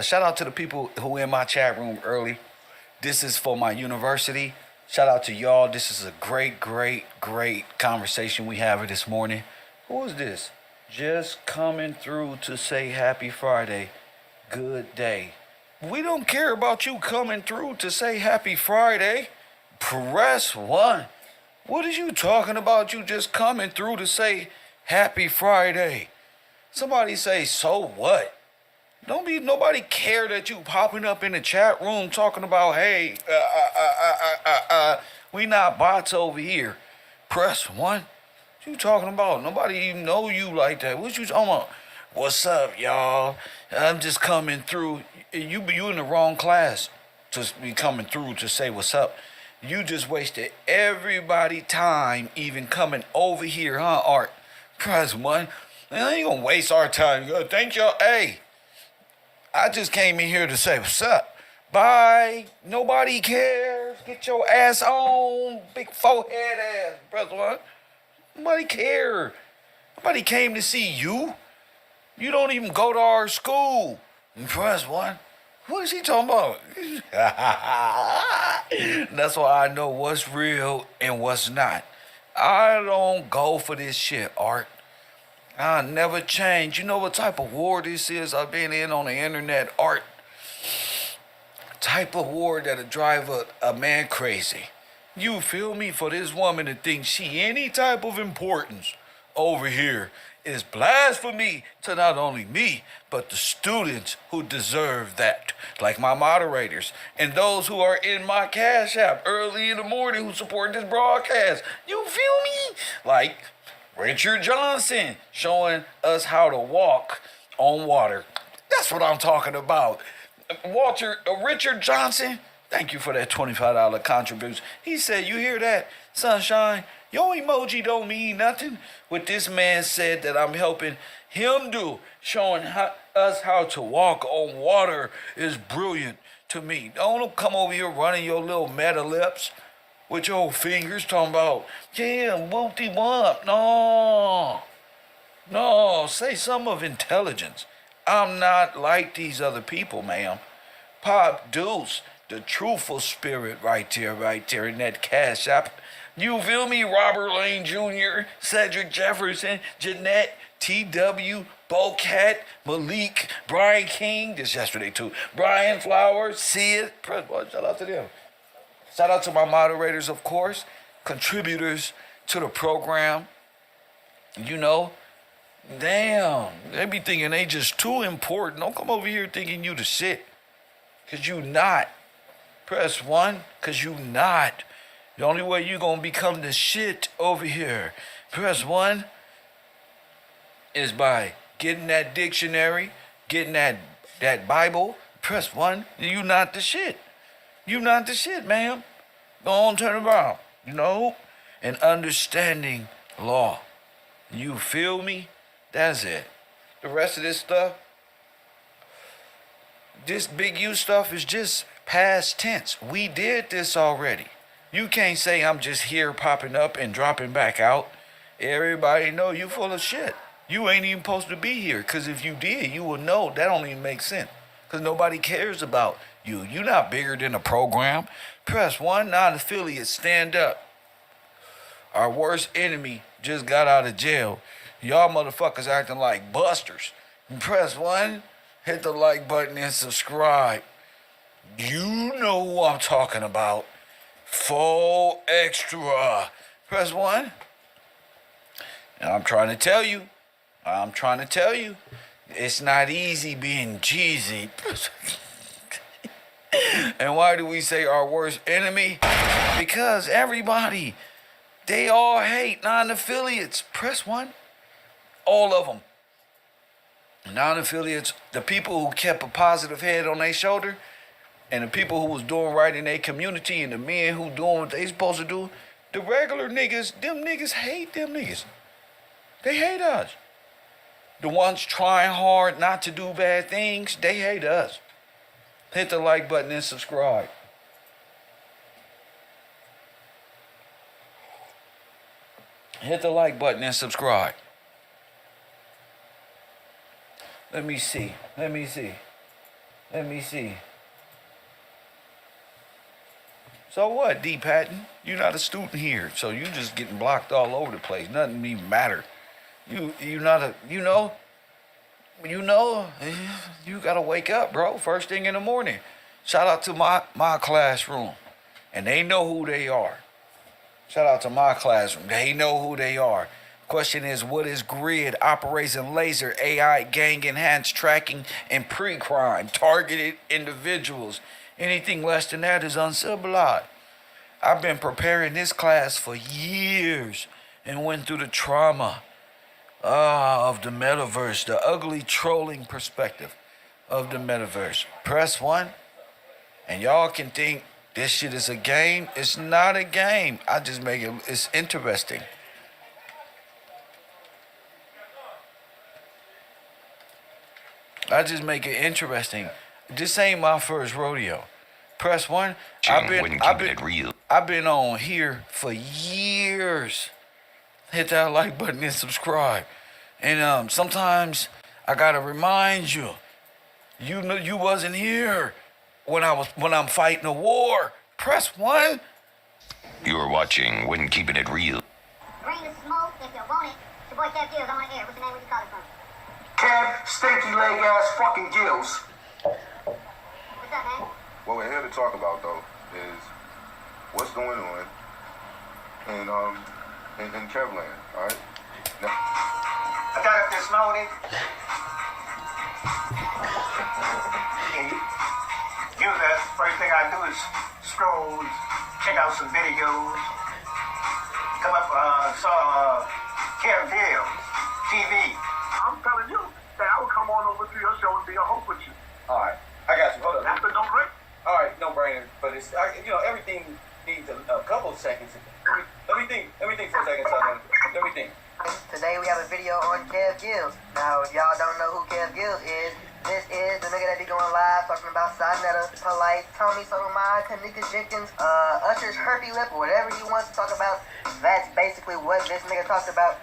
Shout out to the people who in my chat room early. This is for my university. Shout out to y'all. This is a great conversation we have this morning. Who is this? Just coming through to say happy Friday. Good day. We don't care about you coming through to say happy Friday. Press one. What is you talking about? You just coming through to say happy Friday. Somebody say, so what? Don't be nobody care that you popping up in the chat room talking about, hey, we not bots over here. Press one. What you talking about? Nobody even know you like that. What you talking about? What's up, y'all? I'm just coming through. You in the wrong class to be coming through to say what's up. You just wasted everybody time even coming over here, huh, Art? Press one. Man, I ain't gonna waste our time. Thank y'all. Hey. I just came in here to say what's up. Bye. Nobody cares. Get your ass on. Big forehead ass. Brother, what? Nobody cares. Nobody came to see you. You don't even go to our school. Press one. What is he talking about? That's why I know what's real and what's not. I don't go for this shit, Art. I never change. You know what type of war this is? I've been in on the internet, Art. Type of war that'll drive a man crazy. You feel me? For this woman to think she any type of importance over here is blasphemy to not only me, but the students who deserve that. Like my moderators and those who are in my Cash App early in the morning who support this broadcast. You feel me? Like Richard Johnson showing us how to walk on water. That's what I'm talking about. Richard Johnson, thank you for that $25 contribution. He said, you hear that, Sunshine? Your emoji don't mean nothing. What this man said that I'm helping him do, showing us how to walk on water is brilliant to me. Don't come over here running your little meta lips with your fingers talking about, yeah, whoop-de-wump. No, say something of intelligence. I'm not like these other people, ma'am. Pop Deuce, the truthful spirit right there in that Cash App. You feel me? Robert Lane Jr., Cedric Jefferson, Jeanette, T.W., Bocat, Malik, Brian King, this yesterday too, Brian Flowers, Sid, shout out to them. Shout out to my moderators, of course, contributors to the program. You know, damn, they be thinking they just too important. Don't come over here thinking you the shit, because you not. Press one, because you not. The only way you going to become the shit over here, press one, is by getting that dictionary, getting that Bible. Press one, you not the shit. You not the shit, ma'am. Go on, turn around, and understanding law. You feel me? That's it. The rest of this stuff, this big U stuff is just past tense. We did this already. You can't say I'm just here popping up and dropping back out. Everybody know you full of shit. You ain't even supposed to be here, because if you did, you would know that don't even make sense, because nobody cares about you. You're not bigger than a program. Press one, non-affiliate, stand up. Our worst enemy just got out of jail. Y'all motherfuckers acting like busters. Press one, hit the like button and subscribe. You know who I'm talking about. Full extra. Press one. And I'm trying to tell you, it's not easy being Jeezy. And why do we say our worst enemy? Because everybody, they all hate non-affiliates. Press one. All of them. Non-affiliates, the people who kept a positive head on their shoulder, and the people who was doing right in their community, and the men who doing what they supposed to do, the regular niggas, them niggas hate them niggas. They hate us. The ones trying hard not to do bad things, they hate us. Hit the like button and subscribe. Hit the like button and subscribe. Let me see. Let me see. So what, D. Patton? You're not a student here, so you just getting blocked all over the place. Nothing even matter. You not a you gotta wake up, bro. First thing in the morning. Shout out to my classroom, and they know who they are. Shout out to my classroom. They know who they are. Question is, what is GRID? Operation Laser, AI, gang enhanced tracking, and pre-crime, targeted individuals. Anything less than that is uncivilized. I've been preparing this class for years and went through the trauma of the metaverse, the ugly trolling perspective of the metaverse. Press 1, and y'all can think this shit is a game. It's not a game. I just make it, it's interesting. I just make it interesting. This ain't my first rodeo. Press 1. I've been on here for years. Hit that like button and subscribe. And sometimes I gotta remind you, you know you wasn't here when I'm fighting a war. Press 1. You are watching When Keeping It Real. Bring the smoke if you want it. It's your boy Kev Gills on the air. What's the name? Where you calling from? Kev, stinky leg ass fucking Gills. What's up, man? What we're here to talk about though is what's going on in Kevland, alright? Now, I got up this morning. Usually that's the first thing I do is scroll, check out some videos. Come up, saw Kev Gills TV. I'm telling you that I would come on over to your show and be a host with you. All right, I got you. Hold up. That's a no-brainer. All right, no brainer. But it's everything needs a couple of seconds. Let me think for a second, son. Let me think. Today we have a video on Kev Gills. Now, if y'all don't know who Kev Gills is, this is the nigga that be going live talking about Sinetta, Polite, Tommy Sotomayor, Kanika Jenkins, Usher's herpy lip, or whatever he wants to talk about. That's basically what this nigga talks about.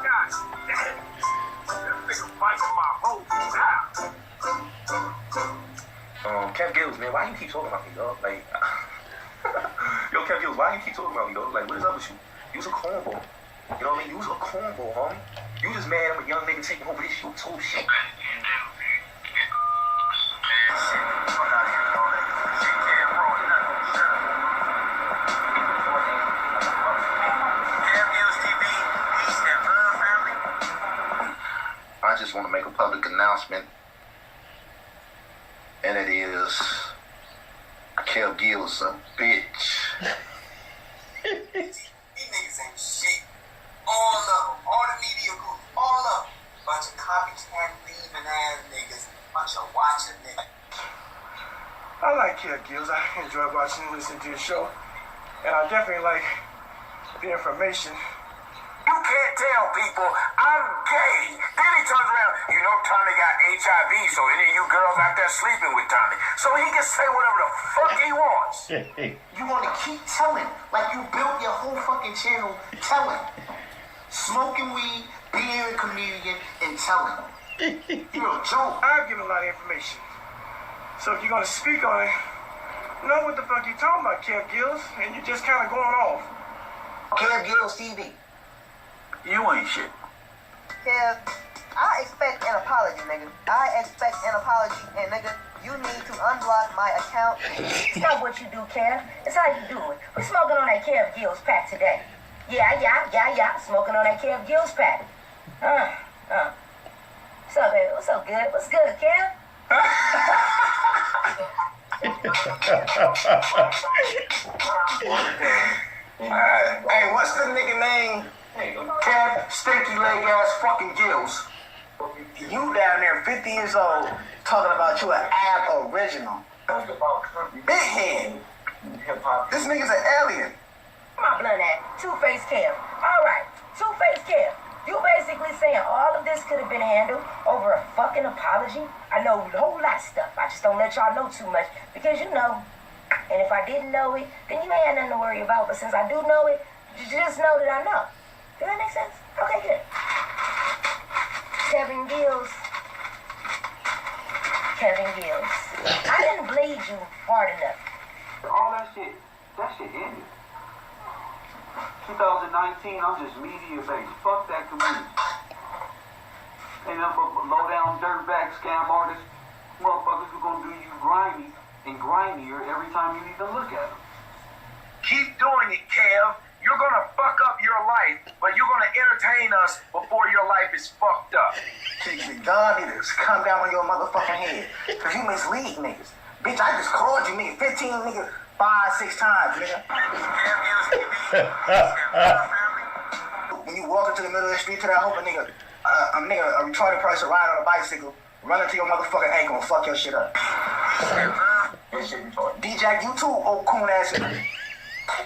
God damn. This nigga biting my whole style. Kev Gills, man, why you keep talking about me, dog? Like, yo, Kev Gills, why you keep talking about me, dog? Like, what is up with you? You was a cornball. You know what I mean? You was a cornball, homie. You just mad I'm a young nigga taking over this YouTube shit. I just want to make a public announcement, and it is Kev Gills a bitch. These niggas ain't shit. All of them. All the media groups. All of them. Bunch of copycat leaving ass niggas. Bunch of watching niggas. I like Kev Gills. I enjoy watching and listening to your show. And I definitely like the information. You can't tell people I'm gay. Then he turns around, you know Tommy got HIV, so any of you girls out there sleeping with Tommy. So he can say whatever the fuck he wants. You want to keep telling, like you built your whole fucking channel telling. Smoking weed, being a comedian, and telling. You're a joke. I've given a lot of information. So if you're going to speak on it, know what the fuck you talking about, Kev Gills, and you're just kind of going off. Kev Gills TV. You ain't shit. Kev, I expect an apology, nigga. I expect an apology, and nigga, you need to unblock my account. It's not what you do, Kev. It's how you do it. We're smoking on that Kev Gills pack today. Yeah. Smoking on that Kev Gills pack. What's up, baby? What's up, good? What's good, Kev? Hey, what's the nigga name? Kev, stinky leg ass fucking Gills. You down there 50 years old talking about you an ab-original. Big hand. This nigga's an alien. My blood at Two-Face Kev. All right, Two-Face Kev. You basically saying all of this could have been handled over a fucking apology? I know a whole lot of stuff. I just don't let y'all know too much because you know. And if I didn't know it, then you ain't had nothing to worry about. But since I do know it, Just know that I know. Does that make sense? Okay, good. Kevin Gills. I didn't bleed you hard enough. All that shit ended. 2019, I'm just media based. Fuck that community. Ain't nothing but low down dirtbag scam artists. Motherfuckers who gonna do you grimy and grimier every time you even look at them. Keep doing it, Kev. You're gonna fuck up your life, but you're gonna entertain us before your life is fucked up. God need to come down on your motherfucking head. Cause you mislead niggas. Bitch, I just called you nigga 15 niggas 5-6 times, nigga. When you walk into the middle of the street to that hope a retarded person riding on a bicycle, run into your motherfucking ankle and fuck your shit up. D-Jack, you too, old coon ass nigga.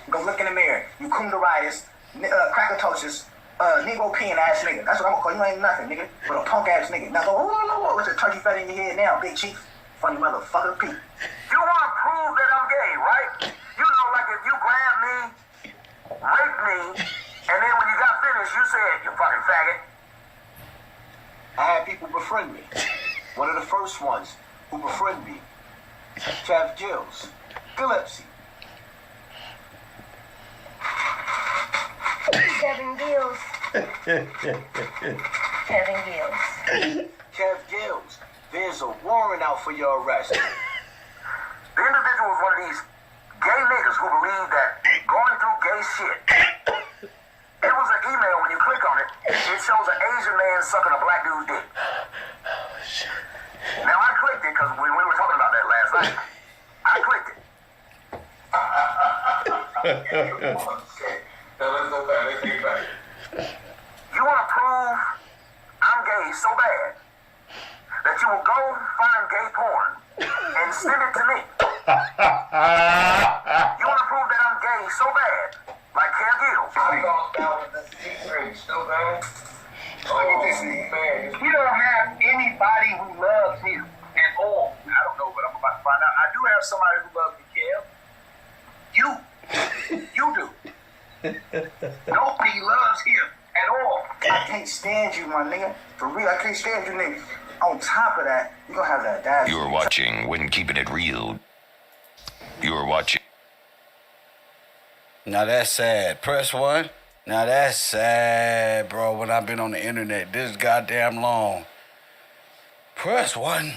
Go look in the mirror. You coonderitis, crackatosis, Negro peeing ass nigga. That's what I'm gonna call you. You ain't nothing, nigga. But a punk ass nigga. Now go, whoa, what's a turkey fat in your head now, big chief? Funny motherfucker, Pete. You wanna prove that I'm gay, right? You know, like if you grab me, rape me, and then when you got finished, you said, you fucking faggot. I had people befriend me. One of the first ones who befriend me, Kev Gills, Gillespie. Kevin Gills. Kev Gills, there's a warrant out for your arrest. The individual is one of these gay niggas who believe that going through gay shit. It was an email, when you click on it, it shows an Asian man sucking a black dude's dick. Now I clicked it because we were talking about that last night. I clicked it. Now let's go back. Let's get back. You want to prove I'm gay so bad that you will go find gay porn and send it to me. You want to prove that I'm gay so bad, like Kev Gills. I thought that was the secret, stupid. Look at this man. He don't have anybody who loves him at all. I don't know, but I'm about to find out. I do have somebody who loves me, Kev. You do. Nobody loves him at all. I can't stand you, my nigga. For real, I can't stand you niggas. On top of that, you gonna have that dad. You're watching When Keeping It Real. You're watching. Now that's sad. Press 1. Now that's sad, bro, when I've been on the internet this goddamn long. Press 1,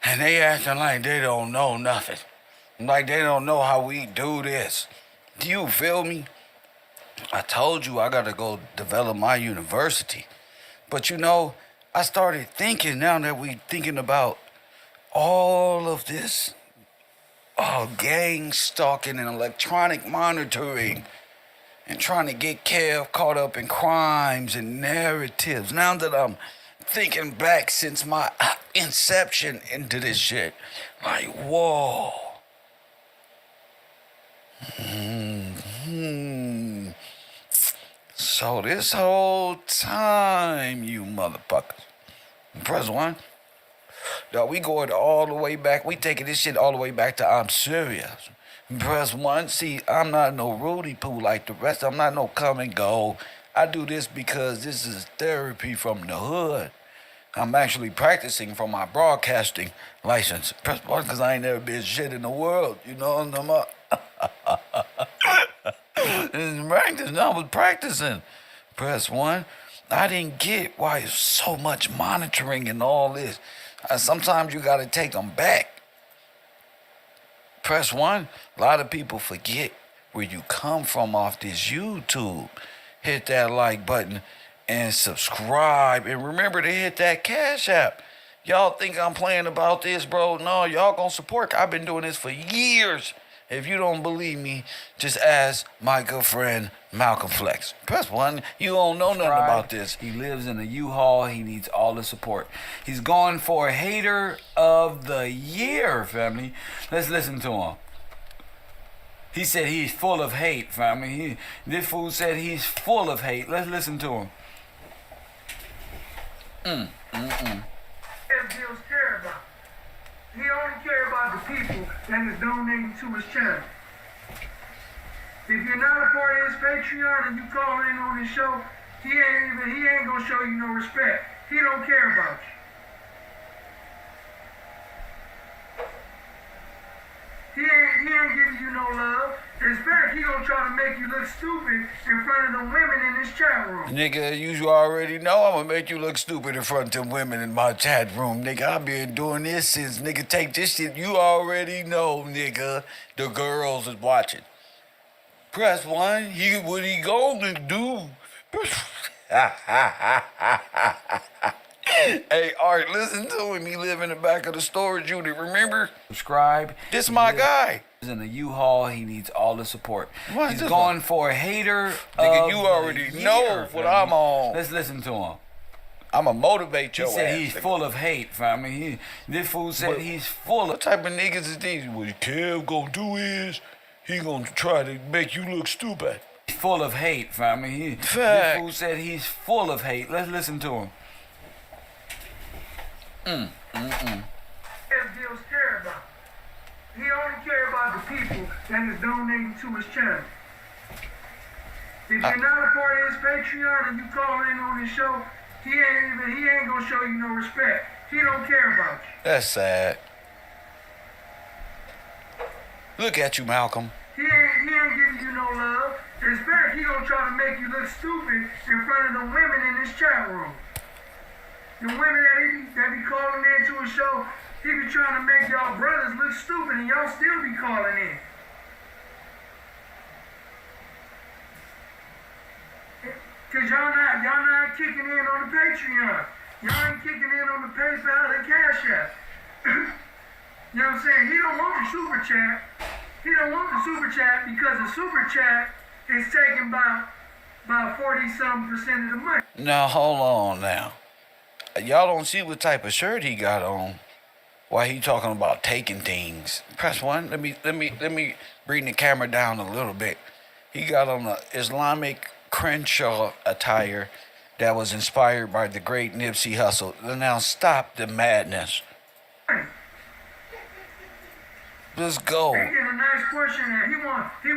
and they acting like they don't know nothing. Like they don't know how we do this. Do you feel me? I told you I gotta go develop my university. But you know, I started thinking now that we thinking about all of this gang stalking and electronic monitoring and trying to get Kev caught up in crimes and narratives. Now that I'm thinking back since my inception into this shit, like, whoa. So this whole time, you motherfuckers. Press 1. Yo, we going all the way back. We taking this shit all the way back to I'm serious. Press 1. See, I'm not no Rudy Poo like the rest. I'm not no come and go. I do this because this is therapy from the hood. I'm actually practicing for my broadcasting license. Press 1 because I ain't never been shit in the world. You know what I'm about? I was practicing. Press 1. I didn't get why it's so much monitoring and all this. Sometimes you got to take them back. Press 1. A lot of people forget where you come from off this YouTube. Hit that like button and subscribe. And remember to hit that Cash App. Y'all think I'm playing about this, bro? No, y'all gonna support. I've been doing this for years. If you don't believe me, just ask my good friend Malcolm Flex. Press 1. You don't know nothing about this. He lives in a U-Haul. He needs all the support. He's going for Hater of the Year, family. Let's listen to him. He said he's full of hate, family. This fool said he's full of hate. Let's listen to him. Kev Gills care about. He only care about the people that is donating to his channel. He If you're not a part of his Patreon and you call in on his show, he ain't gonna show you no respect. He don't care about you. He ain't giving you no love. In fact, he gonna try to make you look stupid in front of the women in this chat room. Nigga, you already know I'm gonna make you look stupid in front of them women in my chat room. Nigga, I've been doing this since, nigga, take this shit. You already know, nigga. The girls is watching. Press 1. What he gonna do? Hey, Art, listen to him. He live in the back of the storage unit, remember? Subscribe. This my guy. He's in a U-Haul. He needs all the support. He's going for a hater. Nigga, you already know what I'm on. Let's listen to him. I'ma motivate your ass. He said he's full of hate, fam. This fool said he's full of... What type of niggas is these? What Kev gonna do is, he gonna try to make you look stupid. He's full of hate, fam. This fool said he's full of hate. Let's listen to him. Deals care about. He only care about the people that is donating to his channel. If you're not a part of his Patreon and you call in on his show, he ain't gonna show you no respect. He don't care about you. That's sad. Look at you, Malcolm. He ain't giving you no love. In fact, he gonna try to make you look stupid in front of the women in this chat room. The women that be calling in to his show, he be trying to make y'all brothers look stupid and y'all still be calling in. Cause y'all not kicking in on the Patreon. Y'all ain't kicking in on the PayPal and Cash App. You know what I'm saying? He don't want the super chat. He don't want the super chat because the super chat is taking about 40-something% of the money. Now hold on now. Y'all don't see what type of shirt he got on. Why he talking about taking things? Press 1. Let me bring the camera down a little bit. He got on a Islamic Crenshaw attire that was inspired by the great Nipsey Hussle. Now stop the madness. Let's go. He get a nice portion there. He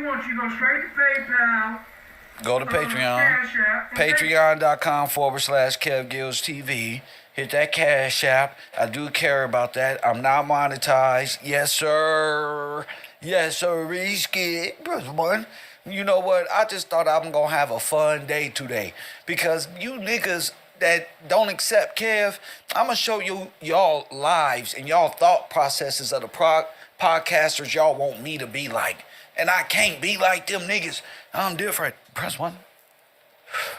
wants you to go straight to PayPal. Go to Patreon. Patreon.com/KevGillsTV. Hit that Cash App. I do care about that. I'm not monetized. Yes, sir. Yes, sir. Risky. Press 1. You know what? I just thought I'm going to have a fun day today. Because you niggas that don't accept Kev, I'm going to show you y'all lives and y'all thought processes of the podcasters y'all want me to be like. And I can't be like them niggas. I'm different. Press 1.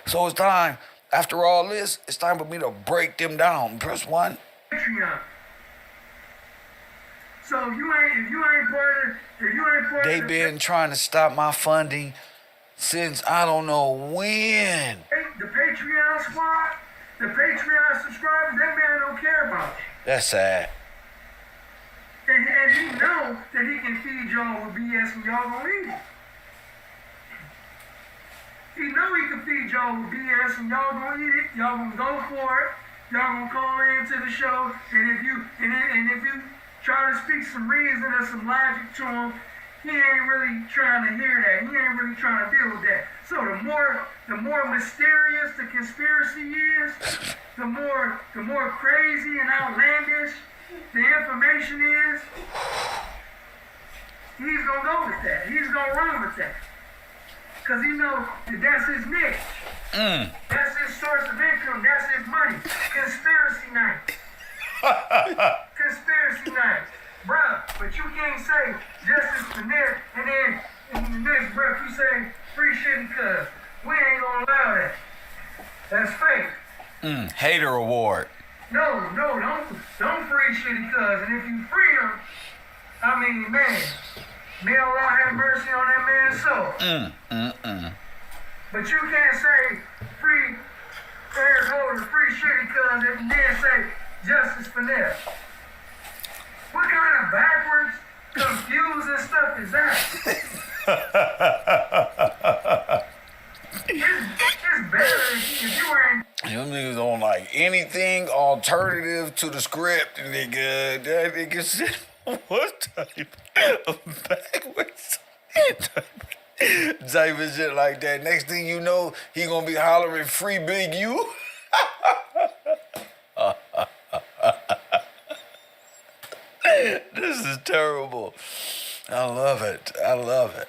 So it's time. After all this, it's time for me to break them down. Press 1. Patreon. So if you ain't part of they been trying to stop my funding since I don't know when. The Patreon squad, the Patreon subscribers, that man don't care about you. That's sad. And he know that he can feed y'all with BS and y'all gonna eat it. He know he can feed y'all with BS and y'all gonna eat it. Y'all gonna go for it. Y'all gonna call into the show. And if you try to speak some reason or some logic to him, he ain't really trying to hear that. He ain't really trying to deal with that. So the more mysterious the conspiracy is, the more crazy and outlandish the information is, he's gonna go with that. He's gonna run with that. Cause he knows that that's his niche. That's his source of income. That's his money. Conspiracy night. Conspiracy night. Bruh, but you can't say justice for Nick and then in the next breath you say free shitty cuz. We ain't gonna allow that. That's fake. Hater award. No, don't free shitty cuz. And if you free him, I mean, man, may Allah have mercy on that man's soul. But you can't say free Eric Holder, free shitty cuz, and then say justice for Nick. What kind of backwards, confusing stuff is that? It's better if you ain't. You niggas don't like anything alternative to the script, nigga. That nigga said, what type of backwards? Type of shit like that. Next thing you know, he gonna be hollering free Big U. This is terrible. I love it. I love it.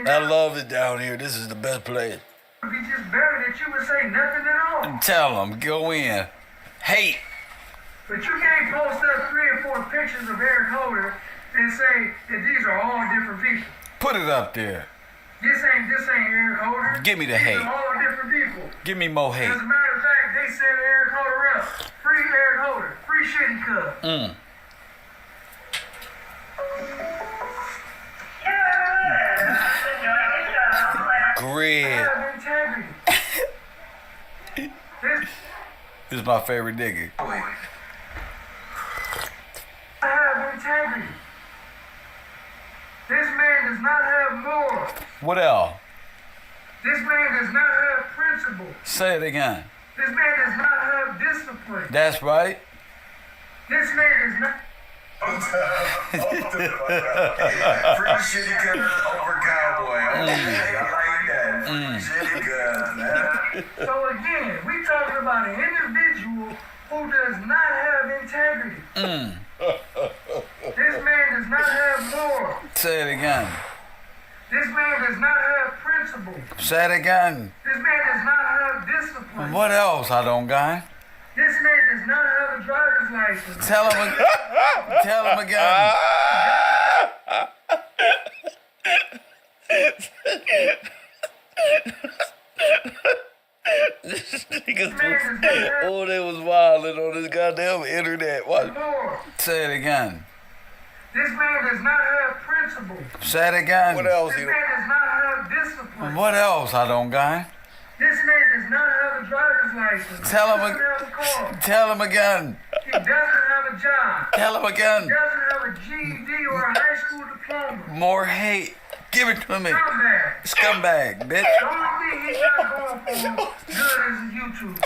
I love it down here. This is the best place. It'd be just better that you would say nothing at all. Tell them, go in. Hate. But you can't post up 3 or 4 pictures of Eric Holder and say that these are all different people. Put it up there. This ain't Eric Holder. Give me the These hate. are all different people. Give me more hate. As a matter of fact, they set Eric Holder up. Free Eric Holder. Free Shitty Cub. Great. I have integrity. This is my favorite nigga. I have integrity. This man does not have morals. What else? This man does not have principles. Say it again. This man does not have discipline. That's right. This man is not. Free Shitty Cub over Cowboy. I like that. Free Shitty Cub, man. So again, we talking about an individual who does not have integrity. This man does not have morals. Say it again. This man does not have principles. Say it again. This man does not have discipline. What else I don't got? This man does not have a driver's license. Tell him again. This niggas was, they was wilding on this goddamn internet. What? Say it again. This man does not have principles. Say it again. What else? This man does not have discipline. What else I don't got? This man does not have a driver's license. Tell him He doesn't have a car. Tell him again. He doesn't have a job. Tell him again. He doesn't have a GED or a high school diploma. More hate. Give it to me. Scumbag. Scumbag, bitch. The only thing he's not going for good is YouTube.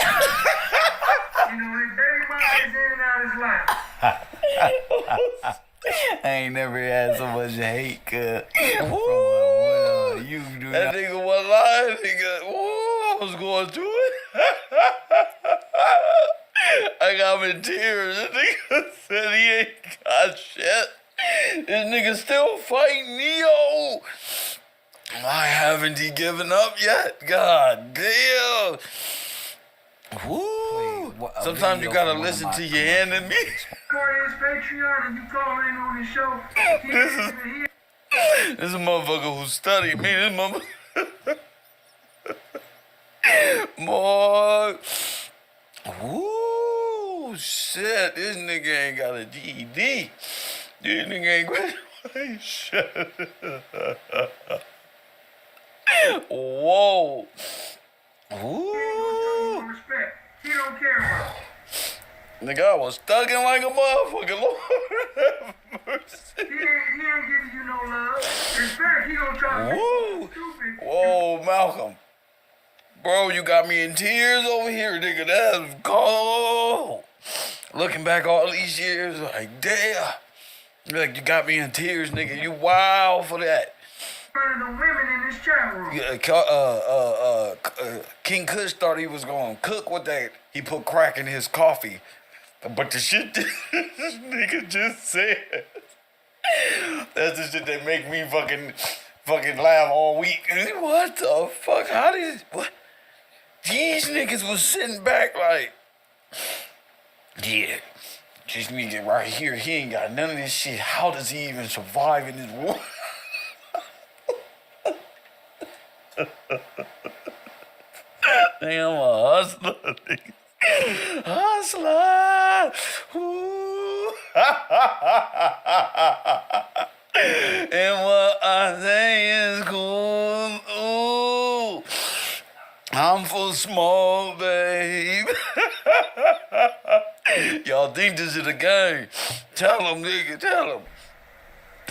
You know, his baby mama is in and out of his life. I ain't never had so much hate, cuz. You do that nigga was lying, nigga. Ooh, I was going through it. I got him in tears. This nigga said he ain't got shit. This nigga still fighting Neo. Why haven't he given up yet? God damn. Woo. Sometimes you gotta listen to your enemy. Go to his Patreon and you call in on the show. This is a motherfucker who studied me. This motherfucker. Boy. Woo. Shit. This nigga ain't got a GED. This nigga ain't graduation. Whoa. Woo. Respect. He don't care about it. Nigga, I was thugging like a motherfucker. Lord have mercy. He ain't giving you no love. In fact, he gonna try to make you stupid. Whoa, Malcolm. Bro, you got me in tears over here, nigga. That's cold. Looking back all these years, like, damn. Like, you got me in tears, nigga. You wild for that. One of the women in this chat room. King Kush thought he was gonna cook with that. He put crack in his coffee. But the shit this nigga just said, that's the shit that make me fucking laugh all week. What the fuck? How did, what? These niggas was sitting back like, yeah, this nigga right here, he ain't got none of this shit. How does he even survive in this world? Damn, a hustler, nigga. Hustler. Ooh. And what I say is cool. Ooh. I'm for small, babe. Y'all think this is a game? Tell them, nigga, tell them.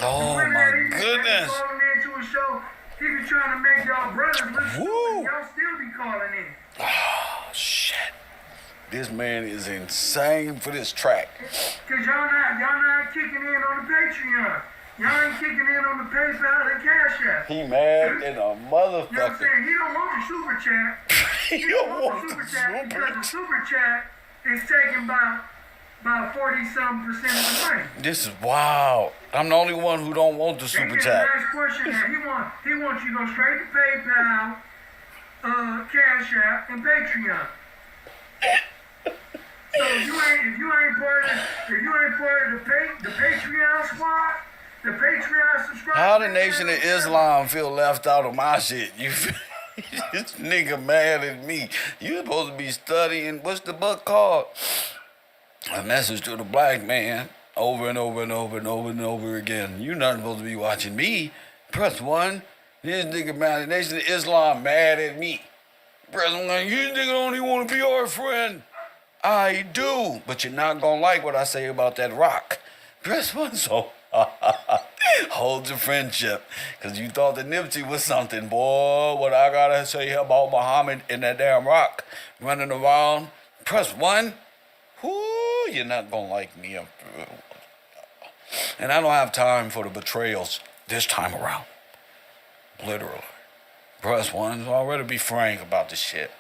Oh, my goodness. Calling into a show, he be trying to make y'all brothers look stupid. Y'all still be calling in. Oh, shit. This man is insane for this track. Cause y'all not kicking in on the Patreon. Y'all ain't kicking in on the PayPal and Cash App. He mad than a You know what I'm motherfucker. saying? He don't want the super chat. He don't want the super chat because the super. super chat is taking about 40-something% of the money. This is wild. I'm the only one who don't want the super And chat. the last question that he wants you to go straight to PayPal, Cash App, and Patreon. So if you ain't part of the Patreon squad, the Patreon subscribers. How the Nation of Islam feel left out of my shit? You feel this nigga mad at me. You supposed to be studying, what's the book called? A Message to the Black Man. Over and over and over and over and over again. You not supposed to be watching me. Press 1. This nigga mad. The Nation of Islam mad at me. Press 1. You nigga don't even want to be our friend. I do. But you're not going to like what I say about that rock. Press 1. So hold your friendship. Because you thought the Nipsey was something. Boy, what I got to say about Muhammad and that damn rock running around. Press 1. Whoo, you're not going to like me. And I don't have time for the betrayals this time around. Literally. Press 1. So I'd rather be frank about this shit.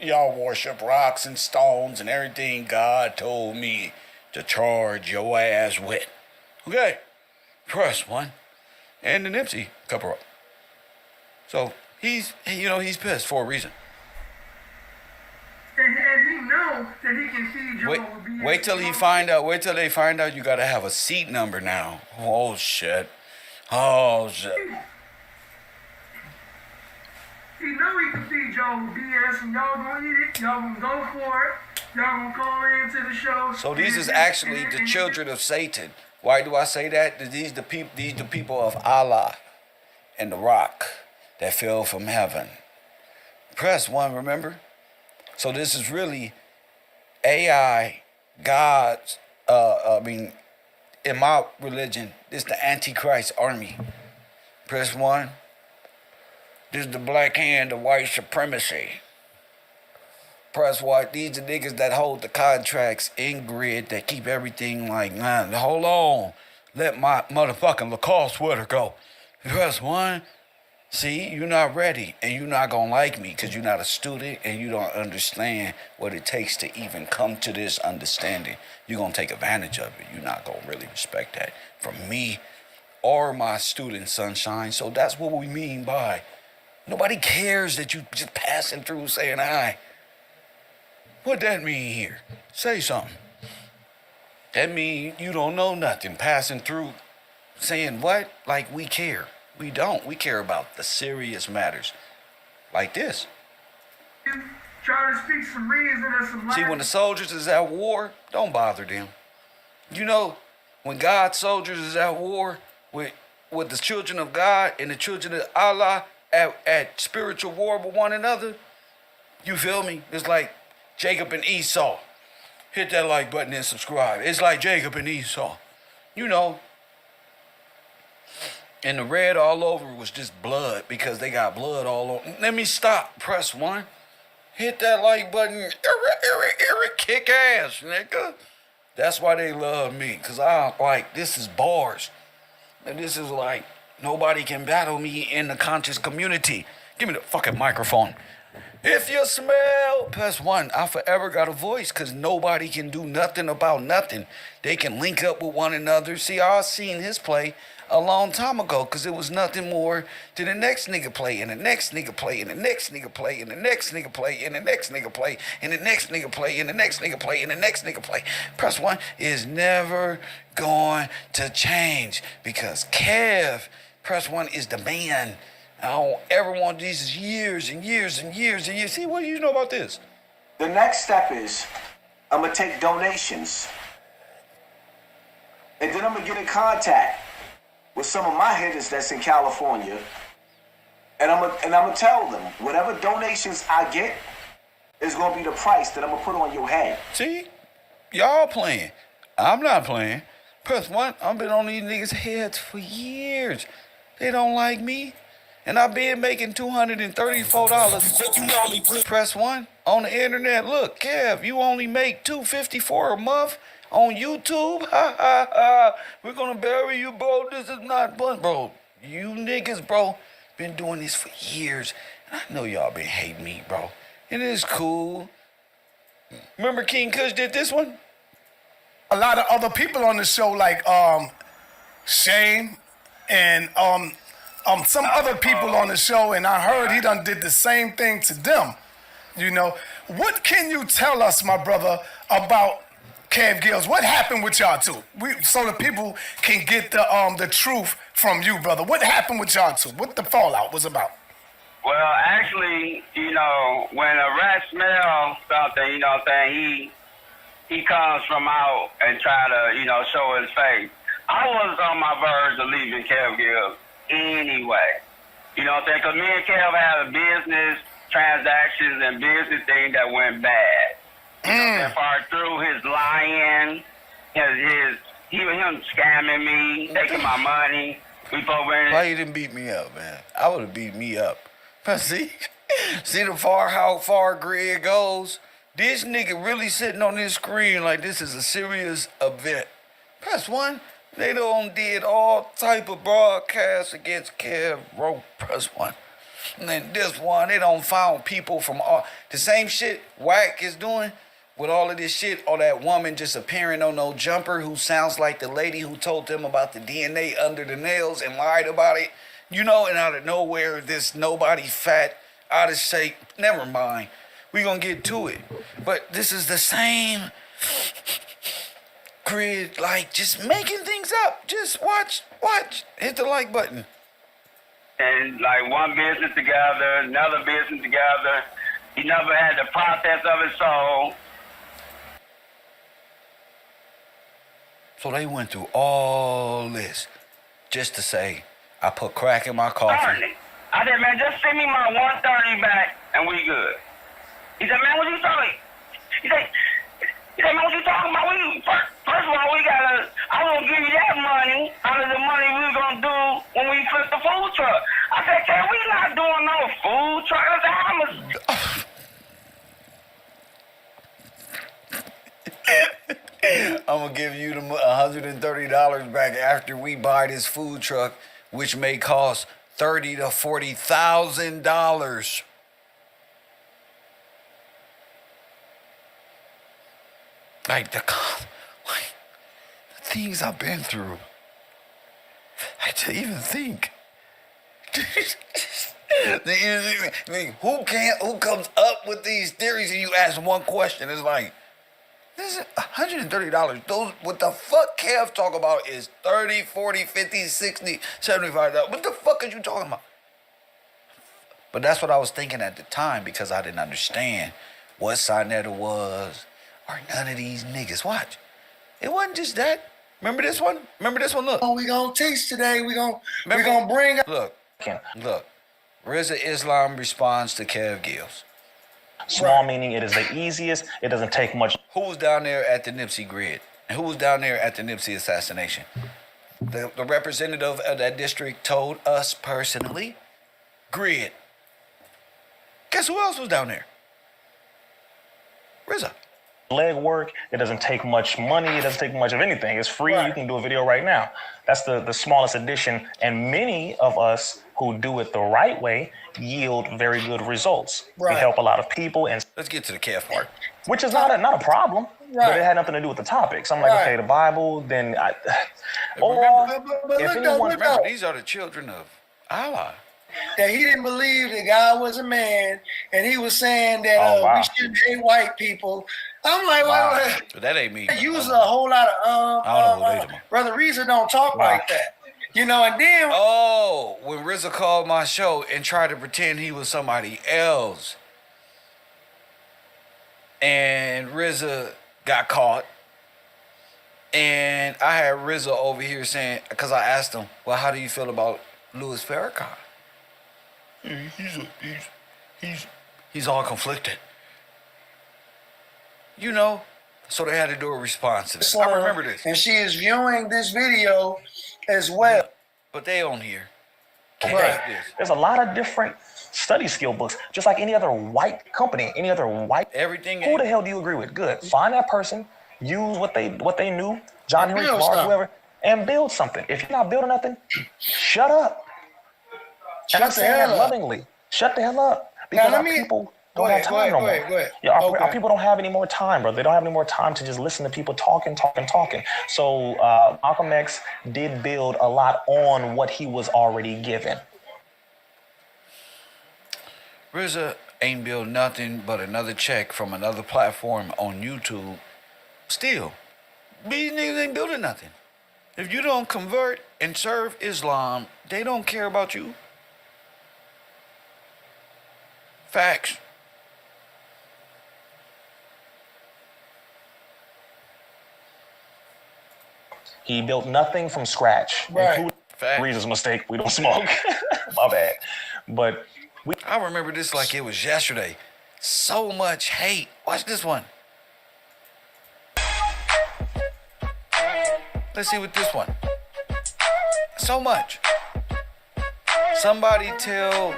Y'all worship rocks and stones and everything God told me to charge your ass with. Okay? Press 1. And the Nipsey cover up. So he's pissed for a reason. And he know that he can feed y'all with BS. Wait till they find out you gotta have a seat number now. Oh shit. He know he can feed y'all with BS and y'all gonna eat it. Y'all gonna go for it. Y'all gonna call into the show. So these is actually the children of Satan. Why do I say that? These the people of Allah and the rock that fell from heaven. Press 1, remember? So this is really AI, God's, in my religion, this is the Antichrist army. Press 1. This is the black hand of white supremacy. Press 1. These are niggas that hold the contracts in grid that keep everything like, man, hold on. Let my motherfucking Lacoste sweater go. Press 1. See, you're not ready, and you're not going to like me because you're not a student and you don't understand what it takes to even come to this understanding. You're going to take advantage of it. You're not going to really respect that from me or my student, Sunshine. So that's what we mean by nobody cares that you just passing through saying hi. What that mean here? Say something. That mean you don't know nothing, passing through saying what? Like we care. We don't. We care about the serious matters. Like this. Try to speak some reason and some See, when the soldiers is at war, don't bother them. You know, when God's soldiers is at war with the children of God and the children of Allah at spiritual war with one another, you feel me? It's like Jacob and Esau. Hit that like button and subscribe. It's like Jacob and Esau. You know. And the red all over was just blood because they got blood all over. Let me stop. Press 1. Hit that like button. Kick ass, nigga. That's why they love me. Because this is bars. And this is like, nobody can battle me in the conscious community. Give me the fucking microphone. If you smell, press 1. I forever got a voice because nobody can do nothing about nothing. They can link up with one another. See, I seen his play a long time ago because it was nothing more to the next nigga play and the next nigga play and the next nigga play and the next nigga play and the next nigga play and the next nigga play and the next nigga play and the next nigga play. Press 1 is never going to change because Press 1 is the man. I don't ever want these years and years and years and years. See, what do you know about this? The next step is I'm going to take donations. And then I'm going to get in contact with some of my hitters that's in California. And I'm going to tell them whatever donations I get is going to be the price that I'm going to put on your head. See? Y'all playing. I'm not playing. Press 1, I've been on these niggas' heads for years. They don't like me. And I've been making $234. Press 1 on the internet. Look, Kev, you only make $254 a month on YouTube. Ha ha ha. We're gonna bury you, bro. This is not fun, bro. You niggas, bro, been doing this for years. And I know y'all been hating me, bro. It is cool. Remember King Kush did this one? A lot of other people on the show, like Shane and some other people on the show, and I heard he done did the same thing to them. You know, what can you tell us, my brother, about Kev Gills? What happened with y'all two? So the people can get the truth from you, brother. What happened with y'all two? What the fallout was about? Well, actually, you know, when a rat smells something, you know what I'm saying, he comes from out and try to, you know, show his face. I was on my verge of leaving Kev Gills anyway. You know what I'm saying? Because me and Kev had a business transactions and business thing that went bad. You know what I'm saying? Far through his lying, him scamming me, taking my money. Why you didn't beat me up, man? I would have beat me up. See how far Greg goes? This nigga really sitting on this screen like this is a serious event. Press 1. They done did all type of broadcasts against KevRow. Press 1. And then this one, they done found people from all the same shit Wack is doing with all of this shit, or that woman just appearing on no jumper who sounds like the lady who told them about the DNA under the nails and lied about it. You know, and out of nowhere, this nobody fat, out of shape. Never mind. We gonna get to it. But this is the same grid, like just making things up. Just watch. Hit the like button. And like one business together, another business together. He never had the process of his soul. So they went through all this just to say, I put crack in my coffee. I said, man, just send me my 130 back and we good. He said, man, what you talking? He said, man, what you talking about? First of all, I was gonna give you that money out of the money we was gonna do when we flip the food truck. I said, Ken, we not doing no food truck. I said, how much? I'm gonna give you the $130 back after we buy this food truck, which may cost $30,000 to $40,000. Like the things I've been through. I had to even think. Who comes up with these theories and you ask one question? It's like, this is $130. Those, what the fuck Kev talk about is 30, 40, 50, 60, $75. What the fuck are you talking about? But that's what I was thinking at the time because I didn't understand what Sinetta was or none of these niggas. Watch. It wasn't just that. Remember this one? Look. Oh, we gonna teach today. We gonna bring up. Look. Rizza Islam responds to Kev Gills. Small meaning it is the easiest. It doesn't take much. Who was down there at the Nipsey grid? And who was down there at the Nipsey assassination? The representative of that district told us personally, grid. Guess who else was down there? Rizza. Leg work. It doesn't take much money. It doesn't take much of anything. It's free. Right. You can do a video right now. That's the smallest addition. And many of us who do it the right way yield very good results. Right. We help a lot of people. And let's get to the Kev part. Which is not a problem. Right. But it had nothing to do with the topic. So I'm like, okay, the Bible, then remember, these are the children of Allah. That he didn't believe that God was a man, and he was saying that we shouldn't hate white people. I'm like, well, that ain't me. Use a whole lot of I don't know who they Brother Reza don't talk like that. You know, and then when Rizza called my show and tried to pretend he was somebody else, and Rizza got caught, and I had Rizza over here saying, because I asked him, well, how do you feel about Louis Farrakhan? He's all conflicted. You know, so they had to do a response to this. I remember this. And she is viewing this video as well. But they on here. Right. There's a lot of different study skill books, just like any other white company, any other white. Everything. Who the hell do you agree with? Good. Find that person, use what they knew, John And Henry build Clark, something. whoever, and build something. If you're not building nothing, shut up. And I'm Shut the saying that hell up. lovingly. Shut the hell up. Now Because let our me people go don't have ahead, time no more. go ahead. Yeah, our Okay. people don't have any more time, bro. They don't have any more time to just listen to people talking. So Malcolm X did build a lot on what he was already given. RZA ain't built nothing but another check from another platform on YouTube. Still, these niggas ain't building nothing. If you don't convert and serve Islam, they don't care about you. Facts. He built nothing from scratch, including Reese's mistake. We don't smoke. My bad. But I remember this like it was yesterday. So much hate. Watch this one. Let's see what this one. So much. Somebody tell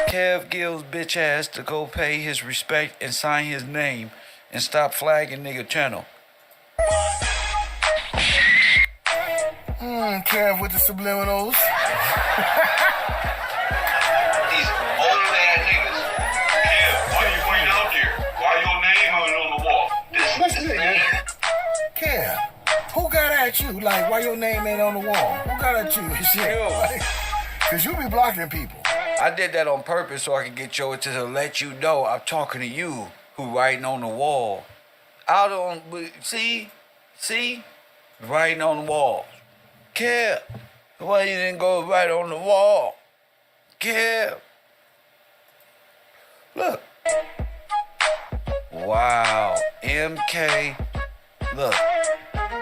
Kev Gill's bitch ass to go pay his respect and sign his name and stop flagging nigga channel. Kev with the subliminals. These old ass niggas. Kev, why you putting out there? Why your name on the wall? This is name. Kev, who got at you? Like, why your name ain't on the wall? Who got at you and shit? Like, cause you be blocking people. I did that on purpose so I could get you to let you know I'm talking to you who writing on the wall. I don't see, writing on the wall. Kev, why you didn't go right on the wall? Kev. Look. Wow. MK. Look.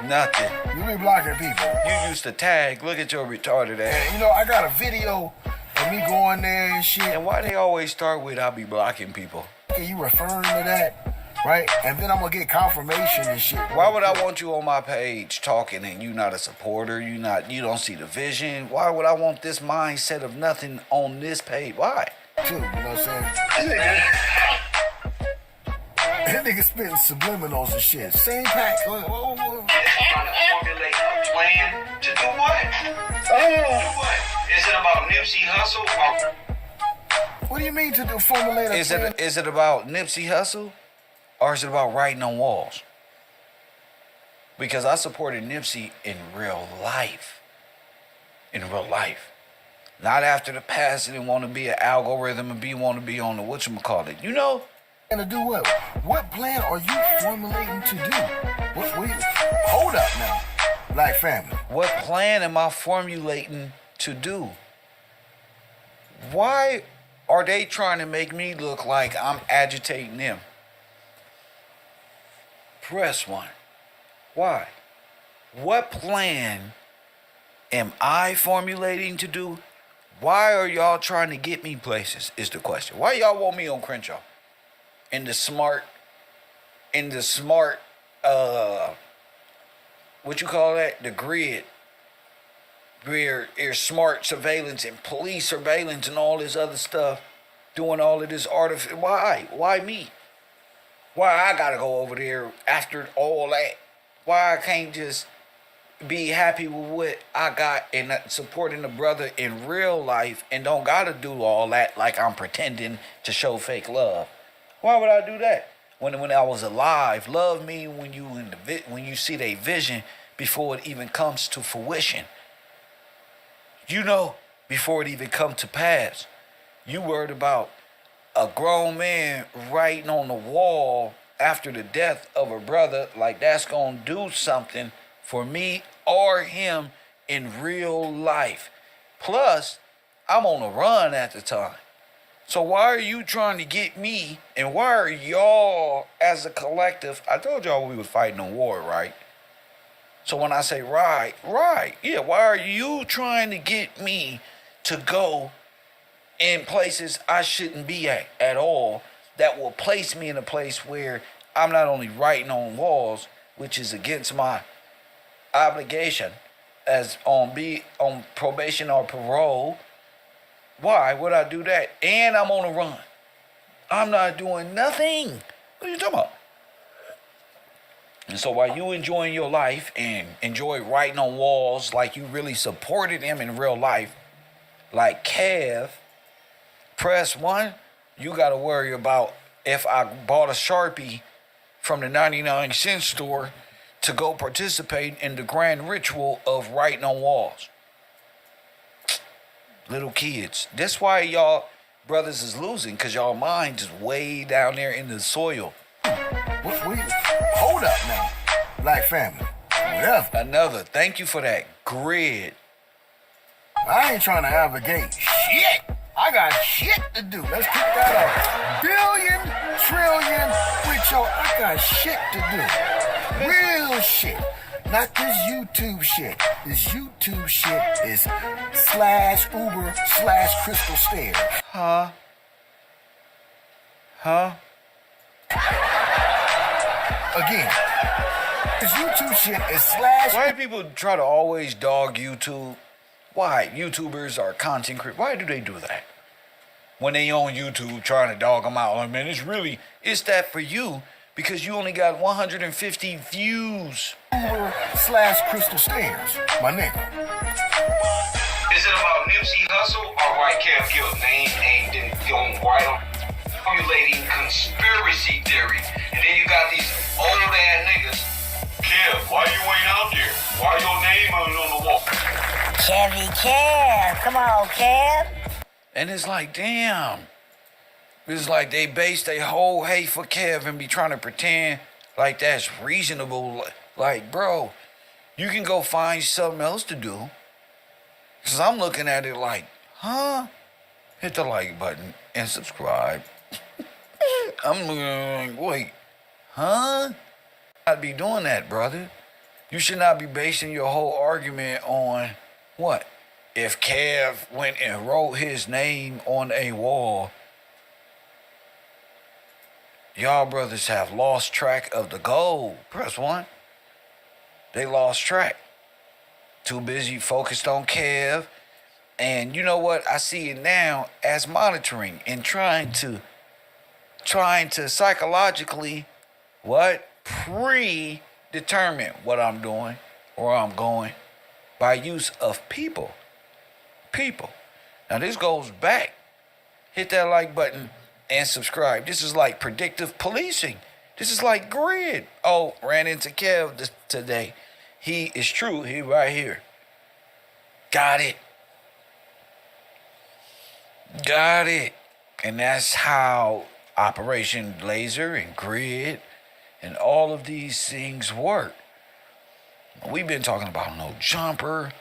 Nothing. You be blocking people. You used to tag. Look at your retarded ass. And, you know, I got a video of me going there and shit. And why they always start with I be blocking people? And you referring to that, right? And then I'm gonna get confirmation and shit. Why would I want you on my page talking and you not a supporter? You don't see the vision. Why would I want this mindset of nothing on this page? Why? Too, you know what I'm saying? That nigga spitting subliminals and shit. Same pack. Trying to formulate a plan to do what? Do what? Is it about Nipsey Hussle? What do you mean to formulate a plan? Is it about Nipsey Hussle? Or is it about writing on walls? Because I supported Nipsey in real life. In real life. Not after the past and want to be an algorithm and want to be on the whatchamacallit. You know? And to do what? What plan are you formulating to do? Hold up now. Black family. What plan am I formulating to do? Why are they trying to make me look like I'm agitating them? Press 1. Why? What plan am I formulating to do? Why are y'all trying to get me places is the question. Why y'all want me on Crenshaw? In the smart, what you call that? The grid. Where there's smart surveillance and police surveillance and all this other stuff. Doing all of this artificial. Why? Why me? Why I gotta go over there after all that? Why I can't just be happy with what I got and supporting the brother in real life and don't gotta do all that like I'm pretending to show fake love? Why would I do that? When I was alive, love me when you see their vision before it even comes to fruition. You know, before it even come to pass. You worried about a grown man writing on the wall after the death of a brother, like that's gonna do something for me or him in real life. Plus, I'm on a run at the time. So why are you trying to get me, and why are y'all as a collective, I told y'all we was fighting a war, right? So when I say right, yeah, why are you trying to get me to go in places I shouldn't be at all, that will place me in a place where I'm not only writing on walls, which is against my obligation as on probation or parole. Why would I do that? And I'm on a run. I'm not doing nothing. What are you talking about? And so while you enjoying your life and enjoy writing on walls like you really supported him in real life, like Kev, press 1, you got to worry about if I bought a Sharpie from the 99-cent store to go participate in the grand ritual of writing on walls. Little kids. That's why y'all brothers is losing, because y'all mind is way down there in the soil. Hold up now. Black family. Whatever. Another. Thank you for that. Grid. I ain't trying to advocate shit. I got shit to do. Let's kick that off. Billion, trillion, with your, I got shit to do. Real shit. Not this YouTube shit. This YouTube shit is /Uber/Crystal Stairs. Huh? Again, this YouTube shit is Why do people try to always dog YouTube? Why? YouTubers are content creators. Why do they do that? When they on YouTube trying to dog them out. Like, man, it's that for you because you only got 150 views. Uber/Crystal Stairs, my nigga. Is it about Nipsey Hussle or White Kev Guild? Name ain't been going white on formulating conspiracy theory. And then you got these old ass niggas. Kev, why you ain't out there? Why your name ain't on the wall? Kevy Kev, come on, Kev. And it's like, damn. It's like they base their whole hate for Kev and be trying to pretend like that's reasonable. Like, bro, you can go find something else to do. Because I'm looking at it like, huh? Hit the like button and subscribe. I'm looking like, wait, huh? Not be doing that, brother. You should not be basing your whole argument on what? If Kev went and wrote his name on a wall, y'all brothers have lost track of the goal. Press 1. They lost track. Too busy focused on Kev. And you know what? I see it now as monitoring and trying to psychologically predetermine what I'm doing or I'm going by use of people. Now this goes back. Hit that like button and subscribe. This is like predictive policing. This is like grid. Oh, ran into Kev today. He is true. He right here. Got it. And that's how Operation Laser and Grid and all of these things work. We've been talking about no jumper.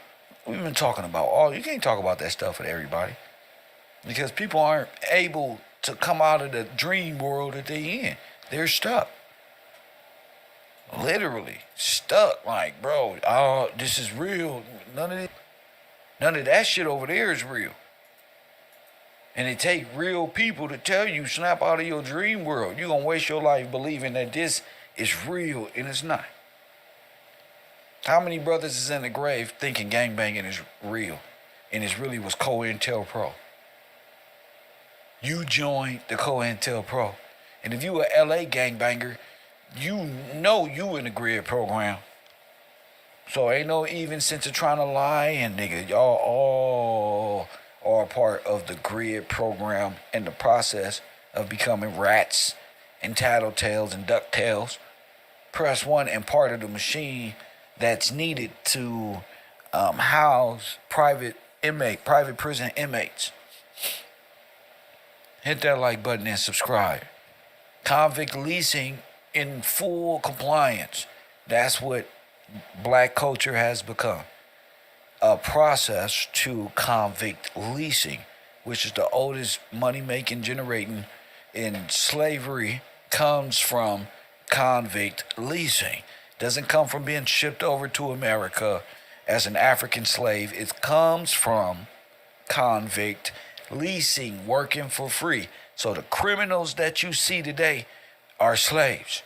We've been talking about you can't talk about that stuff with everybody because people aren't able to come out of the dream world that they in. They're stuck. Literally stuck. Like, bro, this is real. None of that shit over there is real. And it take real people to tell you, snap out of your dream world. You're going to waste your life believing that this is real and it's not. How many brothers is in the grave thinking gangbanging is real and it really was COINTELPRO? You joined the COINTELPRO. And if you a LA gangbanger, you know you in the grid program. So ain't no even sense of trying to lie, and nigga, y'all all are part of the grid program in the process of becoming rats and tattletales and ducktails. Press 1 and part of the machine that's needed to house private prison inmates. Hit that like button and subscribe. Convict leasing in full compliance. That's what black culture has become. A process to convict leasing, which is the oldest money-making generating in slavery, comes from convict leasing. Doesn't come from being shipped over to America as an African slave. It comes from convict leasing, working for free. So the criminals that you see today are slaves.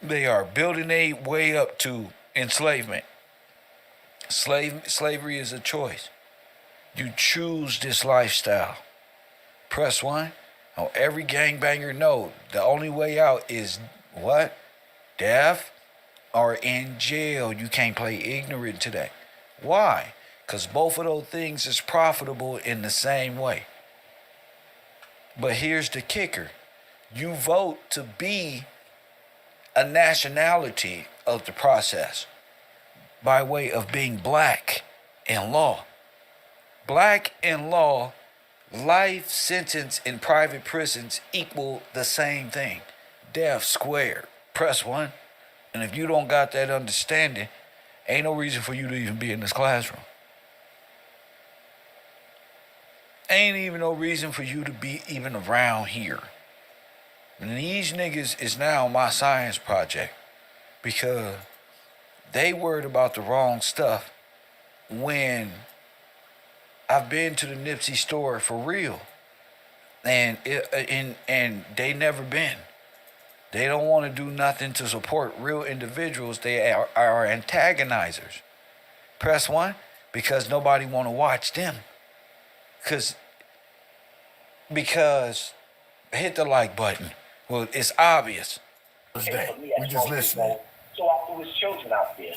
They are building their way up to enslavement. Slavery is a choice. You choose this lifestyle. Press 1. Now, every gangbanger know the only way out is what? Deaf or in jail. You can't play ignorant today. Why? Because both of those things is profitable in the same way. But here's the kicker. You vote to be a nationality of the process by way of being black in law. Black in law, life sentence in private prisons equal the same thing. Death squared. Press 1. And if you don't got that understanding, ain't no reason for you to even be in this classroom. Ain't even no reason for you to be even around here. And these niggas is now my science project because they worried about the wrong stuff when I've been to the Nipsey store for real. And they never been. They don't want to do nothing to support real individuals. They are antagonizers. Press 1, because nobody want to watch them. Because hit the like button. Well, it's obvious. We just listening. So after his children out there,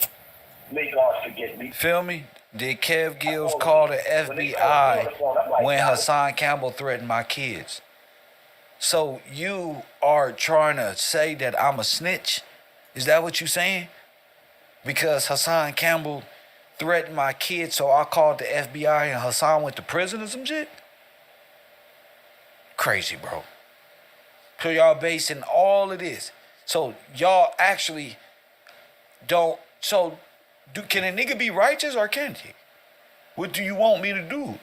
may God forget me. Feel me? Did Kev Gills call the FBI when Hassan Campbell threatened my kids? So you are trying to say that I'm a snitch? Is that what you saying? Because Hassan Campbell threatened my kids, so I called the FBI and Hassan went to prison or some shit? Crazy, bro. So y'all basing all of this. So y'all actually don't. So can a nigga be righteous or can't he? What do you want me to do?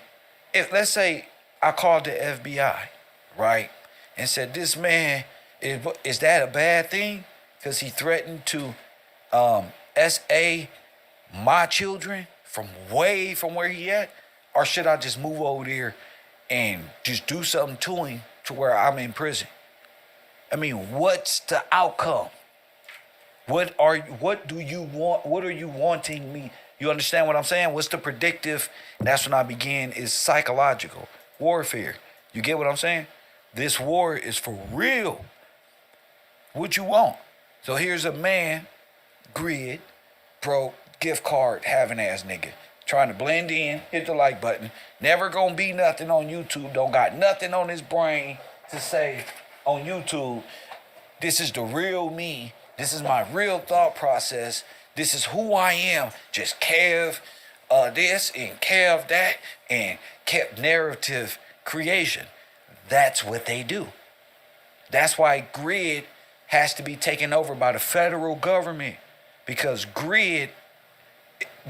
If, let's say, I called the FBI, right, and said, this man, is that a bad thing? Because he threatened to SA my children from way from where he at? Or should I just move over there and just do something to him to where I'm in prison? I mean, what's the outcome? What do you want? What are you wanting me? You understand what I'm saying? What's the predictive? That's when I begin is psychological warfare. You get what I'm saying? This war is for real. What you want? So here's a man, grid, broke, gift card, having ass nigga, trying to blend in, hit the like button, never gonna be nothing on YouTube, don't got nothing on his brain to say on YouTube, this is the real me, this is my real thought process, this is who I am, just Kev this and Kev that and kept narrative creation. That's what they do. That's why grid has to be taken over by the federal government, because grid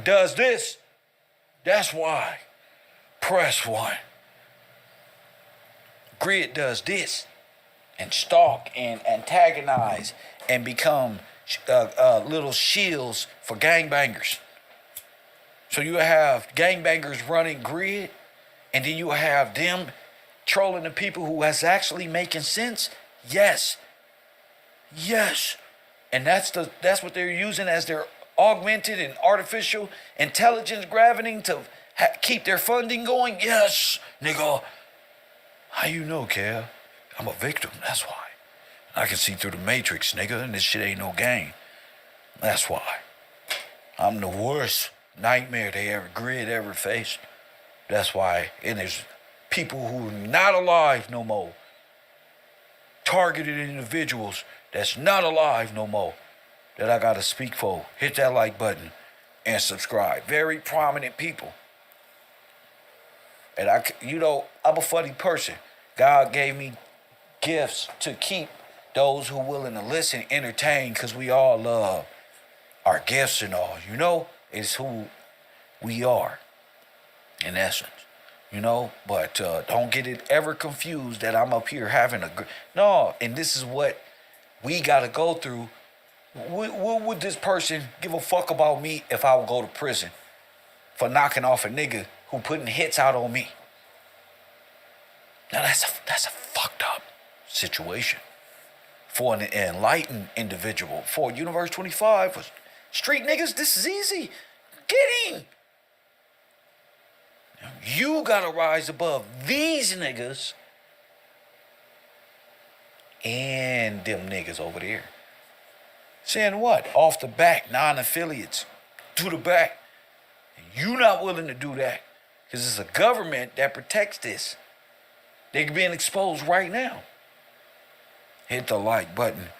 does this. That's why. Press 1. Grid does this and stalk and antagonize and become little shields for gangbangers. So you have gangbangers running grid, and then you have them trolling the people who is actually making sense. Yes. And that's what they're using as their augmented and artificial intelligence gravitating to keep their funding going. Yes, nigga. How you know, Kev? I'm a victim, that's why. I can see through the matrix, nigga, and this shit ain't no game. That's why. I'm the worst nightmare grid ever faced. That's why. And there's people who are not alive no more. Targeted individuals that's not alive no more that I gotta speak for. Hit that like button and subscribe. Very prominent people. And I'm a funny person. God gave me gifts to keep those who willing to listen entertained, because we all love our gifts and all. It's who we are in essence. But don't get it ever confused that I'm up here having no, and this is what we gotta go through. What would this person give a fuck about me if I would go to prison for knocking off a nigga who putting hits out on me? Now that's a fucked up situation for an enlightened individual. For Universe 25, street niggas, this is easy. Get him. You gotta rise above these niggas and them niggas over there. Saying what? Off the back, non-affiliates, to the back. You not willing to do that because it's a government that protects this. They're being exposed right now. Hit the like button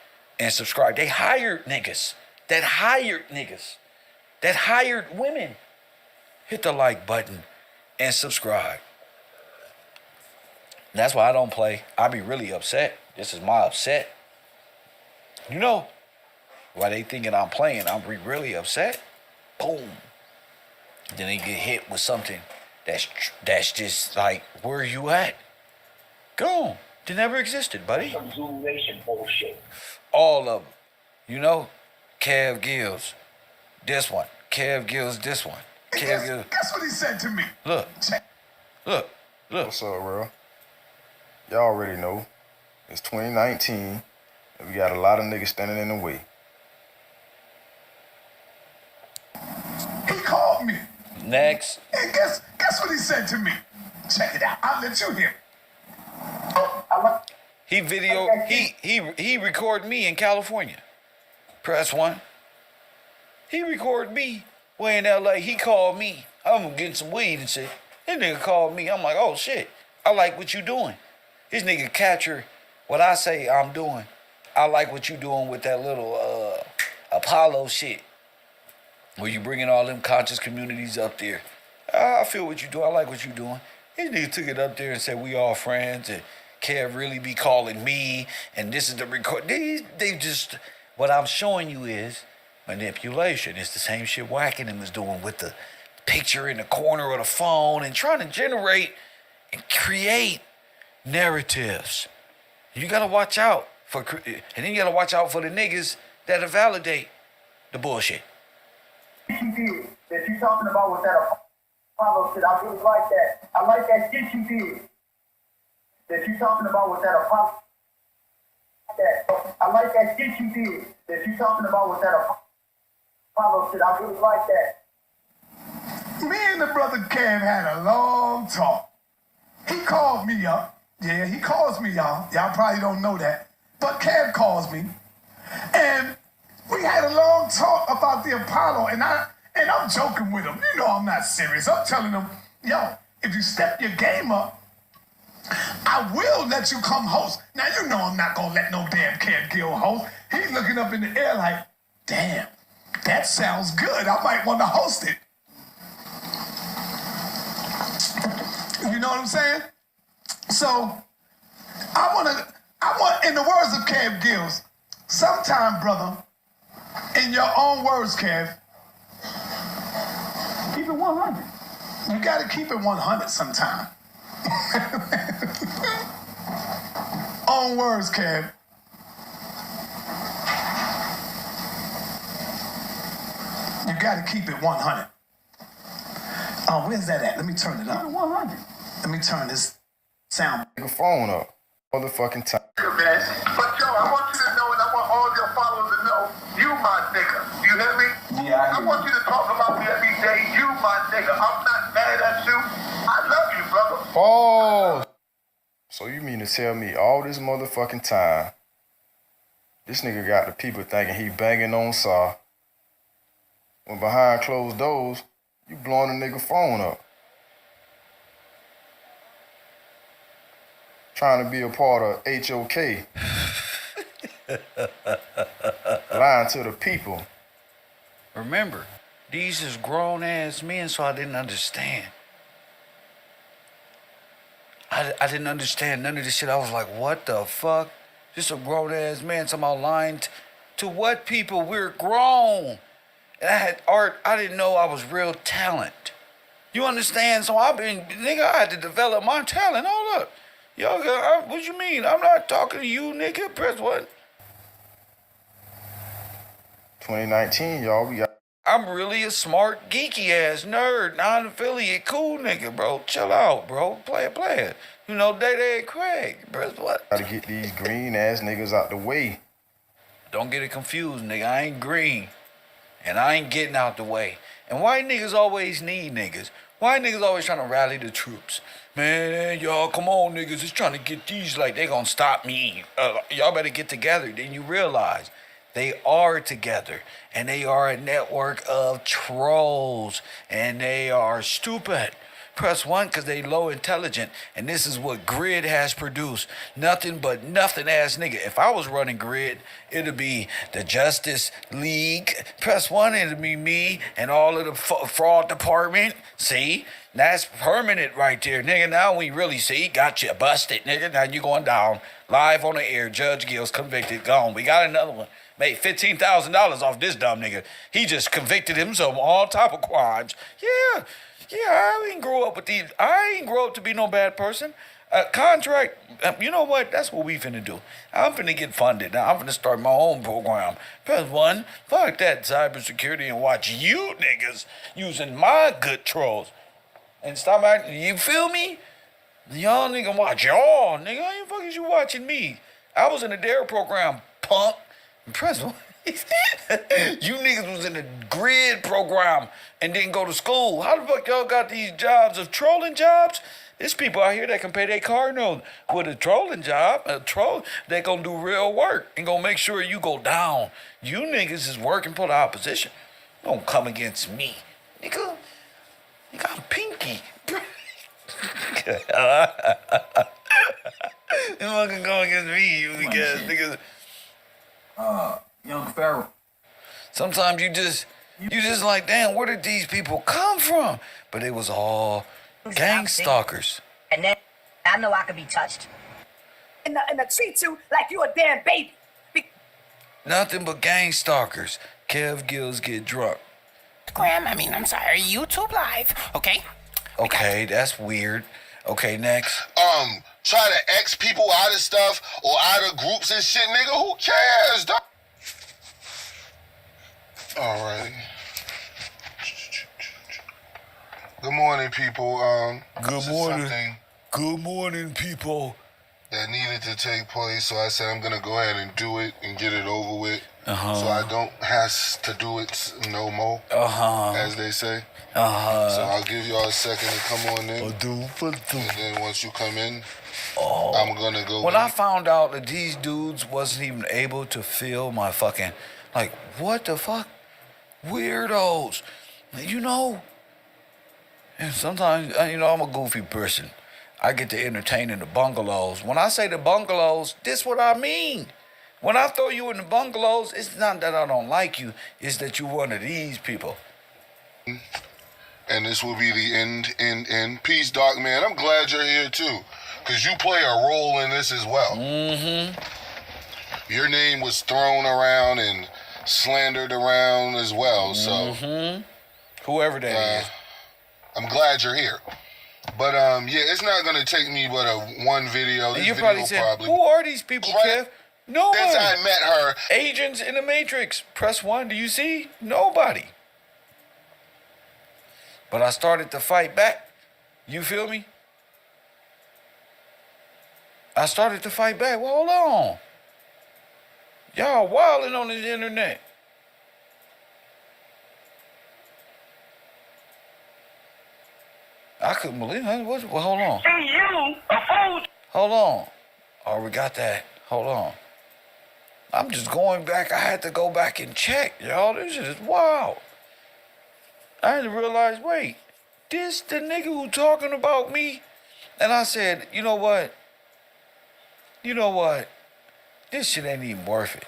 and subscribe. They hired niggas. That hired women. Hit the like button and subscribe. That's why I don't play. I be really upset. This is my upset. You know why they thinking I'm playing? I'm really upset. Boom. Then they get hit with something that's just like, where you at? Go. They never existed, buddy. Some Zoom Nation bullshit. All of them. You know, Kev Gills, this one. Kev Gills, this one. Kev Gills. Guess what he said to me? Look. What's up, bro? Y'all already know. It's 2019, and we got a lot of niggas standing in the way. He called me. Next. And guess what he said to me? Check it out. I'll let you hear. He recorded me in California. Press 1. He recorded me way in LA. He called me. I'm getting some weed and shit. This nigga called me. I'm like, oh shit. I like what you doing. This nigga capture what I say I'm doing. I like what you doing with that little Apollo shit. Where you bringing all them conscious communities up there. I feel what you do. I like what you doing. These niggas took it up there and said we all friends and Kev really be calling me and this is the record. They just, what I'm showing you is manipulation. It's the same shit Whacking him is doing with the picture in the corner of the phone and trying to generate and create narratives. You gotta watch out for, and then you gotta watch out for the niggas that'll validate the bullshit. You did that you talking about with that Apollo shit. I really like that. I like that shit you did that you talking about with that Apollo. I like that shit you did that you talking about with that Apollo shit. I really like that. Me and the brother Kev had a long talk. He called me up. Yeah, he calls me, y'all. Y'all probably don't know that. But Kev calls me. And we had a long talk about the Apollo, and I'm joking with him. You know I'm not serious. I'm telling him, yo, if you step your game up, I will let you come host. Now, you know I'm not going to let no damn Kev Gill host. He's looking up in the air like, damn, that sounds good. I might want to host it. You know what I'm saying? So, I want, in the words of Kev Gills, sometime, brother, in your own words, Kev, keep it 100. You got to keep it 100 sometime. Own words, Kev. You got to keep it 100. Oh, where's that at? Let me turn it up. 100. Let me turn this sound. Nigga phone up. Motherfucking time. But yo, I want you to know, and I want all your followers to know, you my nigga. You hear me? Yeah, I want you to talk about me every day. You my nigga. I'm not mad at you. I love you, brother. Oh. So you mean to tell me all this motherfucking time, this nigga got the people thinking he banging on Saw, when behind closed doors, you blowing a nigga phone up. Trying to be a part of HOK. Lying to the people. Remember, these is grown-ass men, so I didn't understand. I didn't understand none of this shit. I was like, what the fuck? This a grown-ass man talking about lying to what people? We're grown. And I had art. I didn't know I was real talent. You understand? So I had to develop my talent. Hold up. Yo, what you mean? I'm not talking to you, nigga. Press what? 2019, y'all, we got... I'm really a smart, geeky-ass nerd, non-affiliate, cool nigga, bro. Chill out, bro. Play it. You know, Day Craig. Press what? Gotta get these green-ass niggas out the way. Don't get it confused, nigga. I ain't green. And I ain't getting out the way. And why niggas always need niggas? Why niggas always trying to rally the troops? Man, y'all, come on, niggas. It's trying to get these like they gonna stop me. Y'all better get together. Then you realize They are together, and they are a network of trolls, and they are stupid. Press 1 because they low intelligent, and this is what Grid has produced. Nothing but nothing ass nigga. If I was running Grid, it'd be the Justice League. Press 1, it'd be me and all of the fraud department. See? That's permanent right there, nigga. Now we really see. Got you busted, nigga. Now you going down. Live on the air. Judge Gills convicted. Gone. We got another one. Made $15,000 off this dumb nigga. He just convicted himself of all type of crimes. Yeah, I ain't grow up with these. I ain't grow up to be no bad person. Contract, you know what? That's what we finna do. I'm finna get funded. Now I'm finna start my own program. Press 1, fuck that cybersecurity and watch you niggas using my good trolls. And stop acting, you feel me? Y'all nigga watch y'all, nigga. How the fuck is you watching me? I was in the DARE program, punk. Press 1. You niggas was in the Grid program and didn't go to school. How the fuck y'all got these jobs of trolling jobs? There's people out here that can pay their car note with a trolling job. They gonna do real work and gonna make sure you go down. You niggas is working for the opposition. Don't come against me, nigga. Nigga, I'm Pinky. You fucking go against me, you because niggas. Young Pharaoh. Sometimes you just like, damn, where did these people come from? But it was all gang stalkers. And then I know I could be touched. And I treat you like you a damn baby. Nothing but gang stalkers. Kev Gills get drunk. I'm sorry, YouTube Live, okay? Okay, that's weird. Okay, next. Try to X people out of stuff or out of groups and shit, nigga. Who cares, dog? All right. Good morning, people. Good morning. Good morning, people. That needed to take place, so I said I'm gonna go ahead and do it and get it over with. So I don't have to do it no more. As they say. So I'll give y'all a second to come on in. And then once you come in, I'm gonna go. When I found out that these dudes wasn't even able to feel my fucking, like, what the fuck? Weirdos. You know? And sometimes, I'm a goofy person. I get to entertain in the bungalows. When I say the bungalows, this what I mean. When I throw you in the bungalows, it's not that I don't like you. It's that you're one of these people. And this will be the end. Peace, Doc, man. I'm glad you're here, too. Because you play a role in this as well. Your name was thrown around and slandered around as well, so... Whoever that is. I'm glad you're here. But, it's not going to take me but one video. This You're video probably saying, who are these people, Kev? Nobody. Since I met her. Agents in the Matrix. Press 1. Do you see? Nobody. But I started to fight back. You feel me? I started to fight back. Well, hold on. Y'all wilding on this internet. I couldn't believe it. Well, hold on. Hey, you, a fool. Hold on. Oh, we got that. Hold on. I'm just going back. I had to go back and check, y'all. This shit is wild. I had to realize, wait, this the nigga who talking about me? And I said, you know what? This shit ain't even worth it.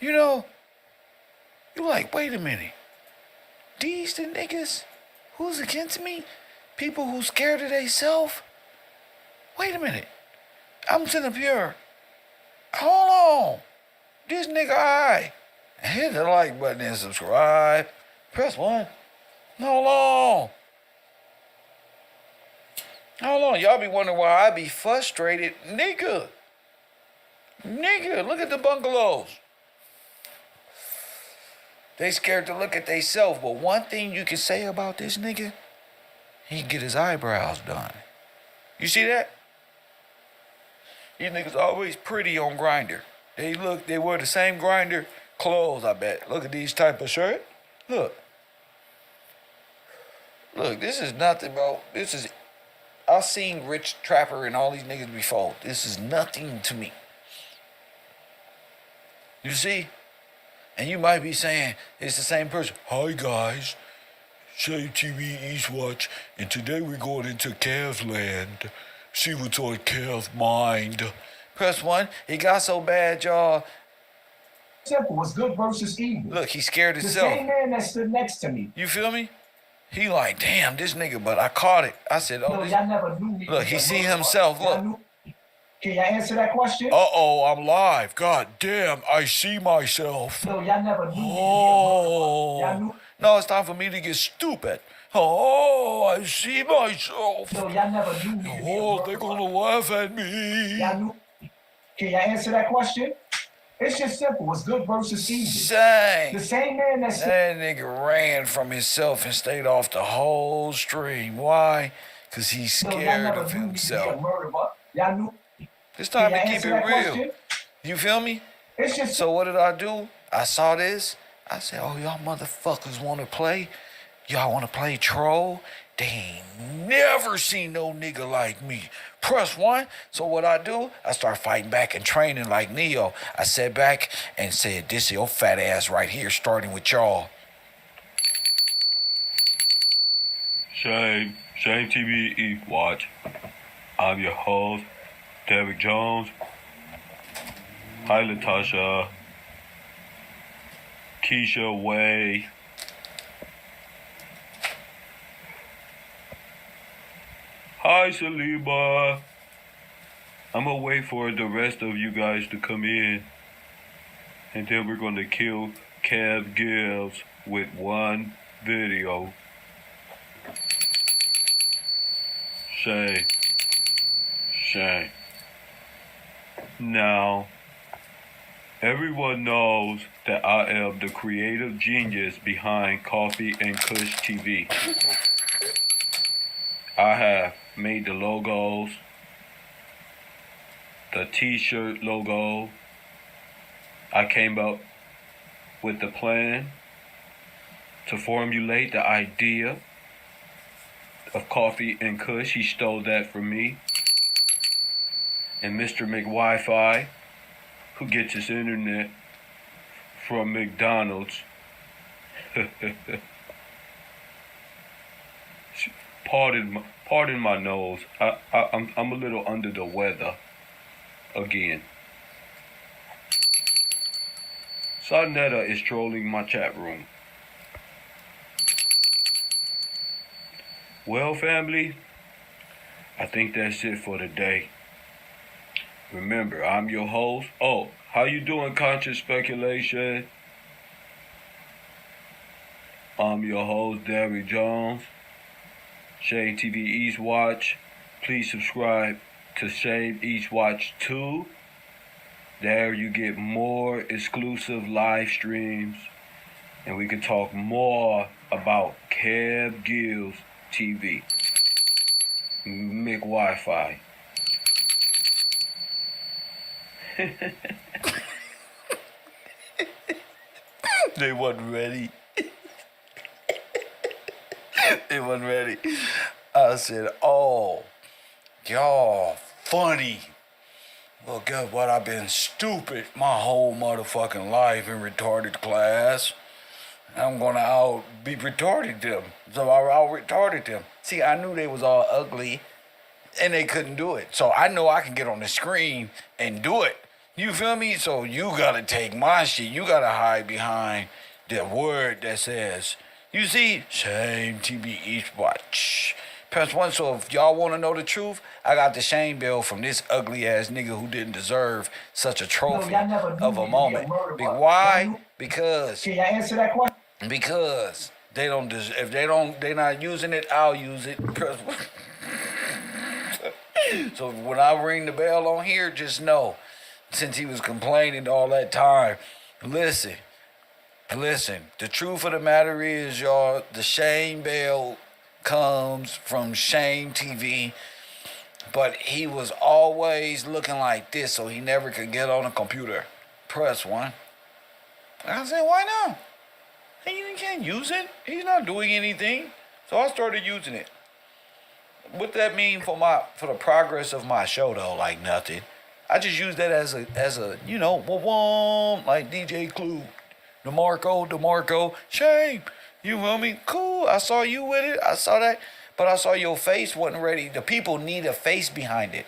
You like, wait a minute. These the niggas who's against me? People who scared of theyself? Wait a minute. I'm sitting up here. Hold on. This nigga, I hit the like button and subscribe. Press 1. Hold on. Y'all be wondering why I be frustrated. Nigga, look at the bungalows. They scared to look at theyself. But one thing you can say about this nigga, he get his eyebrows done. You see that? These niggas always pretty on Grindr. They wear the same Grindr clothes, I bet. Look at these type of shirt. Look, this is nothing, bro. I've seen Rich Trapper and all these niggas before. This is nothing to me. You see? And you might be saying, it's the same person. Hi, guys. Shame TV Eastwatch, and today we're going into Kev's land. See what's on Kev's mind. Press 1. It got so bad, y'all. Simple. What's good versus evil. Look, he scared The himself. same man that stood next to me. You feel me? He like, damn, this nigga, but I caught it. I said, oh, No, this... y'all never knew me. Look, he see himself. Look. Can y'all answer that question? Uh-oh, I'm live. God damn, I see myself. No, y'all never knew me. Oh. No, it's time for me to get stupid. Oh, I see myself. No, y'all never knew me. Oh, they're gonna laugh at me. Can y'all answer that question? It's just simple. It's good versus evil. Same. The same man that nigga ran from himself and stayed off the whole stream. Why? Because he's scared of himself. Y'all knew. It's time to keep it real. You feel me? It's just so what did I do? I saw this. I said, oh, y'all motherfuckers want to play? Y'all want to play troll? They ain't never seen no nigga like me. Press 1. So what I do? I start fighting back and training like Neo. I sat back and said, this is your fat ass right here, starting with y'all. Shame TV Eat Watch. I'm your host, Derek Jones. Hi, Latasha. Keisha Way. Hi, Saliba. I'm gonna wait for the rest of you guys to come in. And then we're gonna kill Kev Gibbs with one video. Shame. Now, everyone knows that I am the creative genius behind Coffee and Kush TV. I have made the logos, the t-shirt logo. I came up with the plan to formulate the idea of Coffee and Kush. He stole that from me. And Mr. McWi-Fi, who gets his internet from McDonald's. Pardon my nose. I'm a little under the weather again. Sarnetta is trolling my chat room. Well, family, I think that's it for today. Remember, I'm your host. Oh, how you doing, Conscious Speculation? I'm your host, Derry Jones. Shame TV East Watch. Please subscribe to Shame East Watch 2. There you get more exclusive live streams. And we can talk more about Kev Gibbs TV. McWi-Fi. They wasn't ready. They wasn't ready. I said, oh, y'all funny. Well, guess what? I've been stupid my whole motherfucking life in retarded class. I'm gonna be retarded them. So I out-retarded them. See, I knew they was all ugly and they couldn't do it. So I know I can get on the screen and do it. You feel me? So you gotta take my shit. You gotta hide behind the word that says, you see, Shame TV East Watch. Press 1. So if y'all want to know the truth, I got the shame bill from this ugly ass nigga who didn't deserve such a trophy of a moment. Why? Because. Can y'all answer that question? Because they don't. If they're not using it, I'll use it. Press 1. So when I ring the bell on here, just know, since he was complaining all that time, listen. The truth of the matter is, y'all, the shame bell comes from Shame TV, but he was always looking like this, so he never could get on a computer. Press 1. I said, why not? He can't use it. He's not doing anything. So I started using it. What that mean for the progress of my show, though? Like nothing. I just use that as a you know, like DJ Clue, DeMarco, shame. You feel me? Cool. I saw you with it. I saw that, but I saw your face wasn't ready. The people need a face behind it.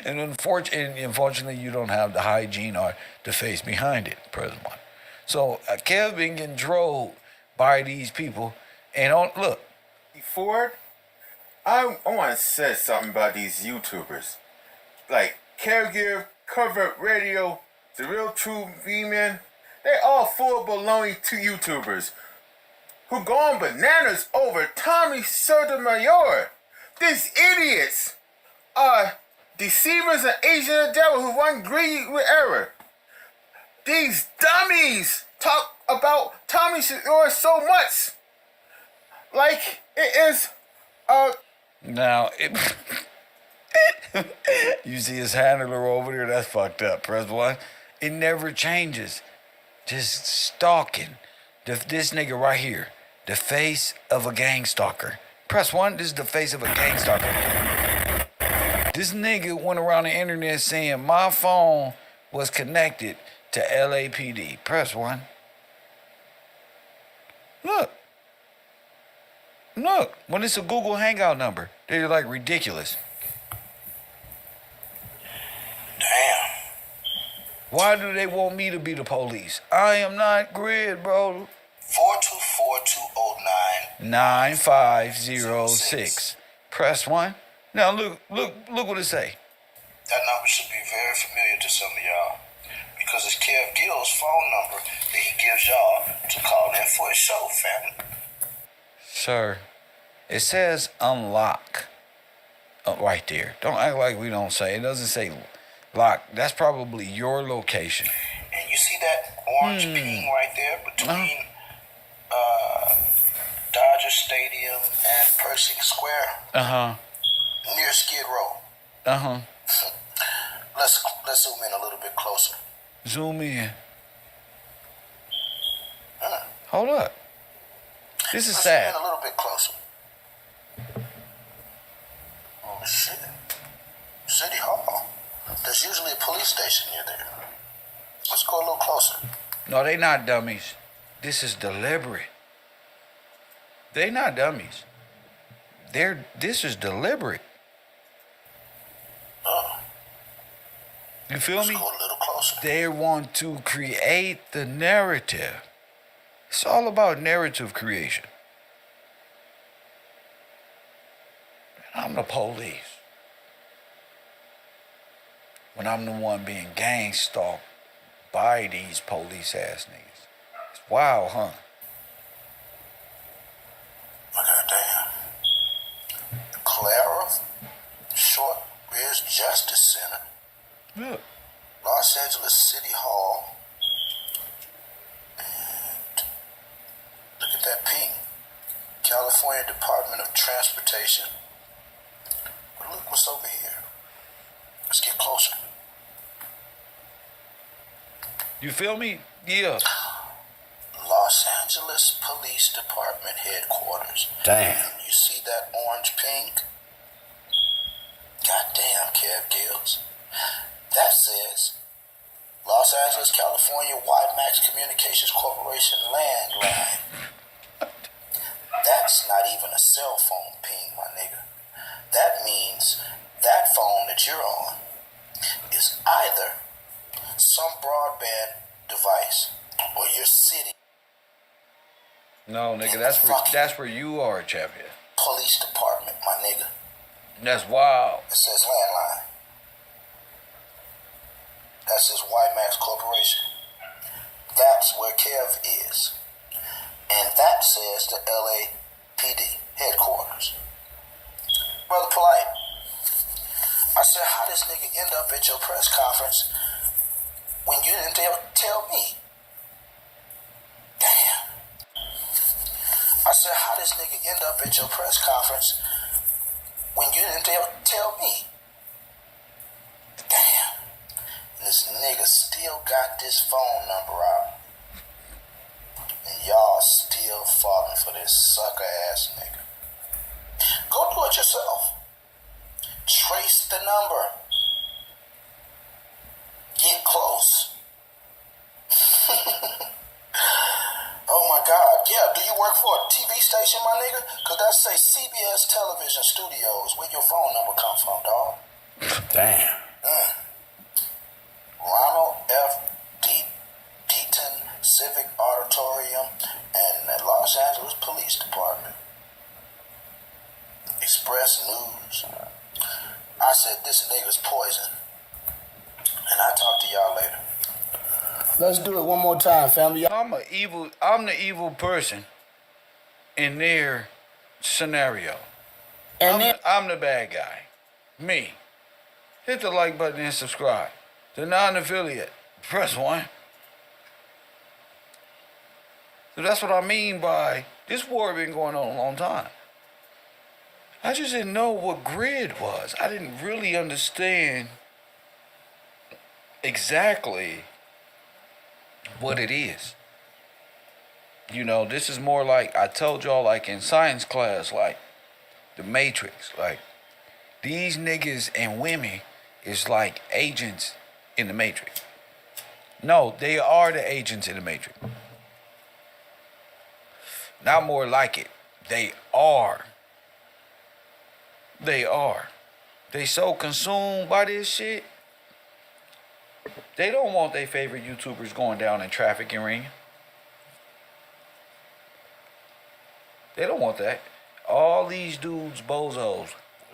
And unfortunately, you don't have the hygiene or the face behind it, President One. So Kev been getting trolled by these people, and look. Ford, I want to say something about these YouTubers, like Caregiver, KevRow Radio, The Real True V-Man. They all full of baloney to YouTubers who go on bananas over Tommy Sotomayor. These idiots are deceivers and agents of the devil who run greedy with error. These dummies talk about Tommy Sotomayor so much, like it is. Now, you see his handler over there. That's fucked up. Press one. It never changes. Just stalking. This nigga right here, the face of a gang stalker. Press one. This is the face of a gang stalker. This nigga went around the internet saying my phone was connected to LAPD. Press one. Look, when it's a Google Hangout number, they're like ridiculous. Damn. Why do they want me to be the police? I am not grid, bro. 424-209. 9506. Press one. Now look what it say. That number should be very familiar to some of y'all, because it's Kev Gill's phone number that he gives y'all to call in for his show, family. Sir, it says unlock right there. Don't act like we don't say. It doesn't say lock. That's probably your location. And you see that orange ping right there between Dodger Stadium and Pershing Square? Near Skid Row. Let's zoom in a little bit closer. Zoom in. Hold up. This is sad. Zoom in a little bit closer. Oh shit. City Hall. There's usually a police station near there. Let's go a little closer. No, they not dummies. This is deliberate. They not dummies. This is deliberate. You feel me? Let's go a little closer. They want to create the narrative. It's all about narrative creation. I'm the police. When I'm the one being gang stalked by these police ass niggas. It's wild, huh? Damn. Clara Short Ridge Justice Center. Look. Los Angeles City Hall. And look at that ping. California Department of Transportation. But look what's over here. Let's get closer. You feel me? Yeah. Los Angeles Police Department headquarters. Damn. You see that orange pink? Goddamn, Kev Gills. That says Los Angeles, California, WideMax Communications Corporation landline. That's not even a cell phone ping, my nigga. That means that phone that you're on is either some broadband device or your city. No, nigga, that's where you are, champion. Police department, my nigga. That's wild. It says landline. That says WideMax Corporation. That's where Kev is. And that says the LAPD headquarters. Brother Polite, I said, how this nigga end up at your press conference when you didn't tell me? Damn. I said, how this nigga end up at your press conference when you didn't tell me? Damn. And this nigga still got this phone number out. And y'all still falling for this sucker ass nigga. Go do it yourself. Trace the number. Get close. Oh my God. Yeah, do you work for a TV station, my nigga? Cause that say CBS Television Studios. Where your phone number come from, dog? Damn. Ronald F. Deaton Civic Auditorium and the Los Angeles Police Department. Express News. I said this nigga's poison. And I'll talk to y'all later. Let's do it one more time, family. I'm the evil person in their scenario. And I'm the bad guy. Me. Hit the like button and subscribe. The non-affiliate, press 1. So that's what I mean by this war been going on a long time. I just didn't know what grid was. I didn't really understand exactly what it is. You know, this is more like I told y'all, like in science class, like the Matrix. Like these niggas and women is like agents in the Matrix. No, they are the agents in the Matrix. Not more like it. They are. They are. They so consumed by this shit. They don't want their favorite YouTubers going down in traffic and ringing. They don't want that. All these dudes bozos.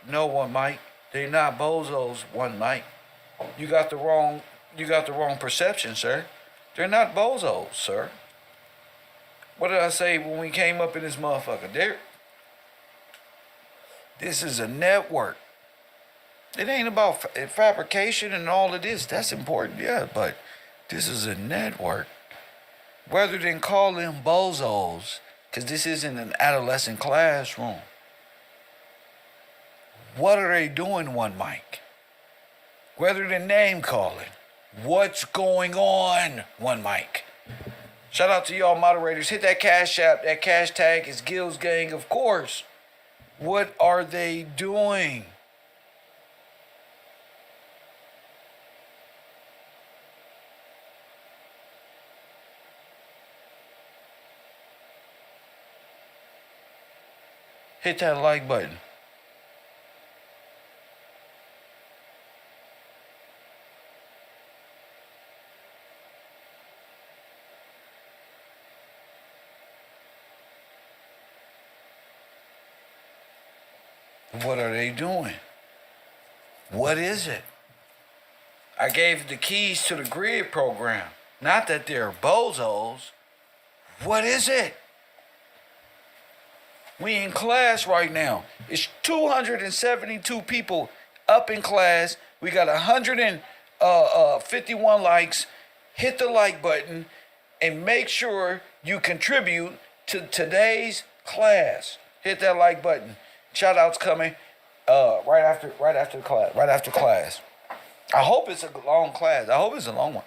No, one mic. They're not bozos, one mic. You got the wrong perception, sir. They're not bozos, sir. What did I say when we came up in this motherfucker? This is a network. It ain't about fabrication and all of this. That's important, yeah, but this is a network. Rather than call them bozos, because this isn't an adolescent classroom. What are they doing, one mic? Rather than name calling, what's going on, one mic? Shout out to y'all moderators. Hit that cash app. That cash tag is Gills Gang, of course. What are they doing? Hit that like button. What are they doing? What is it? I gave the keys to the grid program. Not that they're bozos. What is it? We in class right now. It's 272 people up in class. We got 151 likes. Hit the like button and make sure you contribute to today's class. Hit that like button. Shout outs coming right after class. I hope it's a long class. I hope it's a long one.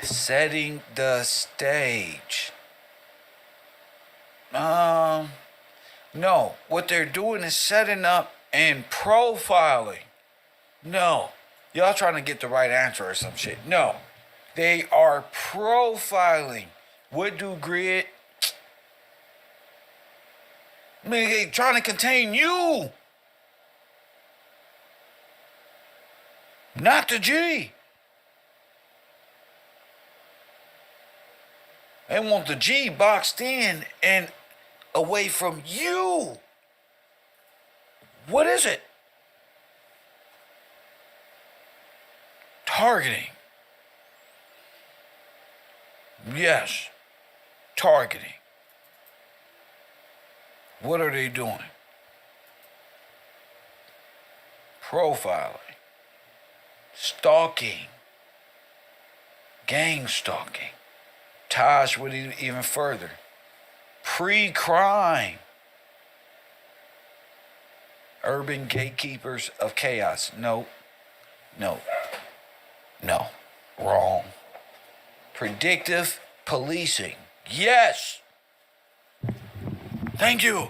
Setting the stage. No. What they're doing is setting up and profiling. No. Y'all trying to get the right answer or some shit. No. They are profiling. What do grid? I mean, they trying to contain you. Not the G. They want the G boxed in and away from you. What is it? Targeting. Yes. Targeting. What are they doing? Profiling. Stalking. Gang stalking. Ties with it even further. Pre-crime. Urban gatekeepers of chaos. No. Wrong. Predictive policing. Yes. Thank you.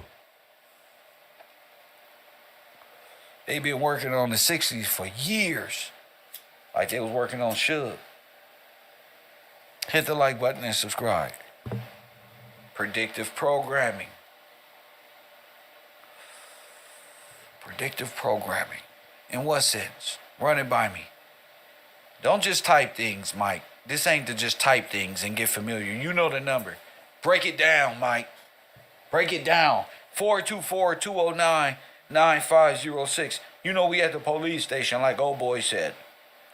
They been working on the 60s for years. Like they was working on Suge. Hit the like button and subscribe. Predictive programming. Predictive programming. In what sense? Run it by me. Don't just type things, Mike. This ain't to just type things and get familiar. You know the number. Break it down, Mike. Break it down. 424-209-9506. You know we at the police station like old boy said.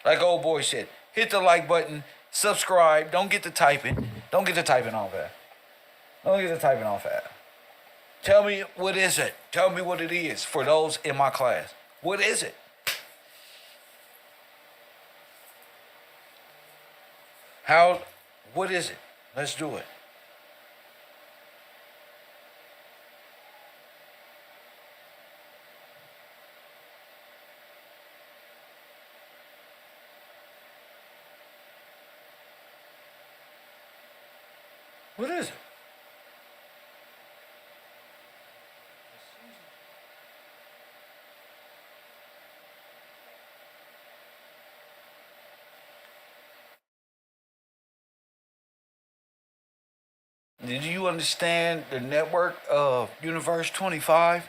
Like old boy said. Hit the like button. Subscribe. Don't get to typing. Don't get to typing on fast. Don't get to typing on fast. Tell me what is it. Tell me what it is for those in my class. What is it? What is it? Let's do it. What is it? Did you understand the network of Universe 25?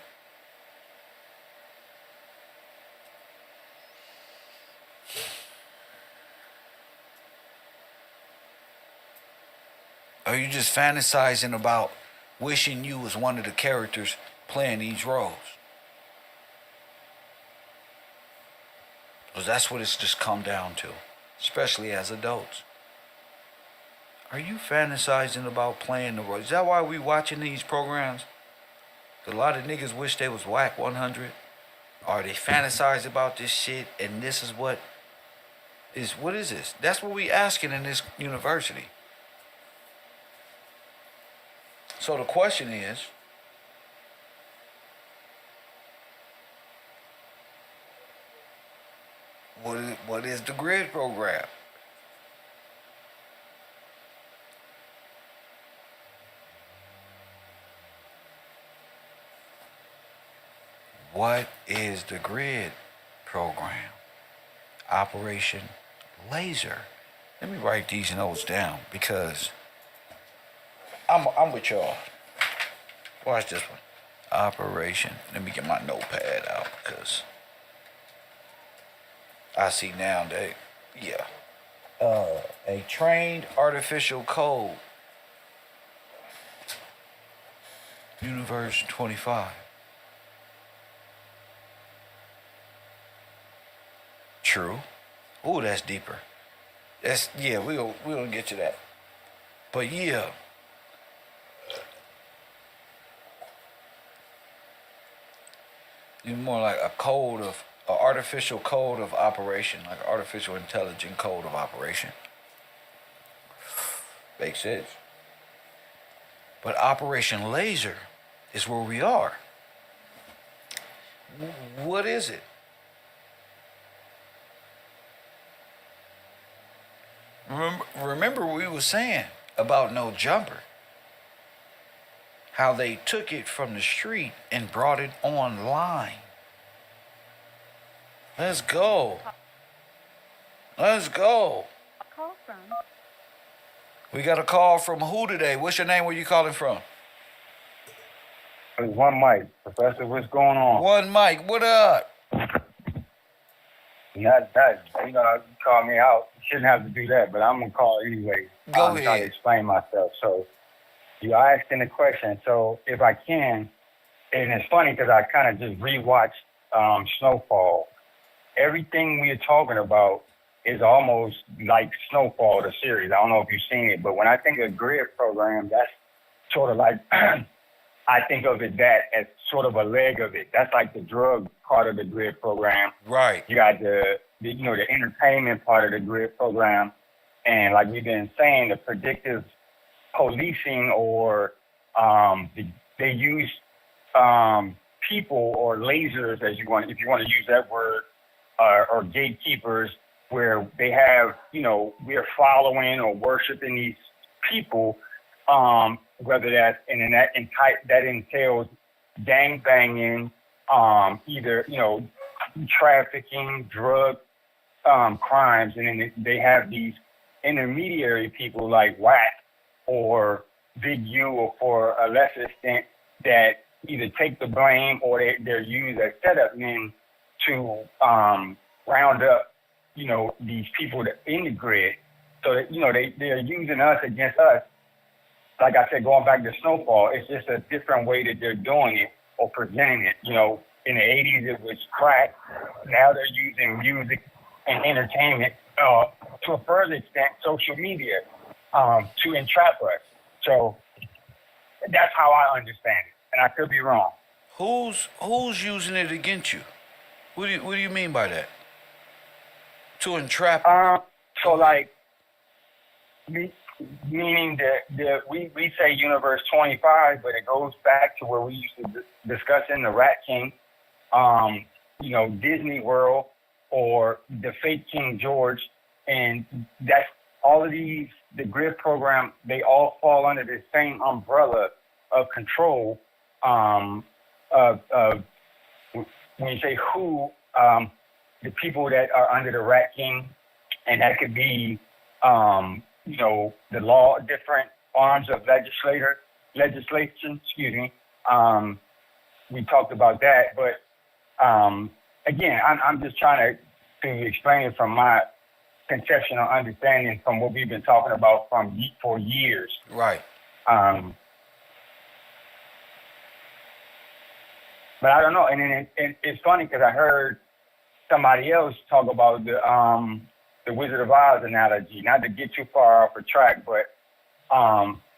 Are you just fantasizing about wishing you was one of the characters playing these roles? Because that's what it's just come down to, especially as adults. Are you fantasizing about playing the role? Is that why we watching these programs? A lot of niggas wish they was whack 100. Or they fantasize about this shit and this is what is this? That's what we asking in this university. So the question is, what is the grid program? What is the grid program? Operation Laser. Let me write these notes down because I'm with y'all. Watch this one. Operation. Let me get my notepad out because I see now that, yeah. A trained artificial code. Universe 25. True. Ooh, that's deeper. That's, yeah, we'll get to that. But yeah. It's more like an artificial code of operation, like an artificial intelligent code of operation. Makes sense. But Operation Laser is where we are. What is it? Remember we were saying about No Jumper. How they took it from the street and brought it online. Let's go. Let's go. Call from. We got a call from who today? What's your name? Where you calling from? It's One Mike. Professor, what's going on? One Mike, what up? Not that, you call me out. You shouldn't have to do that, but I'm going to call anyway. Go I'm ahead. trying to explain myself. So, you asked in the question. So, if I can, and it's funny because I kind of just rewatched Snowfall. Everything we're talking about is almost like Snowfall, the series. I don't know if you've seen it, but when I think of grid program, that's sort of like, I think of it that as sort of a leg of it. That's like the drug part of the grid program. Right. You got the entertainment part of the grid program. And like we've been saying, the predictive policing or they use people or lasers, if you want to use that word, or gatekeepers, where they have, we're following or worshiping these people whether that's that entails gang banging, either trafficking, drug crimes, and then they have these intermediary people like WAC or Big U, or for a lesser extent, that either take the blame or they're used as setup men to round up, these people that in the grid. So that, they're using us against us. Like I said, going back to Snowfall, it's just a different way that they're doing it or presenting it. In the 80s it was crack. Now they're using music and entertainment, to a further extent, social media, to entrap us. So that's how I understand it, and I could be wrong. Who's using it against you? What do you mean by that? To entrap? So like, meaning that we say Universe 25, but it goes back to where we used to discuss in the Rat King, Disney World or the fake King George, and that's all of these. The grid program, they all fall under the same umbrella of control. Of when you say who, the people that are under the Rat King, and that could be, the law, different arms of legislation. Excuse me. We talked about that, but again, I'm just trying to explain it from my conceptual understanding from what we've been talking about for years. Right. But I don't know, and then it's funny because I heard somebody else talk about the Wizard of Oz analogy. Not to get too far off the track, but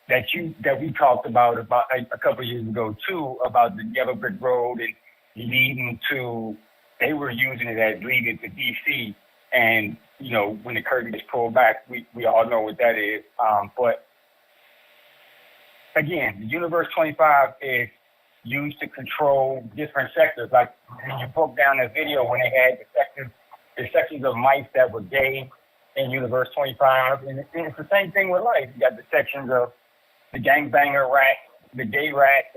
that we talked about a couple of years ago too, about the Yellow Brick Road and leading to. They were using it as leading to DC, and when the curtain is pulled back, we all know what that is. But again, the Universe 25 is used to control different sectors. Like when you broke down the video when they had the sections of mice that were gay in Universe 25, and it's the same thing with life. You got the sections of the gangbanger rat, the gay rat,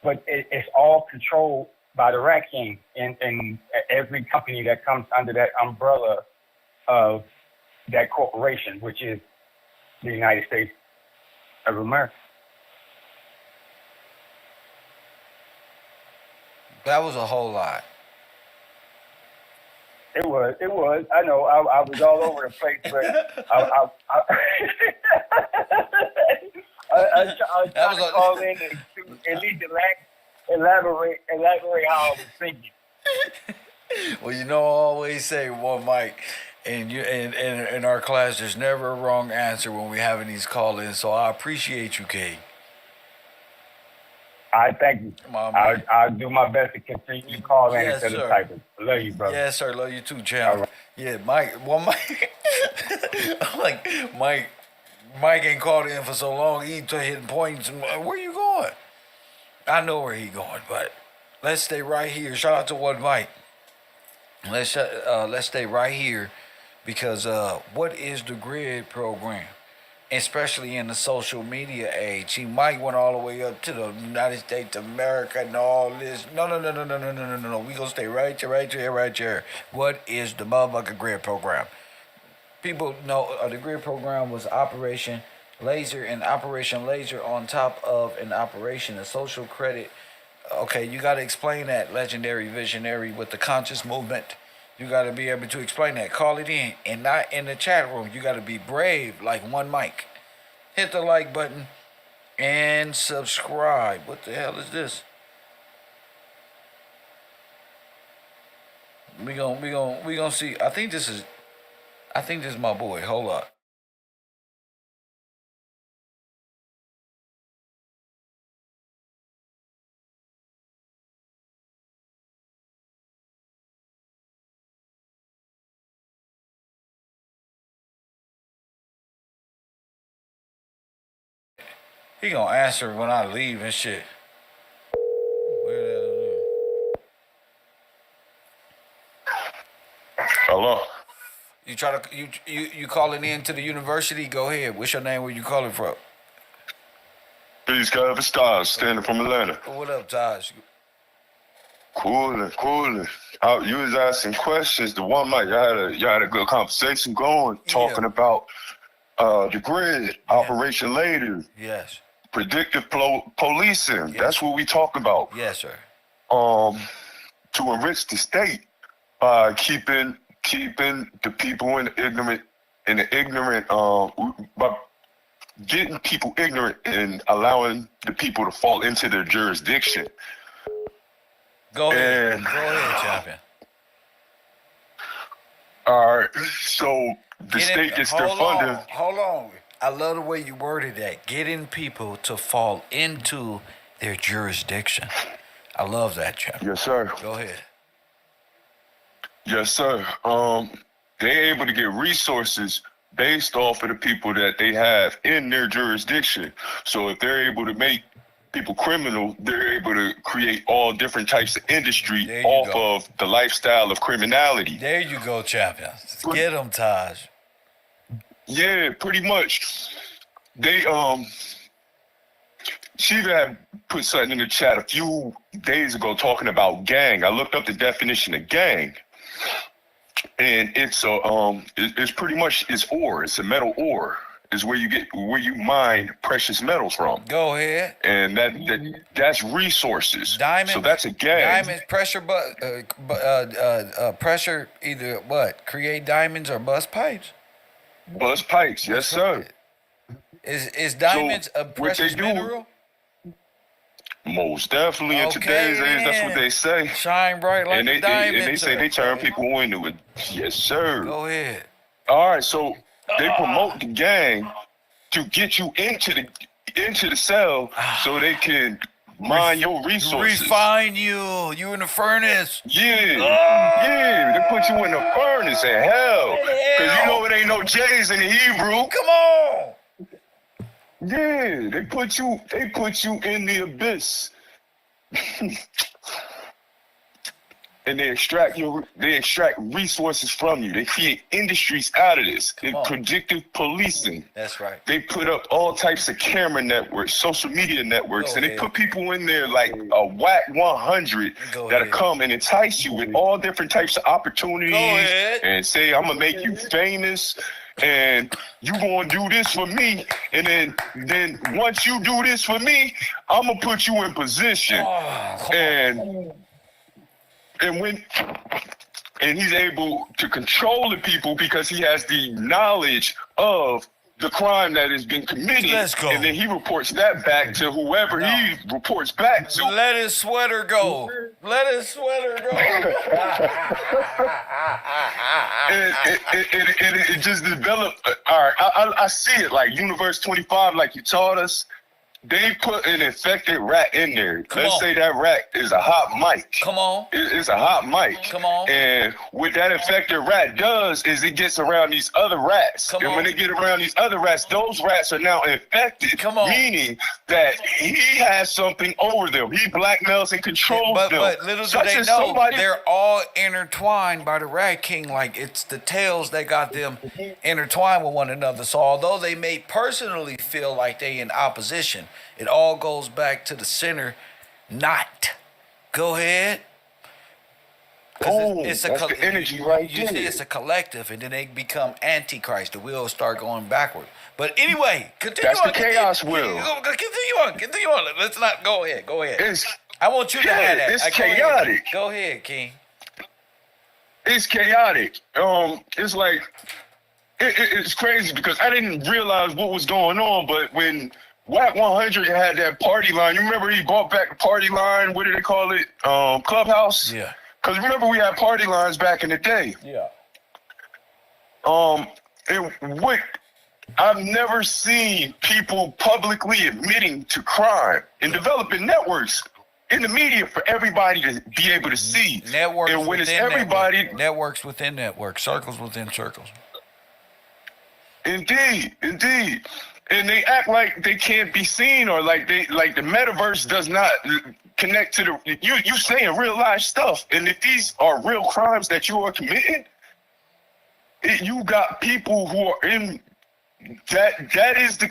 but it's all controlled by the Rat King and every company that comes under that umbrella of that corporation, which is the United States of America. That was a whole lot. It was. I know. I was all over the place, but I was trying to call in and at least elaborate how I was thinking. Well, I always say one mic, and in our class, there's never a wrong answer when we're having these call-ins. So I appreciate you, King. I thank you. I'll do my best to continue to call in instead of typing. Love you, brother. Yes, sir. Love you too, champ. Right. Yeah, Mike. Well, Mike. I'm like, Mike ain't called in for so long. He hitting points. Where you going? I know where he going, but let's stay right here. Shout out to One Mike. Let's stay right here because what is the grid program? Especially in the social media age. He might went all the way up to the United States of America and all this. No. We gonna stay right here. What is the motherfucking grid program? People know the grid program was Operation Laser and Operation Laser on top of an operation, a social credit. Okay, you got to explain that, legendary visionary with the conscious movement. You got to be able to explain that. Call it in and not in the chat room. You got to be brave like One Mic. Hit the like button and subscribe. What the hell is this? We gonna see. I think this is my boy. Hold up. He gonna answer when I leave and shit. Hello. You calling in to the university? Go ahead. What's your name? Where you calling from? Peace, Kev. It's Taj, standing from Atlanta. What up, Taj? Coolin'. You was asking questions. The one mic, y'all had a good conversation going, talking about the grid, Operation Later, Yes. predictive policing. Yes. That's what we talk about. Yes, sir. To enrich the state by keeping the people in the ignorant, by getting people ignorant and allowing the people to fall into their jurisdiction. Go ahead, champion. All right, so the state gets their funding. Hold on. I love the way you worded that. Getting people to fall into their jurisdiction. I love that, champion. Yes, sir. Go ahead. Yes, sir. They're able to get resources based off of the people that they have in their jurisdiction. So if they're able to make people criminal, they're able to create all different types of industry off of the lifestyle of criminality. There you go, champion. Get them, Taj. Yeah, pretty much. They Shiva had put something in the chat a few days ago talking about gang. I looked up the definition of gang, and it's pretty much ore. It's a metal ore. Is where you mine precious metals from. Go ahead. And that's resources. Diamonds. So that's a gang. Diamonds, pressure, either what? Create diamonds or bust pipes. Bust pipes, yes, sir. Is diamonds a precious mineral? Most definitely. In today's age, that's what they say. Shine bright like a diamond. And they say they turn people into it. Yes, sir. Go ahead. All right, so they promote the gang to get you into the cell so they can mine your resources. Refine you. You in the furnace. Yeah. Yeah. They put you in the furnace in hell. Because you know it ain't no J's in the Hebrew. Come on. Yeah. They put you in the abyss. And they extract resources from you. They create industries out of this. Predictive policing. That's right. They put up all types of camera networks, social media networks, and they put people in there like a whack 100 that'll come and entice you with all different types of opportunities and say, I'm gonna make you famous and you gonna do this for me, and then once you do this for me, I'm gonna put you in position. And he's able to control the people because he has the knowledge of the crime that has been committed. Let's go. And then he reports that back to whoever he reports back to. Let his sweater go. Let his sweater go. It just developed. All right, I see it like Universe 25, like you taught us. They put an infected rat in there. Let's say that rat is a hot mic. Come on. It's a hot mic. Come on. And what that infected rat does is it gets around these other rats. When they get around these other rats, those rats are now infected. Meaning that he has something over them. He blackmails and controls them. But little do they know, they're all intertwined by the Rat King. Like, it's the tails that got them intertwined with one another. So although they may personally feel like they in opposition, it all goes back to the center knot. Go ahead. It's that's the energy right there. You see, it's a collective, and then they become antichrist. The wheels start going backward. But anyway, continue on. That's the chaos wheel. Continue on. Let's not. Go ahead. I want you to have that. It's chaotic. Go ahead, King. It's chaotic. It's like it's crazy because I didn't realize what was going on, but when Whack 100 had that party line. You remember he brought back the party line? What did they call it? Clubhouse? Yeah. Because remember we had party lines back in the day. Yeah. I've never seen people publicly admitting to crime and developing networks in the media for everybody to be able to see. Networks and when it's within everybody. Networks within networks. Circles within circles. Indeed. And they act like they can't be seen, or like the metaverse does not connect to the you saying real life stuff. And if these are real crimes that you are committing, you got people who are in that is the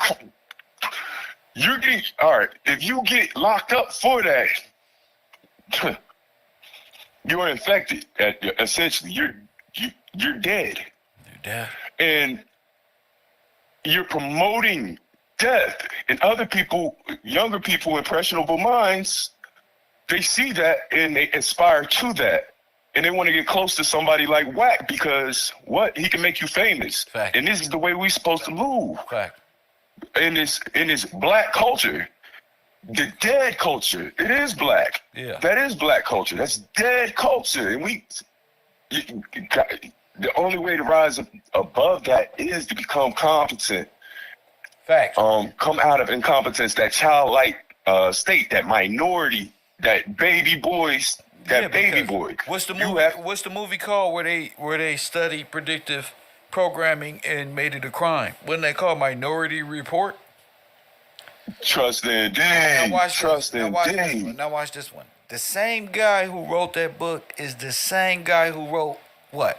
You're getting all right. If you get locked up for that, you're infected. Essentially, you're dead. You're dead. And you're promoting death. And other people, younger people, impressionable minds, they see that and they aspire to that. And they want to get close to somebody like Wack because what? He can make you famous. Fact. And this is the way we're supposed to move. Fact. In this black culture, the dead culture, it is black. Yeah. That is black culture. That's dead culture. And the only way to rise above that is to become competent. Facts. Come out of incompetence, that childlike state, that minority, that baby boys, baby boy. What's the movie called where they study predictive programming and made it a crime? Wasn't they called Minority Report? Trust and Dang. Now watch this one. The same guy who wrote that book is the same guy who wrote what?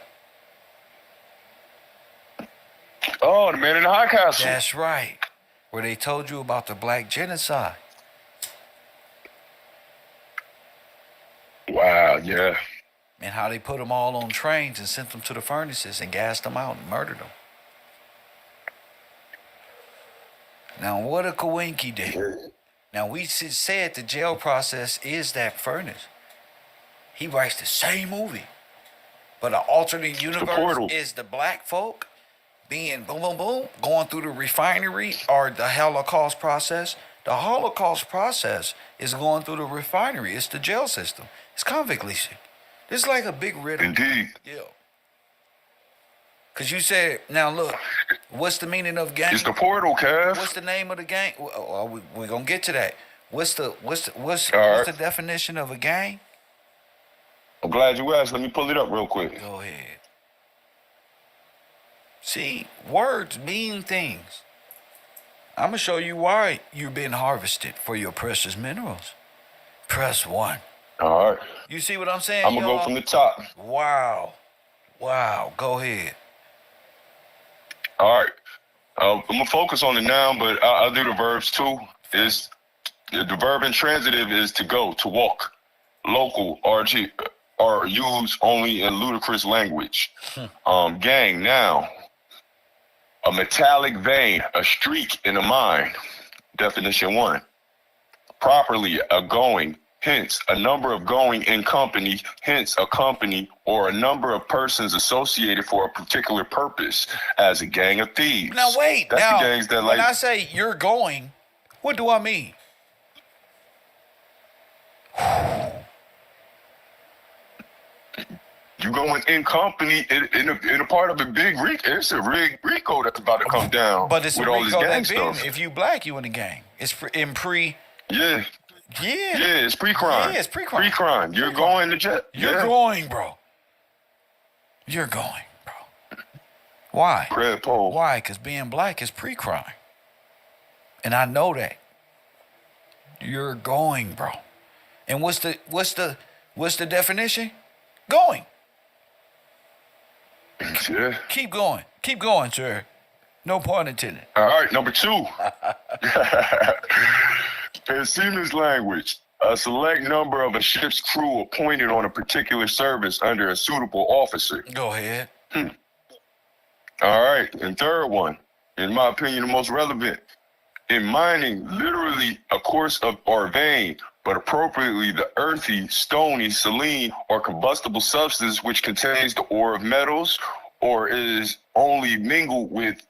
Oh, The Man in the High Castle. That's right. Where they told you about the black genocide. Wow, yeah. And how they put them all on trains and sent them to the furnaces and gassed them out and murdered them. Now, what a Kawinki did. Now, we said the jail process is that furnace. He writes the same movie. But an alternate universe is the black folk being boom, boom, boom, going through the refinery or the Holocaust process. The Holocaust process is going through the refinery. It's the jail system. It's convict leasing. This is like a big riddle. Indeed. Yeah. Because you said, now look, what's the meaning of gang? It's the portal, Kev. What's the name of the gang? We're going to get to that. What's the definition of a gang? I'm glad you asked. Let me pull it up real quick. Go ahead. See, words mean things. I'm going to show you why you're being harvested for your precious minerals. Press 1. All right. You see what I'm saying? I'm going to go from the top. Wow. Go ahead. All right. I'm going to focus on the noun, but I'll do the verbs too. The verb intransitive is to go, to walk. Local, RG, are used only in ludicrous language. Gang, noun. A metallic vein, a streak in a mine. Definition 1. Properly, a going, hence a number of going in company, hence a company or a number of persons associated for a particular purpose, as a gang of thieves. Now wait, that's now, the gangs that when I say you're going, what do I mean? You going in company in a part of a big RICO. It's a RICO that's about to come down. But it's with a all this RICO gang that stuff. big. If you black, you in the gang. It's in pre. Yeah. Yeah. Yeah, it's pre-crime. Yeah, it's pre-crime. Pre-crime. You're going to jail. You're going, bro. You're going, bro. Why? Red pole. Why? Because being black is pre-crime. And I know that. You're going, bro. And what's the definition? Going. Yeah. Keep going, sir. No pun intended. All right, number 2. In Siemens language, a select number of a ship's crew appointed on a particular service under a suitable officer. Go ahead. All right, and third one, in my opinion, the most relevant. In mining, literally a course of or vein, but appropriately the earthy, stony, saline, or combustible substance which contains the ore of metals or is only mingled with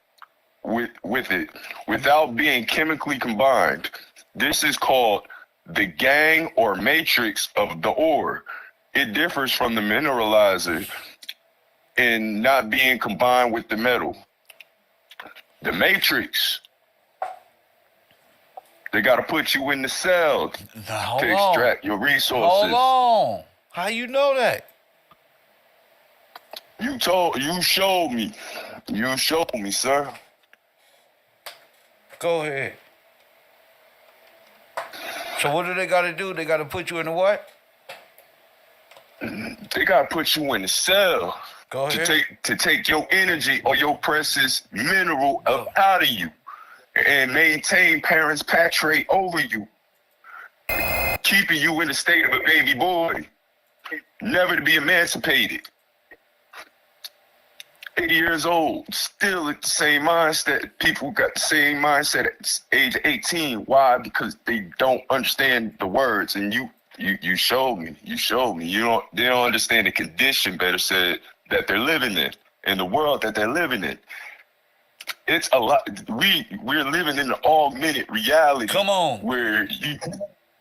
it without being chemically combined. This is called the gang or matrix of the ore. It differs from the mineralizer in not being combined with the metal. The matrix, they got to put you in the cell to extract your resources. Hold on. How you know that? You showed me. You showed me, sir. Go ahead. So what do they got to do? They got to put you in the what? They got to put you in the cell. Go ahead. To take your energy or your precious mineral out of you. and maintain parents' patriarch over you, keeping you in the state of a baby boy, never to be emancipated. 80 years old, still at the same mindset. People got the same mindset at age 18. Why? Because they don't understand the words. And you showed me. You showed me. They don't understand the condition, better said, that they're living in the world that they're living in. It's a lot. We're living in an augmented reality. Come on. Where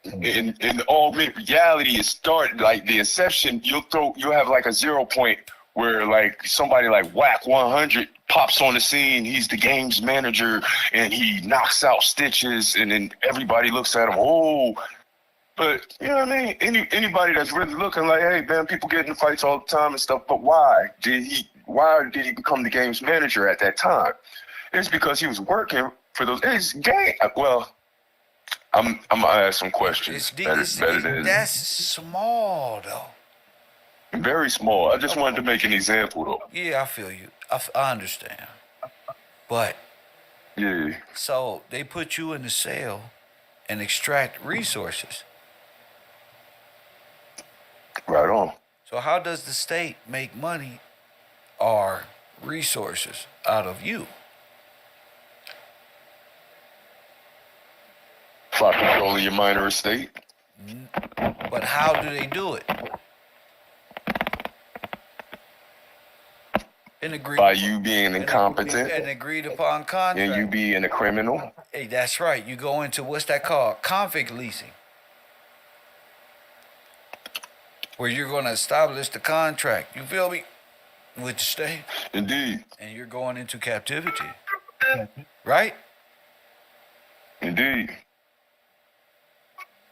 in the augmented reality, it started like the inception. You'll have like a 0 point where like somebody like Whack 100 pops on the scene. He's the game's manager and he knocks out Stitches, and then everybody looks at him. Oh, but you know what I mean? Anybody that's really looking like, hey man, people get in fights all the time and stuff. But why did he become the game's manager at that time? It's because he was working for those. It's game. Well, I'm gonna ask some questions. That's small though. Very small. I just wanted to make an example though. Yeah, I feel you. I understand. But yeah. So they put you in the cell and extract resources. Right on. So how does the state make money or resources out of you? By controlling your minor estate. But how do they do it? By you being incompetent. An agreed upon contract. And you being a criminal. Hey, that's right. You go into, what's that called? Convict leasing. Where you're going to establish the contract. You feel me? With the state. Indeed. And you're going into captivity. Right? Indeed.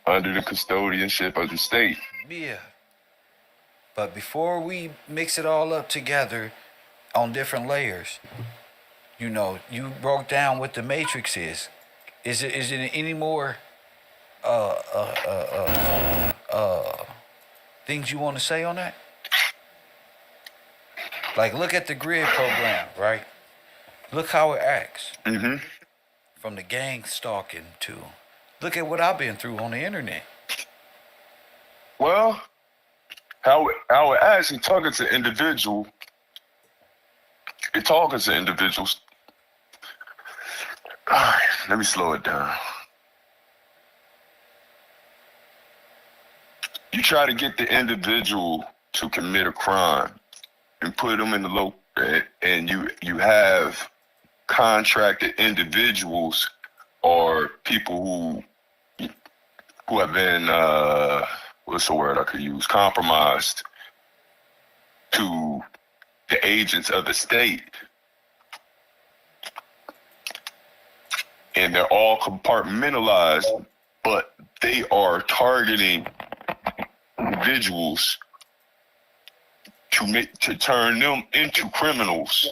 Under the custodianship of the state. Yeah. But before we mix it all up together on different layers, you know, you broke down what the matrix is. Is it any more things you want to say on that? Like, look at the grid program, right? Look how it acts. Mm-hmm. From the gang stalking to, look at what I've been through on the internet. Well, how it actually targets an individual. It targets an individuals. All right, let me slow it down. You try to get the individual to commit a crime and put them in the and you have contracted individuals or people who have been what's the word I could use, compromised to the agents of the state, and they're all compartmentalized, but they are targeting individuals to turn them into criminals.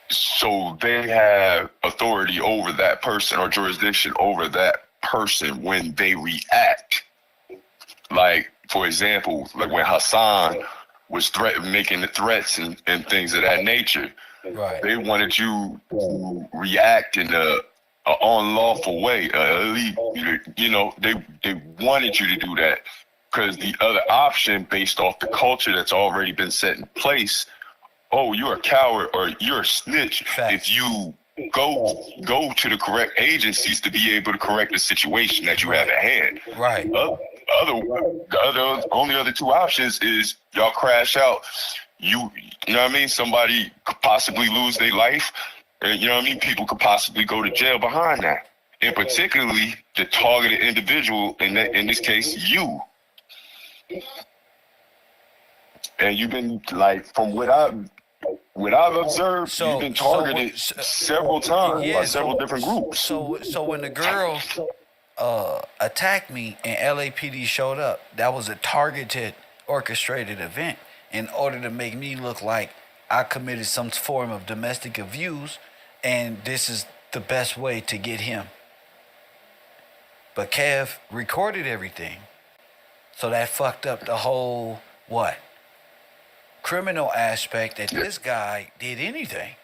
So they have authority over that person or jurisdiction over that person when they react. Like, for example, like when Hassan was making the threats and things of that nature. Right. They wanted you to react in a unlawful way. You know, they wanted you to do that because the other option, based off the culture that's already been set in place, oh, you're a coward or you're a snitch if you go to the correct agencies to be able to correct the situation that you have at hand. Right. The only other two options is y'all crash out. You know what I mean? Somebody could possibly lose their life. And you know what I mean? People could possibly go to jail behind that. And particularly the targeted individual, in this case, you. And you've been, like, from what I've observed, you've been targeted several times by several different groups. So when the girl attacked me and LAPD showed up, that was a targeted, orchestrated event in order to make me look like I committed some form of domestic abuse, and this is the best way to get him. But Kev recorded everything, so that fucked up the whole, criminal aspect that this guy did anything.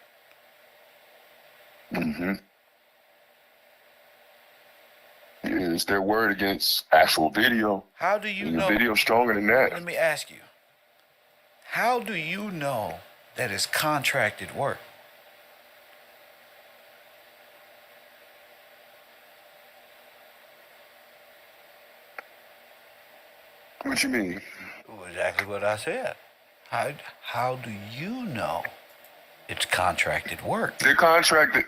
Mm-hmm. Yeah, it's their word against actual video. How do you and know? The video stronger than that. Let me ask you. How do you know that it's contracted work? What you mean? Exactly what I said. How do you know it's contracted work? They're contracted.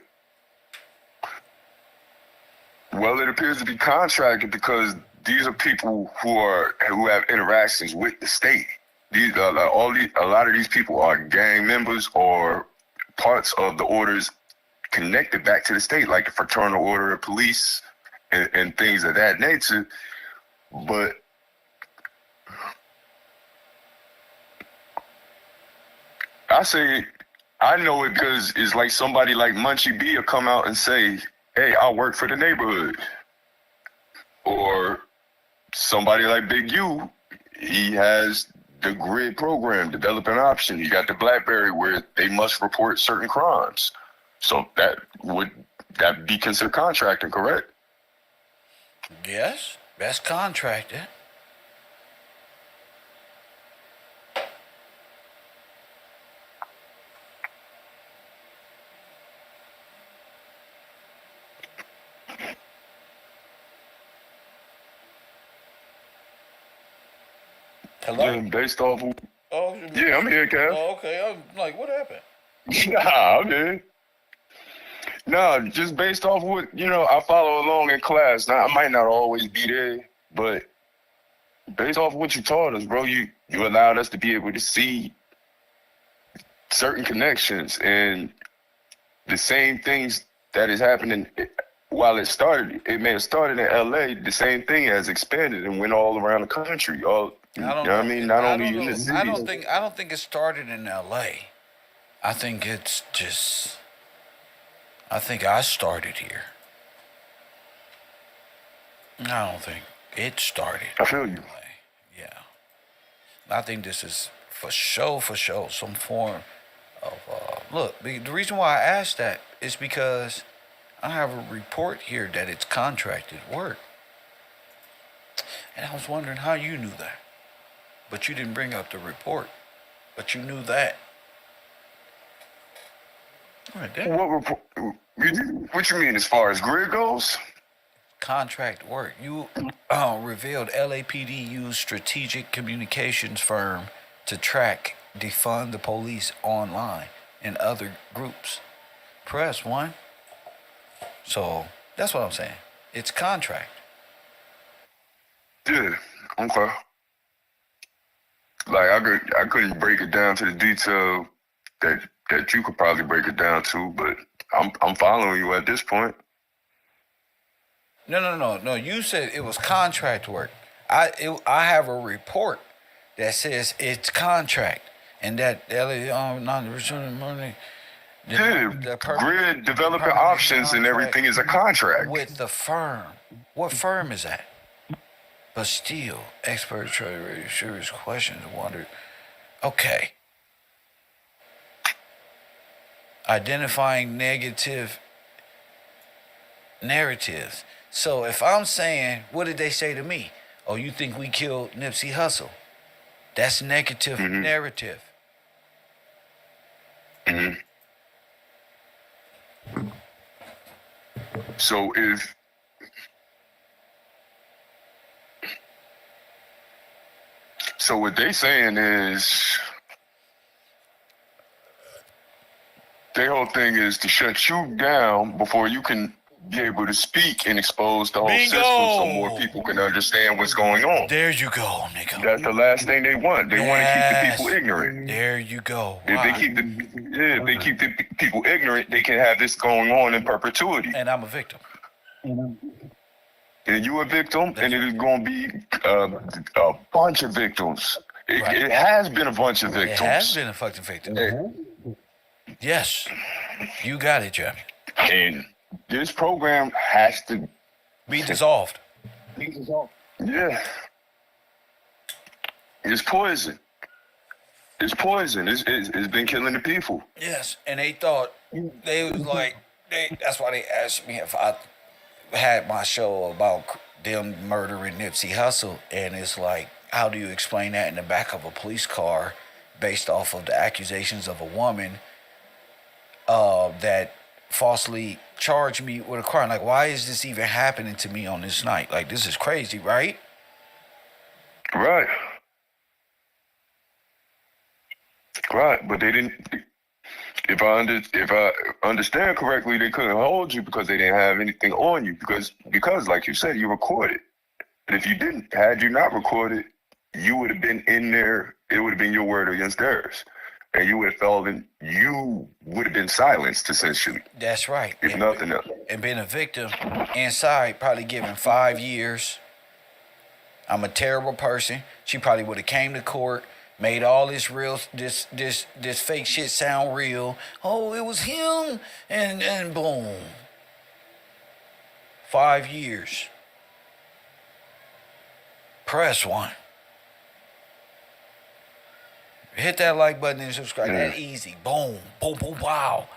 Well, it appears to be contracted because these are people who have interactions with the state. These a lot of these people are gang members or parts of the orders connected back to the state, like the Fraternal Order of Police and things of that nature. But I know it because it's like somebody like Munchie B will come out and say, hey, I work for the neighborhood. Or somebody like Big U, he has the grid program, developing option. He got the BlackBerry where they must report certain crimes. So would that be considered contracting, correct? Yes, that's contracted. Hello? Yeah, based off of... Oh, yeah, I'm here, Kev. Oh, okay. I'm like, what happened? Nah, I'm here. No, just based off what, I follow along in class. Now, I might not always be there, but based off what you taught us, bro, you allowed us to be able to see certain connections and the same things that is happening while it may have started in LA, the same thing has expanded and went all around the country. Not only in the cities. I don't think it started in LA. I think I started here. I don't think it started. I feel you. Yeah. I think this is for sure, some form of, look, the reason why I asked that is because I have a report here that it's contracted work. And I was wondering how you knew that. But you didn't bring up the report. But you knew that. Right there. What report? What you mean as far as grid goes? Contract work. You revealed LAPD used strategic communications firm to track, defund the police online and other groups. Press 1. So that's what I'm saying. It's contract. Yeah. Okay. Like I couldn't break it down to the detail that you could probably break it down to, but I'm following you at this point. No. You said it was contract work. I have a report that says it's contract, and that money. Grid developing options and everything is a contract with the firm. What firm is that? But still, expert try to raise serious questions. Wondered. Okay. Identifying negative narratives. So if I'm saying, what did they say to me? Oh, you think we killed Nipsey Hussle? That's negative narrative. Mm-hmm. So what they saying is their whole thing is to shut you down before you can be able to speak and expose the whole system so more people can understand what's going on. There you go, nigga. That's the last thing they want. They want to keep the people ignorant. There you go. If they keep the people ignorant, they can have this going on in perpetuity. And I'm a victim. And you a victim, and it is going to be a bunch of victims. It has been a bunch of victims. It has been a fucking victim. Yes. You got it, Jeff. And this program has to be dissolved. Yeah. It's poison. It's poison. It's been killing the people. Yes, and they thought, they was like, That's why they asked me if I had my show about them murdering Nipsey Hussle, and it's like, how do you explain that in the back of a police car based off of the accusations of a woman that falsely charged me with a crime? Like, why is this even happening to me on this night? Like, this is crazy, right? Right. Right, but they didn't. If I understand correctly, they couldn't hold you because they didn't have anything on you because like you said, you recorded. And if you didn't, had you not recorded, you would have been in there. It would have been your word against theirs, and you would have been silenced essentially. That's right. If nothing else. And being a victim inside, probably given 5 years. I'm a terrible person. She probably would have came to court, made all this fake shit sound real. Oh, it was him, and boom. 5 years. Press 1. Hit that like button and subscribe. That easy. Boom, boom, boom, wow.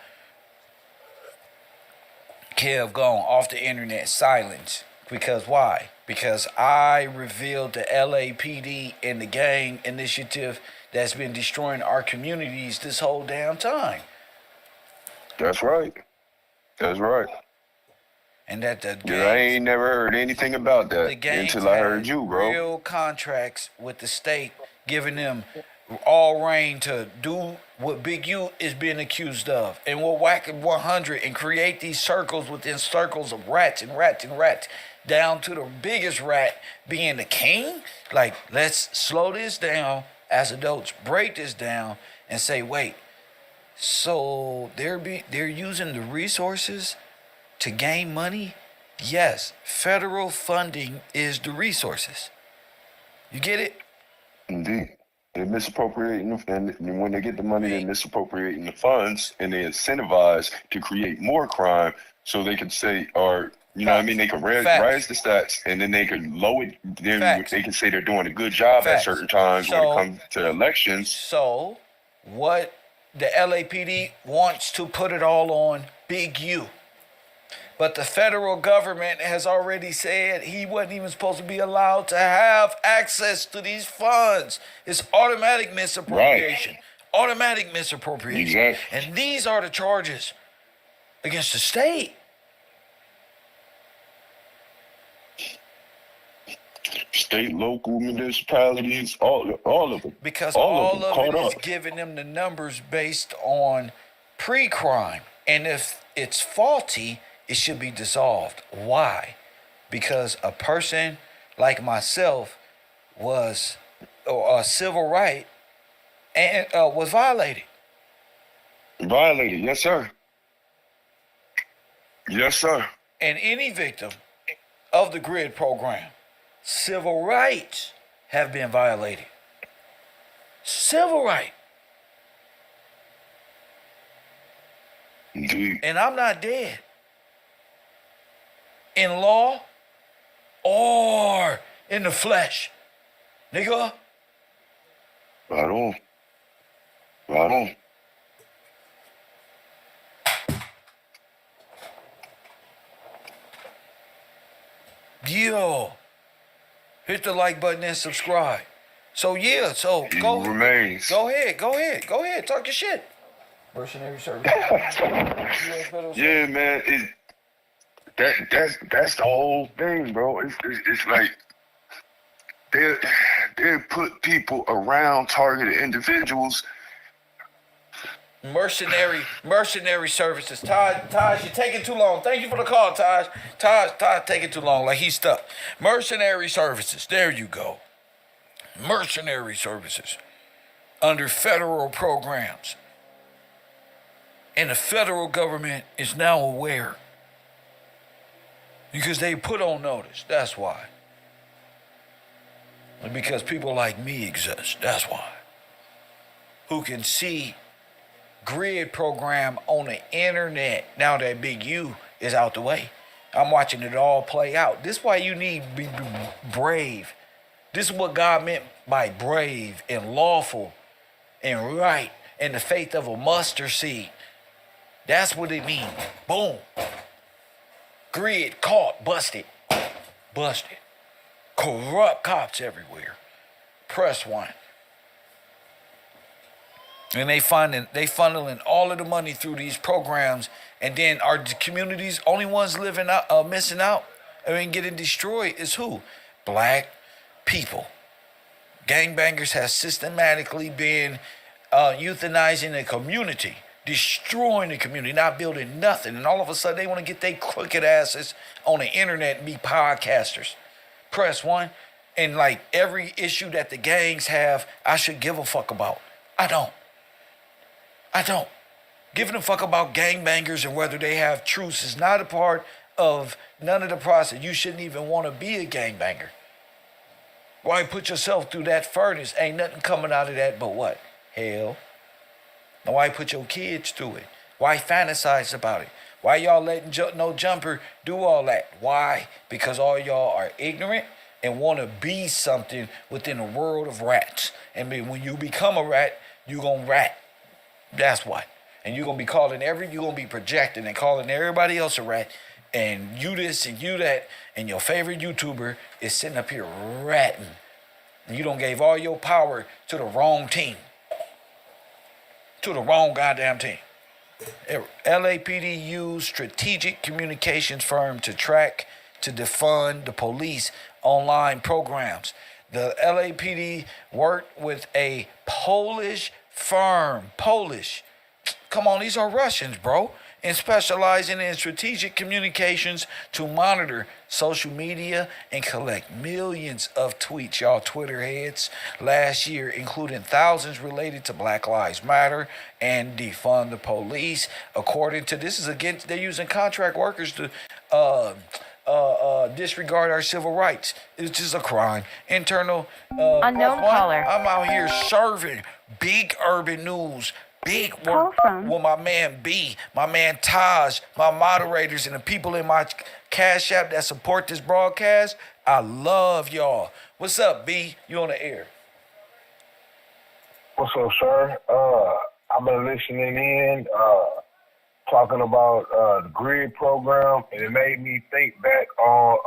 Kev gone off the internet, silence. Because why? Because I revealed the LAPD and the gang initiative that's been destroying our communities this whole damn time. That's right. That's right. And that the gangs, I ain't never heard anything about that until I heard you, bro. Real contracts with the state, giving them all reign to do what Big U is being accused of. And we'll whack it 100 and create these circles within circles of rats and rats and rats, down to the biggest rat being the king. Like, let's slow this down as adults, break this down and say, wait, so they're using the resources to gain money? Yes, federal funding is the resources. You get it? Indeed. They're misappropriating, and when they get the money, they're misappropriating the funds, and they incentivize to create more crime so they can say, or, you know what I mean, they can rise the stats, and then they can lower it, then they can say they're doing a good job at certain times when it comes to elections. So, what the LAPD wants to put it all on Big U. But the federal government has already said he wasn't even supposed to be allowed to have access to these funds. It's automatic misappropriation. Right. Automatic misappropriation. Exactly. And these are the charges against the state. State, local, municipalities, all of them. Because all of it is giving them the numbers based on pre-crime. And if it's faulty, it should be dissolved. Why? Because a person like myself was a civil right and was violated. Violated, yes, sir. Yes, sir. And any victim of the GRID program, civil rights have been violated. Civil right. Indeed. And I'm not dead. In law or in the flesh. Nigga. Right on. Right on. Yo. Hit the like button and subscribe. So yeah, so go remains. Go ahead. Talk your shit. Mercenary service. Yeah, man. That's the whole thing, bro. It's like they put people around targeted individuals. Mercenary services. Taj, you're taking too long. Thank you for the call, Taj. Taj taking too long. Like he's stuck. Mercenary services. There you go. Mercenary services under federal programs. And the federal government is now aware. Because they put on notice. That's why. And because people like me exist. That's why. Who can see GRID program on the internet now that Big U is out the way. I'm watching it all play out. This is why you need to be brave. This is what God meant by brave and lawful and right and the faith of a mustard seed. That's what it means. Boom. Grid, caught, busted. Busted. Corrupt cops everywhere. Press 1. And they funneling all of the money through these programs, and then our communities, only ones living out, missing out, getting destroyed is who? Black people. Gangbangers have systematically been euthanizing the community, destroying the community, not building nothing. And all of a sudden, they want to get their crooked asses on the internet and be podcasters. Press 1. And like every issue that the gangs have, I should give a fuck about. I don't. Giving a fuck about gangbangers and whether they have truce is not a part of none of the process. You shouldn't even want to be a gangbanger. Why put yourself through that furnace? Ain't nothing coming out of that but what? Hell. Now why put your kids through it? Why fantasize about it? Why y'all letting No Jumper do all that? Why? Because all y'all are ignorant and want to be something within a world of rats. And when you become a rat, you gonna rat. That's what. And you're going to be you're going to be projecting and calling everybody else a rat. And you this and you that. And your favorite YouTuber is sitting up here ratting. And you don't gave all your power to the wrong team. To the wrong goddamn team. LAPD used strategic communications firm to defund the police online programs. The LAPD worked with a Polish firm. Come on, these are Russians, bro. And specializing in strategic communications to monitor social media and collect millions of tweets, y'all Twitter heads, last year, including thousands related to Black Lives Matter and defund the police. According to this, they're using contract workers to disregard our civil rights. It's just a crime. Internal unknown caller. I'm out here serving big urban news, big work with my man B, my man Taj, my moderators, and the people in my Cash App that support this broadcast. I love y'all. What's up, B? You on the air? What's up, sir? I've been listening in, talking about the GRID program, and it made me think back on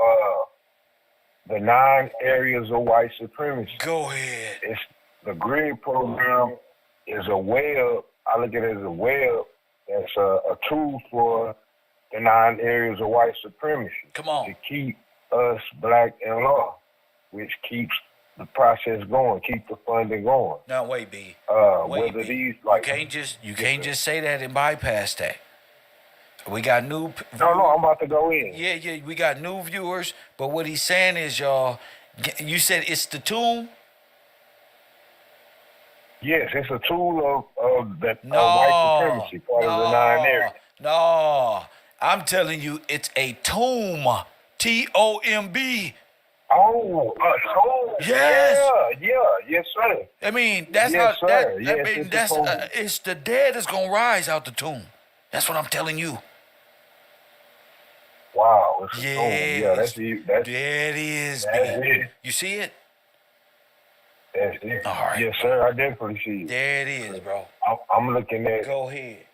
the 9 areas of white supremacy. Go ahead. The GRID program is a web. I look at it as a web that's a tool for the 9 areas of white supremacy. Come on. To keep us black in law, which keeps the process going, keep the funding going. No, wait, B. Whether B. these like you can't just say that and bypass that. We got new. No, I'm about to go in. Yeah, we got new viewers. But what he's saying is, y'all, you said it's the tomb. Yes, it's a tool of white supremacy, part of the 9 areas. No, I'm telling you, it's a tomb. TOMB. Oh, a tomb. Yes. Yes, sir. I mean, that's yes, not sir. that. Yes, I mean, that's it's the dead that's gonna rise out the tomb. That's what I'm telling you. Wow, it's a tomb. Yeah, that's there it is, baby. You see it? That's it. All right. Yes, sir. I definitely see it. There it is, bro. I'm looking at. Go ahead.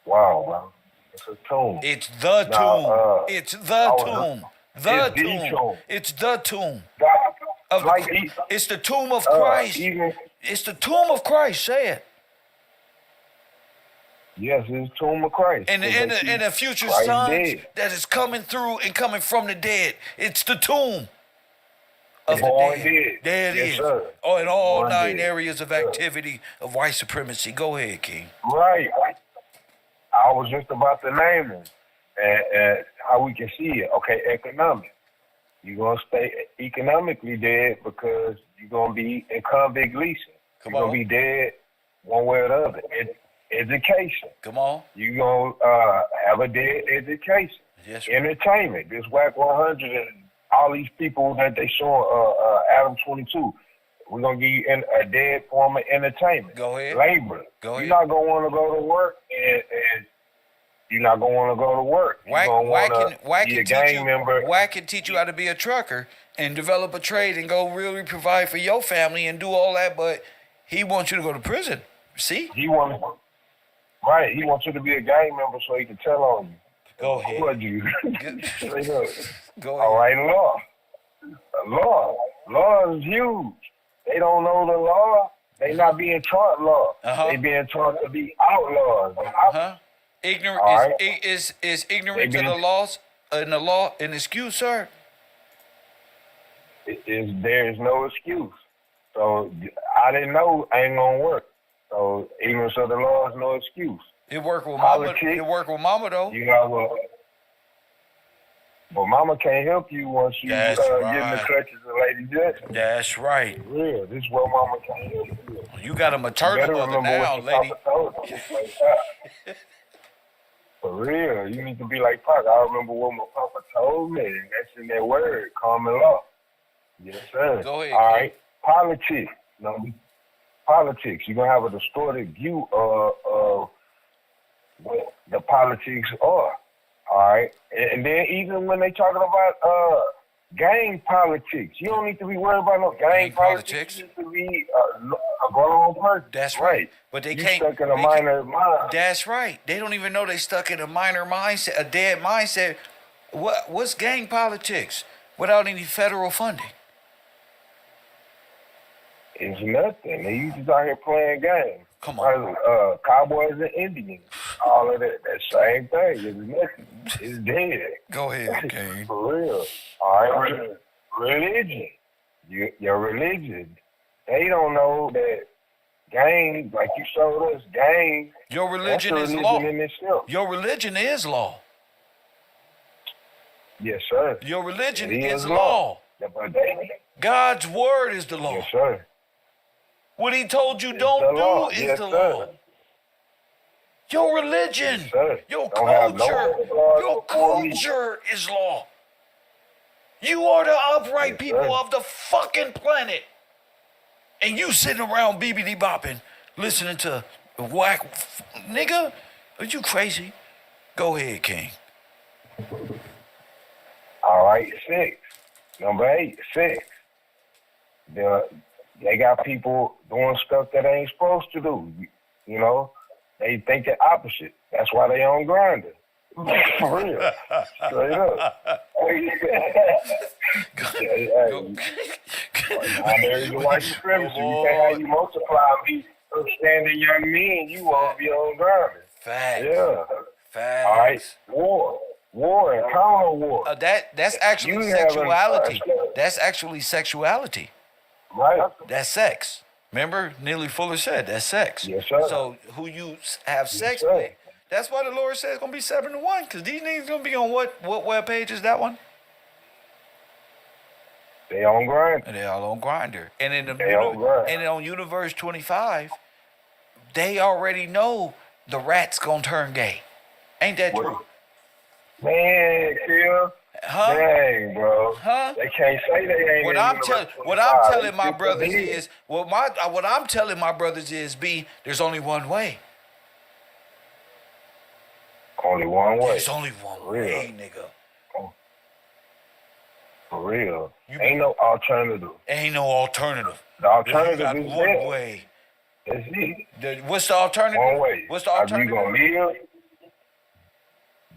Wow, bro. It's a tomb. It's the tomb. It's the tomb. The tomb. It's the tomb. It's the tomb of Christ. It's the tomb of Christ. Say it. Yes, it's the tomb of Christ. And the future Christ sons dead. that is coming through and coming from the dead. It's the tomb of the Born dead. dead. There it Yes, is. sir. Oh, in all Born 9 dead. areas of activity of white supremacy. Go ahead, King. Right. I was just about to name them and how we can see it. Okay, economic. You're going to stay economically dead because you're going to be in convict leasing. You're going to be dead one way or the other. Education. Come on. You're going to have a dead education. Yes, entertainment. This Whack 100 and all these people that they show Adam 22. We're going to give you a dead form of entertainment. Go ahead. Labor. Go ahead. You're not going to want to go to work and you're not going to want to go to work. Whack can teach you how to be a trucker and develop a trade and go really provide for your family and do all that, but he wants you to go to prison. See? He wants Right. He wants you to be a gang member so he can tell on you. Go ahead. What you? Straight up. Go ahead. All right, law is huge. They don't know the law. They not being taught law. They being taught to be outlaws. Ignorant All is ignorant to the laws and the law an excuse, sir? There is no excuse. So I didn't know ain't gonna work. So ignorance of the law is no excuse. It worked with mama. It worked with mama though. You know what? But mama can't help you once you get in the clutches of Lady Jackson. That's right. For real. This is where mama can't help you. You got a maternal mother now, lady. For real. You need to be like Pac. I remember what my papa told me, and that's in that word, common law. Yes, sir. Go ahead. All right. Politics. Politics. You're going to have a distorted view of what the politics are. All right. And then even when they talking about gang politics, you don't need to be worried about no gang politics. You need to be a grown person. That's right. But they can't. Stuck in a minor mind. That's right. They don't even know they stuck in a minor mindset, a dead mindset. What's gang politics without any federal funding? It's nothing. You just out here playing games. Come on. Cowboys and Indians. All of that. That same thing. It's nothing. It's dead. Go ahead, King. For real. All right. Religion. Your religion. They don't know that gang, like you showed us, gang. Your religion is law. Your religion is law. Yes, sir. Your religion is law. God's word is the law. Yes, sir. What he told you don't do is the law. Your religion, your culture is law. You are the upright people of the fucking planet. And you sitting around BBD bopping, listening to whack. Nigga, are you crazy? Go ahead, King. All right, 6. Number 8, 6. They got people doing stuff that they ain't supposed to do. You know, they think the opposite. That's why they on Grindr. For real. Straight up. There's a white supremacy. You can't have you multiply me upstanding young men. You won't be on Grindr. Facts. Yeah. Facts. All right. War and counter war. That's actually sexuality. That's actually sexuality. Right. That's sex. Remember, Neely Fuller said that's sex. Yes, sir. So who you have sex with, that's why the Lord said it's going to be 7-1, because these niggas going to be on what web page is that one? They on Grindr. They all on Grindr. And and on Universe 25, they already know the rat's going to turn gay. Ain't that true? Man, Kill. Huh? Dang, bro. Huh? They can't say they ain't. What I'm telling my brothers is, what I'm telling my brothers is, there's only one way. Only one way. There's only one way, nigga. For real. Ain't no alternative. Ain't no alternative. The alternative is one way. That's it. What's the alternative? One way. What's the alternative? Are you gonna live?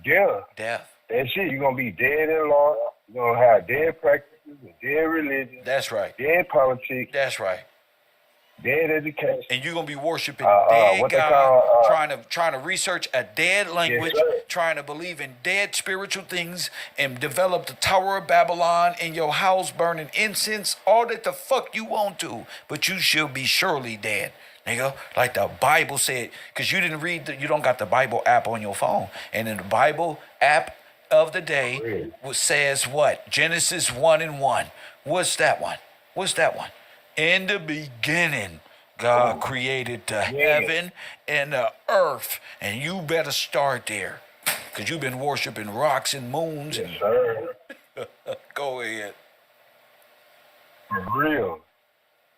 Yeah. Death. That's it. You're gonna be dead in law. You're gonna have dead practices, dead religion. That's right. Dead politics. That's right. Dead education. And you're gonna be worshiping dead God, trying to research a dead language, trying to believe in dead spiritual things, and develop the Tower of Babylon in your house, burning incense, all that the fuck you want to, but you should be surely dead. Nigga, like the Bible said, because you didn't read, you don't got the Bible app on your phone. And in the Bible app of the day says what? Genesis 1:1. What's that one? What's that one? In the beginning, God created the heaven and the earth. And you better start there. Because you've been worshiping rocks and moons. Yes, sir. Go ahead. For real.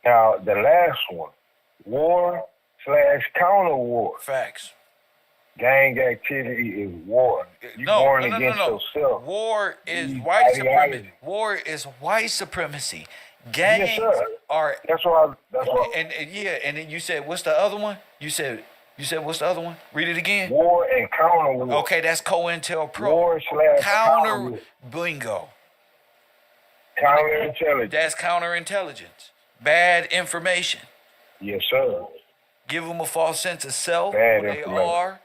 Now, the last one. War/counter war. Facts. Gang activity is war. You born against yourself. War is white supremacy. War is white supremacy. Gangs are. That's why. And then you said, what's the other one? You said You said what's the other one? Read it again. War and counter war. Okay, that's COINTELPRO. War/counter. Bingo. Counterintelligence. That's counterintelligence. Bad information. Yes, sir. Give them a false sense of self, Bad who they are,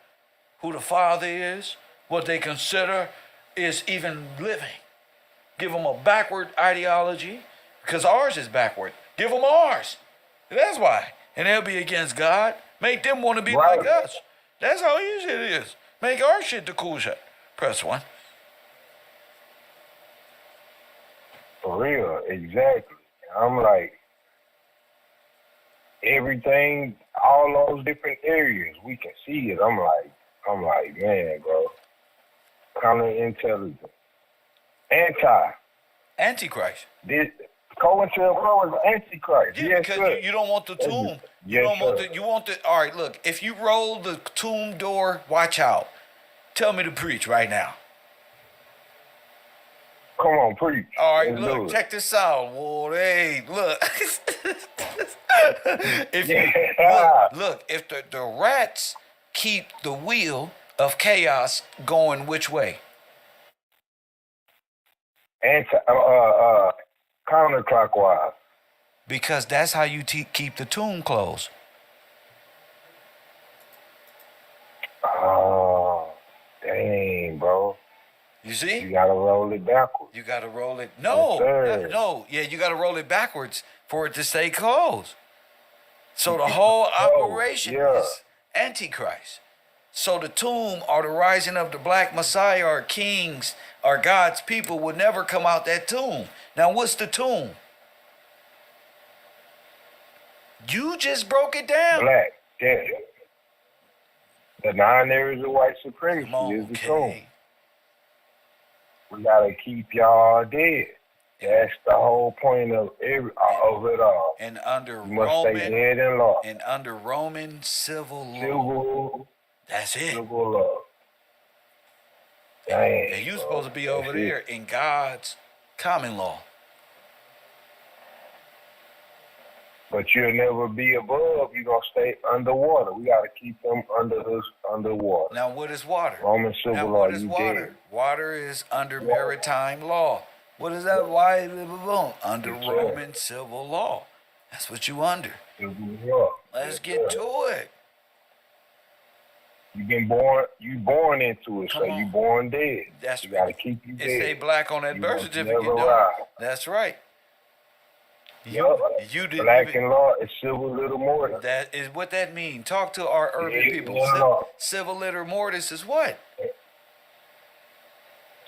who the father is, what they consider is even living. Give them a backward ideology, because ours is backward. Give them ours. That's why. And they'll be against God. Make them want to be like us. That's how easy it is. Make our shit the cool shit. Press 1. For real, exactly. I'm like, everything, all those different areas, we can see it. I'm like, man, bro. Counterintelligence. Antichrist. This COINTELPRO is Antichrist. Yeah, yes, because sir. you don't want the tomb. You Yes, don't want sir. the. You want the. All right, look. If you roll the tomb door, watch out. Tell me to preach right now. Come on, preach. All right, Let's look. do it. Check this out. Whoa, hey, look. If you look, if the rats keep the wheel of chaos going which way? Counterclockwise. Because that's how you keep the tomb closed. Oh, dang, bro. You see? You gotta roll it backwards. You gotta roll it. No, Yes, no. Yeah, you gotta roll it backwards for it to stay closed. So the whole operation is Antichrist. So the tomb or the rising of the black Messiah or kings or God's people would never come out that tomb. Now what's the tomb? You just broke it down. Black, yeah. The 9 areas of white supremacy is the tomb. We gotta keep y'all dead. That's the whole point of it all. And under you must stay dead in law. And under Roman civil law. That's it. Civil law. Dang, and you're supposed to be over there in God's common law. But you'll never be above. You're going to stay underwater. We got to keep them underwater. Now, what is water? Roman civil law. What is water? Dead. Water is under maritime law. What is that? Why? Under Roman civil law. That's what you under. Let's get to it. You born into it, so you born dead. That's you gotta keep you dead. It say black on that birth certificate. That's right. You didn't black in law is civil little mortis. That is what that means. Talk to our urban people. Civil little mortis is what?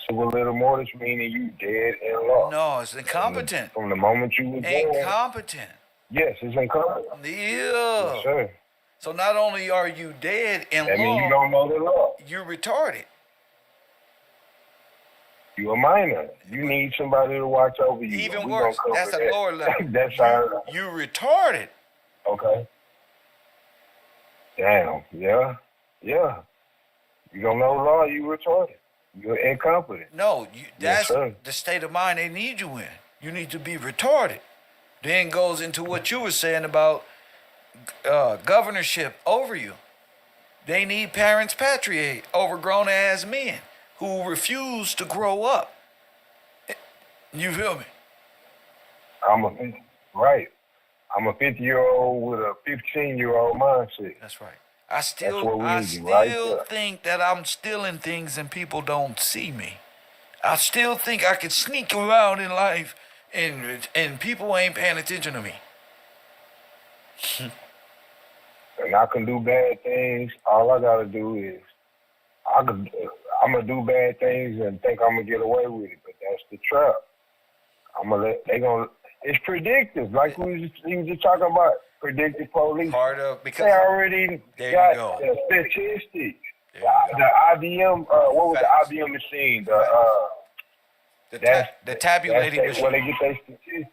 Civil little mortis meaning you dead in law. No, it's incompetent. From the moment you were born. Incompetent. Yes, it's incompetent. Yeah. Yes, sir. So not only are you dead in law, mean you don't know the law. You're retarded. You're a minor. You need somebody to watch over you. Even worse, that's a lower level. That's how. You retarded. Okay. Damn. Yeah. Yeah. You don't know the law. You retarded. You're incompetent. No, that's the state of mind they need you in. You need to be retarded. Then goes into what you were saying about governorship over you. They need parents patriate, overgrown ass men who refuse to grow up. You feel me? I'm a 50-year-old with a 15-year-old mindset. That's right. I still think that I'm stealing things and people don't see me. I still think I can sneak around in life and people ain't paying attention to me. And I can do bad things. All I gotta do is I'm gonna do bad things and think I'm gonna get away with it, but that's the trap. It's predictive, like we was just talking about predictive police. Because they already got the statistics. The IBM, what was the IBM machine? The tabulating machine. Where they get their statistics.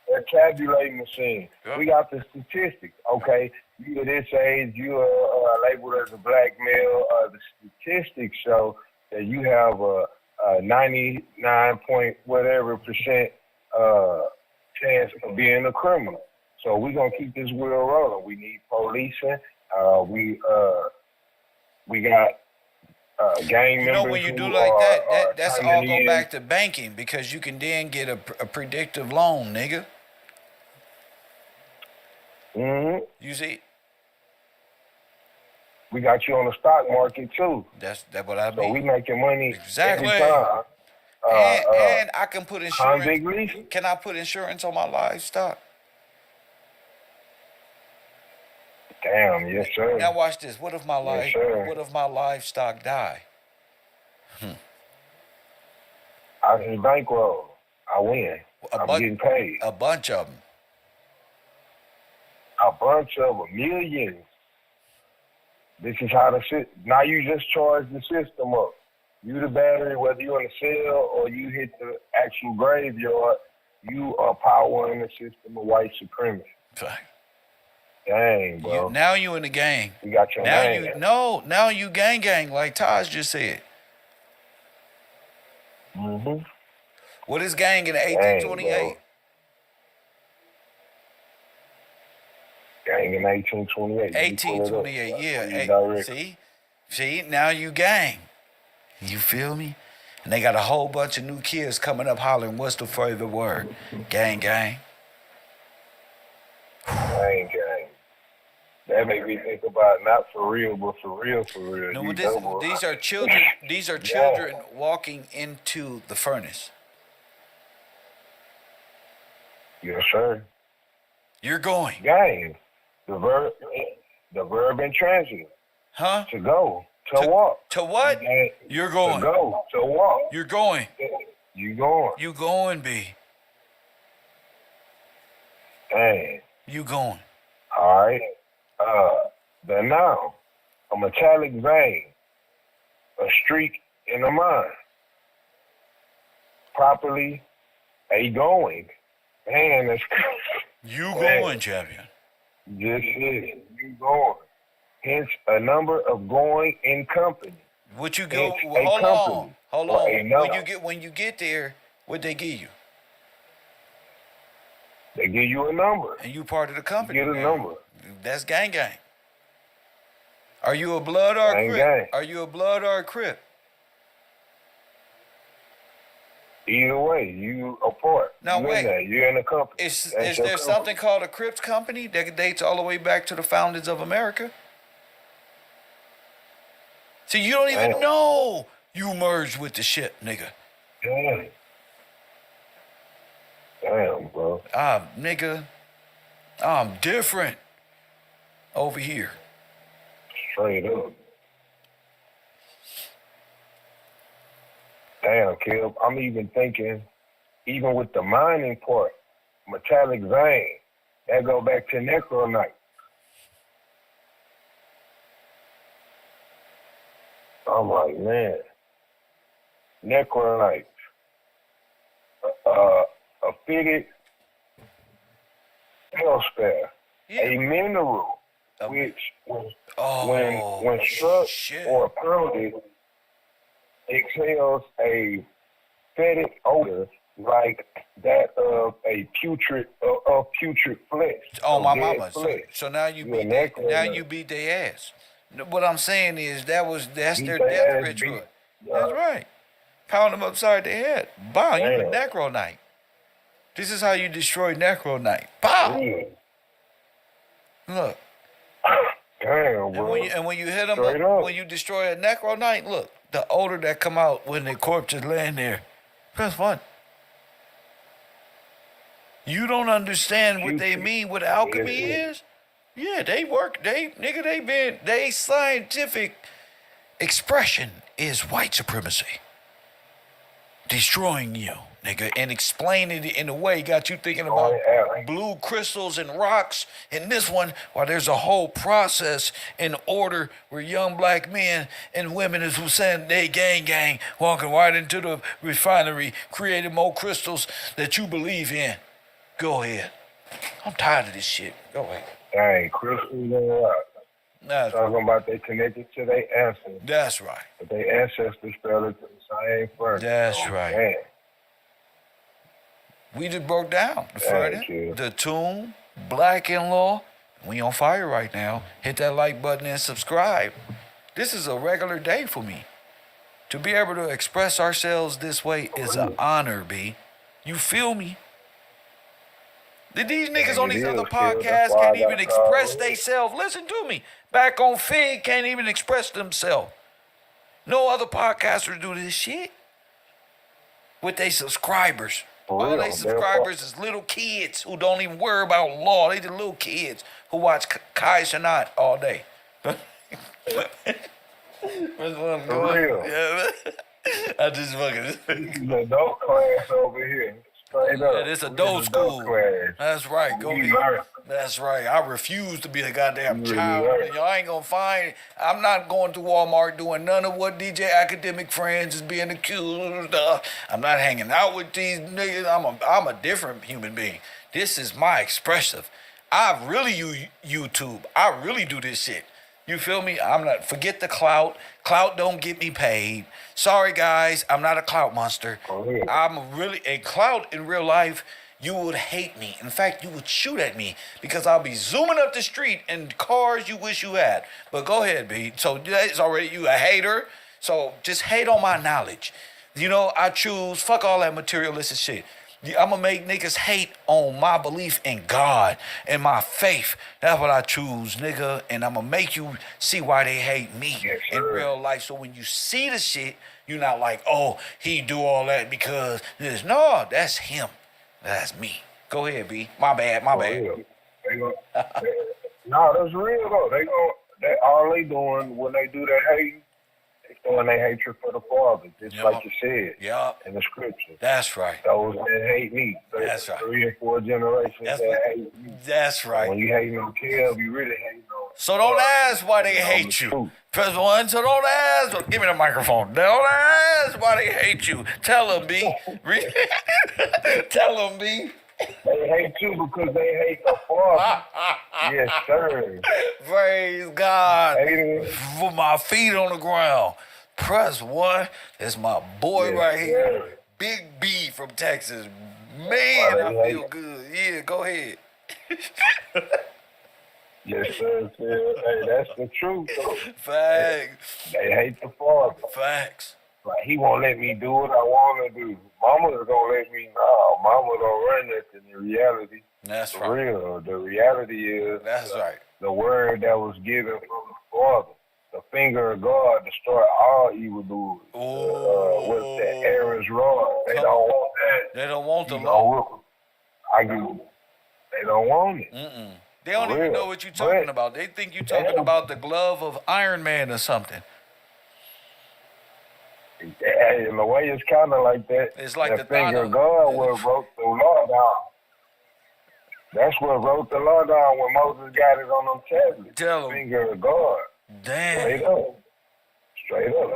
The tabulating machine. Yep. We got the statistics. Okay, you at this age, you are labeled as a black male. The statistics show that you have a 99 point whatever percent chance of being a criminal. So we're gonna keep this wheel rolling. We need policing, We got gang members. You know, when you do like that's all go back to banking because you can then get a predictive loan, nigga. Mm-hmm. You see? We got you on the stock market too. That's what I mean. So we making money exactly. every time. And I can put insurance. Can I put insurance on my livestock? Damn, yes sir. Now watch this. What if my livestock die? I can bankroll. I win. I'm getting paid. A bunch of them. A bunch of them, millions. This is how the shit. Now you just charge the system up. You the battery, whether you on the cell or you hit the actual graveyard, you are powering the system of white supremacy. Fact. Dang, bro. Now you in the gang. You got your name. Now you gang like Taj just said. Mm-hmm. What is gang in 1828? Gang in 1828. 1828, yeah. See, now you gang. You feel me? And they got a whole bunch of new kids coming up hollering, what's the further word? Gang. Gang. That made me think about not for real, but for real. No, these are children. These are children walking into the furnace. Yes, sir. You're going. Gang. The verb intransitive. Huh? To go. To walk. To what? You're going. To go. To walk. You're going. You going. You going, B. Dang. You going. All right. The noun. A metallic vein. A streak in the mind. Properly. A going. Man, that's you going, champion. This is you going. Hence, a number of going in company. What you go? Hold on. When you get there, what they give you? They give you a number. And you part of the company. You get a number. That's gang. Are you a blood or a crip? Are you a blood or a crip? Either way, you a part. Now wait, you're in a company. Is there something called a Crips company that dates all the way back to the foundings of America? See, you don't even know you merged with the shit, nigga. Damn, bro. Nigga, I'm different over here. Straight up. Damn, Kev. I'm even thinking, even with the mining part, metallic vein, that go back to necronite. I'm like, man, necronite, a fitted spare, a mineral, which when struck or pounded, exhales a fetid odor like that of a putrid flesh. Oh, my mama. So now you beat their ass. What I'm saying is that's their death ritual. That's right. Pound them upside their head. Bow, you a necronite. This is how you destroy necronite. Bow. Look. Damn, bro. And when you hit them, when you destroy a necronite, look, the odor that come out when the corpse is laying there. That's fun. You don't understand what they mean, what alchemy is? Yeah, they work. They scientific expression is white supremacy. Destroying you, nigga, and explaining it in a way got you thinking about blue crystals and rocks. And this one, while there's a whole process in order where young black men and women is who saying they gang, walking right into the refinery, creating more crystals that you believe in. Go ahead. I'm tired of this shit. Go ahead. Dang, crystals and rocks. Talking about they connected to their ancestors. That's right. But their ancestors fell into the same furnace. That's right. Man. We just broke down the furnace, the tomb, black-in-law, We on fire right now. Hit that like button and subscribe. This is a regular day for me. To be able to express ourselves this way is an honor, B. You feel me? These niggas on these other podcasts can't even express themselves. Listen to me. Back on Fig can't even express themselves. No other podcasters do this shit with their subscribers. All their subscribers is little kids who don't even worry about law. They just little kids who watch Kai Cenat all day. For real. Yeah, I just fucking. This is an adult class over here. Straight up. Yeah, this adult school. Class. That's right. Go ahead. That's right. I refuse to be a goddamn child. Y'all ain't gonna find. I'm not going to Walmart doing none of what DJ Academic Friends is being accused of. I'm not hanging out with these niggas. I'm a different human being. This is my expressive. I really use YouTube. I really do this shit. You feel me? I'm not. Forget the clout. Clout don't get me paid. Sorry, guys. I'm not a clout monster. I'm really a clout in real life. You would hate me. In fact, you would shoot at me because I'll be zooming up the street in cars you wish you had. But go ahead, B. So it's already you a hater. So just hate on my knowledge. You know, I choose. Fuck all that materialistic shit. I'm going to make niggas hate on my belief in God and my faith. That's what I choose, nigga. And I'm going to make you see why they hate me in real life. So when you see the shit, you're not like, oh, he do all that because this. No, that's him. That's me. Go ahead, B. My bad. No, that's real, though. All they doing when they do that hating, showing their hatred for the Father, just like you said in the scripture. That's right. Those that hate me. That's right. 3 and 4 generations that hate me. That's right. When you hating on Kev, you really hating on. So don't ask why they hate you. Press 1, so don't ask. Give me the microphone. Don't ask why they hate you. Tell them, B. Tell them, B. They hate you because they hate the Father. Yes, sir. Praise God. Put my feet on the ground. Press 1. That's my boy right here. Big B from Texas. Man, I feel good. Yeah, go ahead. Yes, sir. Hey, that's the truth, though. Facts. They hate the Father. Facts. Like, he won't let me do what I want to do. Mama's gonna let me know. Mama don't run that in the reality. That's right. Real. The reality is the word that was given from the Father. The finger of God destroy all evildoers. With the Aaron's rod. They don't want that. They don't want the law. They don't want it. They don't even know what you're talking about. They think you're talking about the glove of Iron Man or something. Yeah, in a way, it's kind of like that. It's like the finger of God wrote the law down. That's what wrote the law down when Moses got it on them tablets. Tell the finger of God. Damn. Straight up.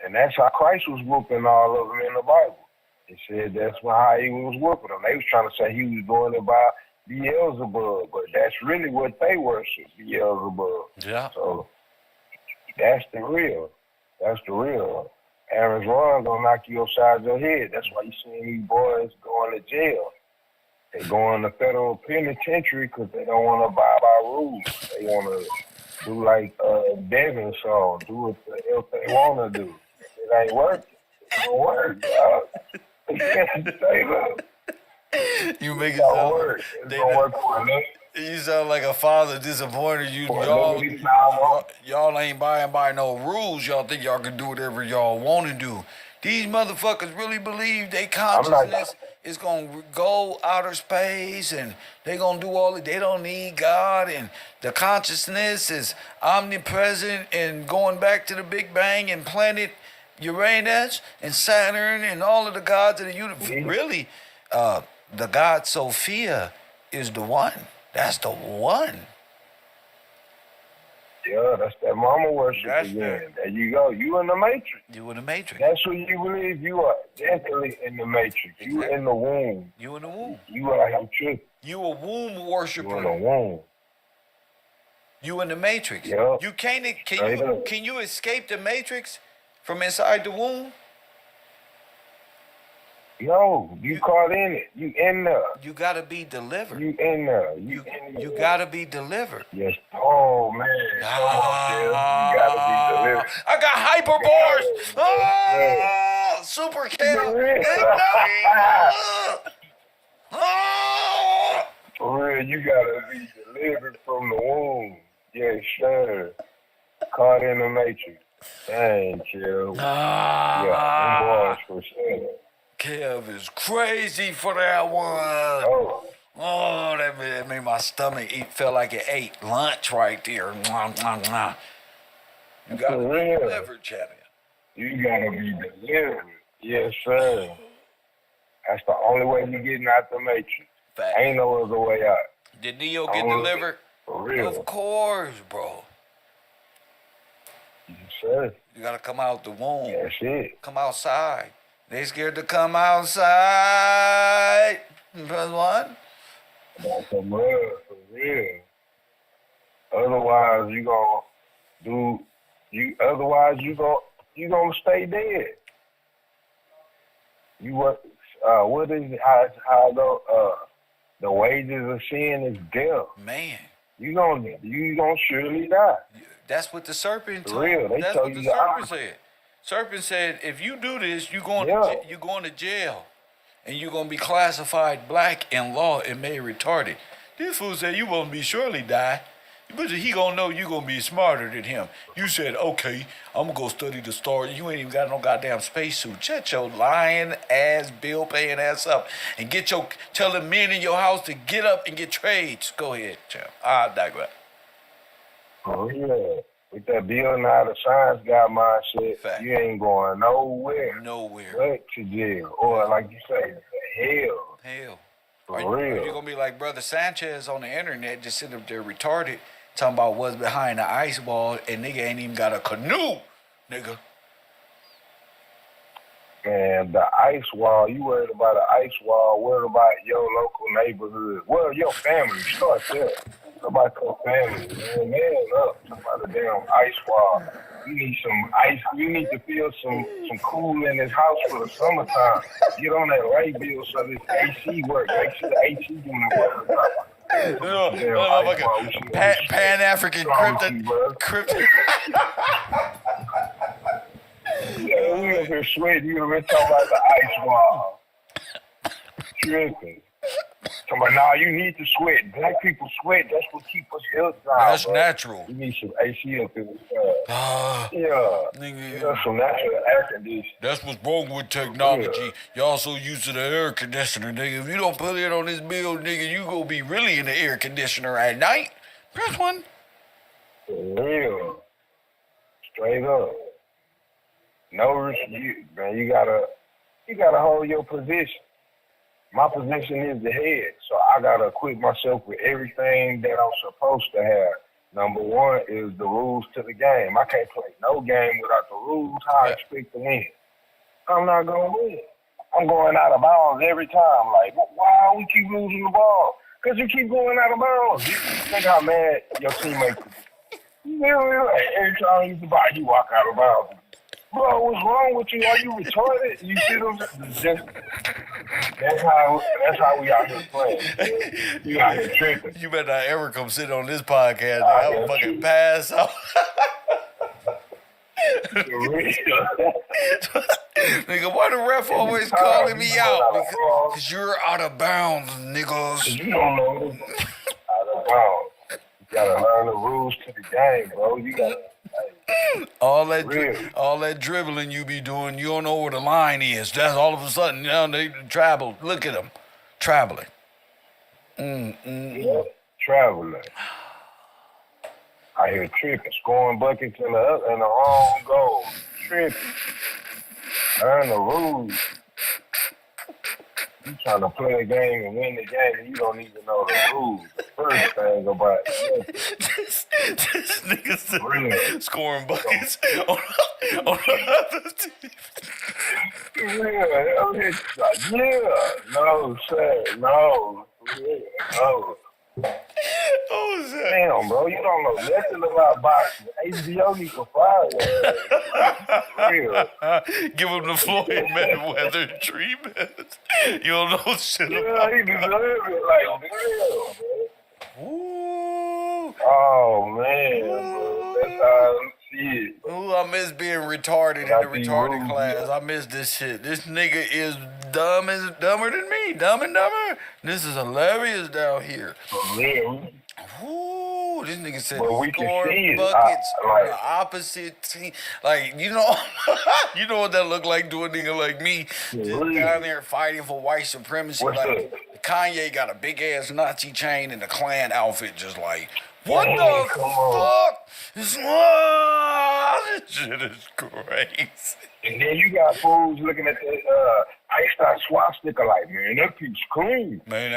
And that's how Christ was whooping all of them in the Bible. It said that's how he was whooping them. They was trying to say he was doing it by Beelzebub, but that's really what they worship, Beelzebub. Yeah. So that's the real. That's the real. Aaron's rod gonna knock you upside your head. That's why you seeing these boys going to jail. They going to federal penitentiary because they don't want to abide by rules. They want to do like Devin saw, do what the hell they want to do. It ain't working. It don't work, dog. You make it sound work. It don't work for them. You sound like a father disappointed. Y'all ain't buying by no rules. Y'all think y'all can do whatever y'all want to do. These motherfuckers really believe their consciousness is going to go outer space and they going to do all it. They don't need God, and the consciousness is omnipresent and going back to the Big Bang and planet Uranus and Saturn and all of the gods of the universe. Really, the god Sophia is the one. That's the one. Yeah, that's that mama worship again. There you go. You in the matrix. You in the matrix. That's who you believe you are. Definitely in the matrix. Exactly. You in the womb. You in the womb. You are him trick. You a womb worshiper. You in the womb. You in the matrix. Yeah. You can you escape the matrix from inside the womb? No, you caught in it. You in there. You gotta be delivered. You in there. You gotta be delivered. Yes. Oh man. Come on, Kev. You gotta be delivered. I got hyperbores. Oh, super Kev. For real, you gotta be delivered from the womb. Yes, sir. Caught in the matrix. Dang, Kev. Yeah, them boys for sure. Kev is crazy for that one. Oh, that made my stomach felt like it ate lunch right there. Mwah, mwah, mwah. You gotta be delivered, champion. You gotta be delivered. Yes, sir. That's the only way you getting out the matrix. Ain't no other way out. Did Neo get delivered? For real. Of course, bro. Yes, sir. You gotta come out the womb. That's it. Come outside. They scared to come outside. Press one. That's a mud, for real. Otherwise, you gonna stay dead. What is it? How the wages of sin is death. Man. You gonna surely die. That's what the serpent told. For real, they That's tell what you the serpent said. Serpent said, if you do this, you're going to jail. And you're going to be classified black in law and made retarded. This fool said, you won't be surely die. But he going to know you going to be smarter than him. You said, okay, I'm going to go study the stars. You ain't even got no goddamn spacesuit. Shut your lying ass, bill paying ass up. And tell the men in your house to get up and get trades. Go ahead, champ. I digress. Oh, yeah. With that Bill Nye the Science Guy mindset, you ain't going nowhere. But to jail. Or, like you say, hell. For real. Are you going to be like Brother Sanchez on the internet, just sitting up there retarded, talking about what's behind the ice wall, and nigga ain't even got a canoe, nigga. Man, the ice wall, you worried about the ice wall, worried about your local neighborhood. Well, your family, start there. About your family, man up. Talk about the damn ice wall. You need some ice. You need to feel some cool in this house for the summertime. Get on that light bill so this AC works. Make sure the AC doing the work. Pan-African crypto. Yeah, we up here sweating. You ever talking about the ice wall? Tripping. Talking about, nah, you need to sweat. Black people sweat. That's what keeps us healthy. That's natural. You need some AC up in the sky. Yeah. That's some natural air conditioning. That's what's wrong with technology. Y'all so used to the air conditioner, nigga. If you don't put it on this bill, nigga, you gonna be really in the air conditioner at night. Press one. For real. Straight up. No, man, you gotta hold your position. My position is the head, so I gotta equip myself with everything that I'm supposed to have. Number one is the rules to the game. I can't play no game without the rules. How I expect to win? I'm not gonna win. I'm going out of bounds every time. Like, why we keep losing the ball? Because you keep going out of bounds. You think how mad your teammates. Every time you buy, you walk out of bounds. Bro, what's wrong with you? Are you retarded? You see them? That's how we out here playing. You out here tripping. You better not ever come sit on this podcast. I will fucking pass out. Nigga, why the ref always calling me out? Because you're out of bounds, niggas. You don't know. Out of bounds. You gotta learn the rules to the game, bro. You gotta. All that dribbling you be doing, you don't know where the line is. That's all of a sudden, you know, they travel. Look at them, traveling. Yeah, traveling. I hear tripping, scoring buckets in the wrong goal. Tripping. Learn the rules. You trying to play a game and win the game, and you don't even know the rules. The first thing about it. This nigga scoring buckets on the other team. No, sir, no. Who is that? Damn, bro, you don't know nothing about boxing. HBO needs to fire you. Real. Give him the Floyd Mayweather treatment. You don't know shit Yeah, about he deserves it. Like, real, bro. Ooh. Oh, man, bro. That's how I see it. Ooh, I miss being retarded in the retarded class. I miss this shit. This nigga is dumber than me. Dumb and dumber. This is hilarious down here. For real. Ooh, this nigga said Well, we can see scoring it. buckets on Like, the opposite team. Like, you know, you know what that look like to a nigga like me, just down there fighting for white supremacy. What's like Kanye got a big ass Nazi chain and the Klan outfit, just like, what the fuck? This shit is crazy. And then you got fools looking at the iced out swastika like, man, that piece clean. Man,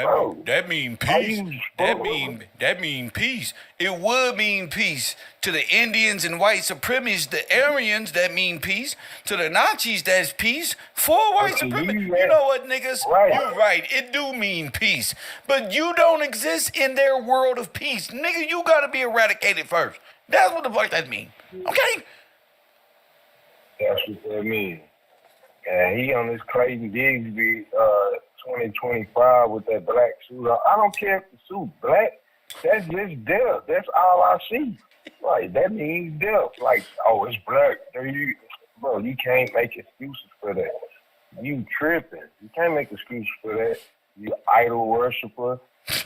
that mean peace. That mean peace. It would mean peace to the Indians and white supremacists, the Aryans. That mean peace to the Nazis. That's peace for white supremacists. You know what, niggas? You're right. It do mean peace, but you don't exist in their world of peace, nigga. You gotta be eradicated first. That's what the fuck that mean. Okay. That's what that means. And he on this Clayton Bigsby 2025 with that black suit on. I don't care if the suit black. That's just death. That's all I see. Like, that means death. Like, oh, it's black. Bro, you can't make excuses for that. You tripping. You can't make excuses for that. You idol worshiper.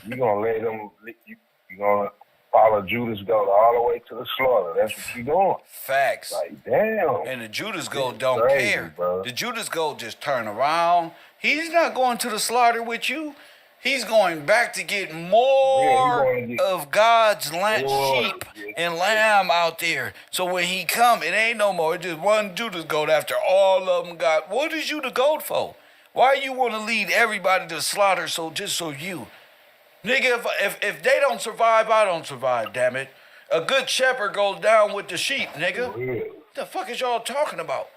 You gonna let them, you gonna follow Judas Goat all the way to the slaughter. That's what you doing. Facts. Like, damn. And the Judas Goat don't crazy, care. Bro. The Judas Goat just turn around. He's not going to the slaughter with you. He's going back to get more of God's sheep and lamb out there. So when he come, it ain't no more. It's just one Judas Goat after all of them got. What is you the goat for? Why you want to lead everybody to the slaughter so you? Nigga, if they don't survive, I don't survive, damn it. A good shepherd goes down with the sheep, nigga. What the fuck is y'all talking about?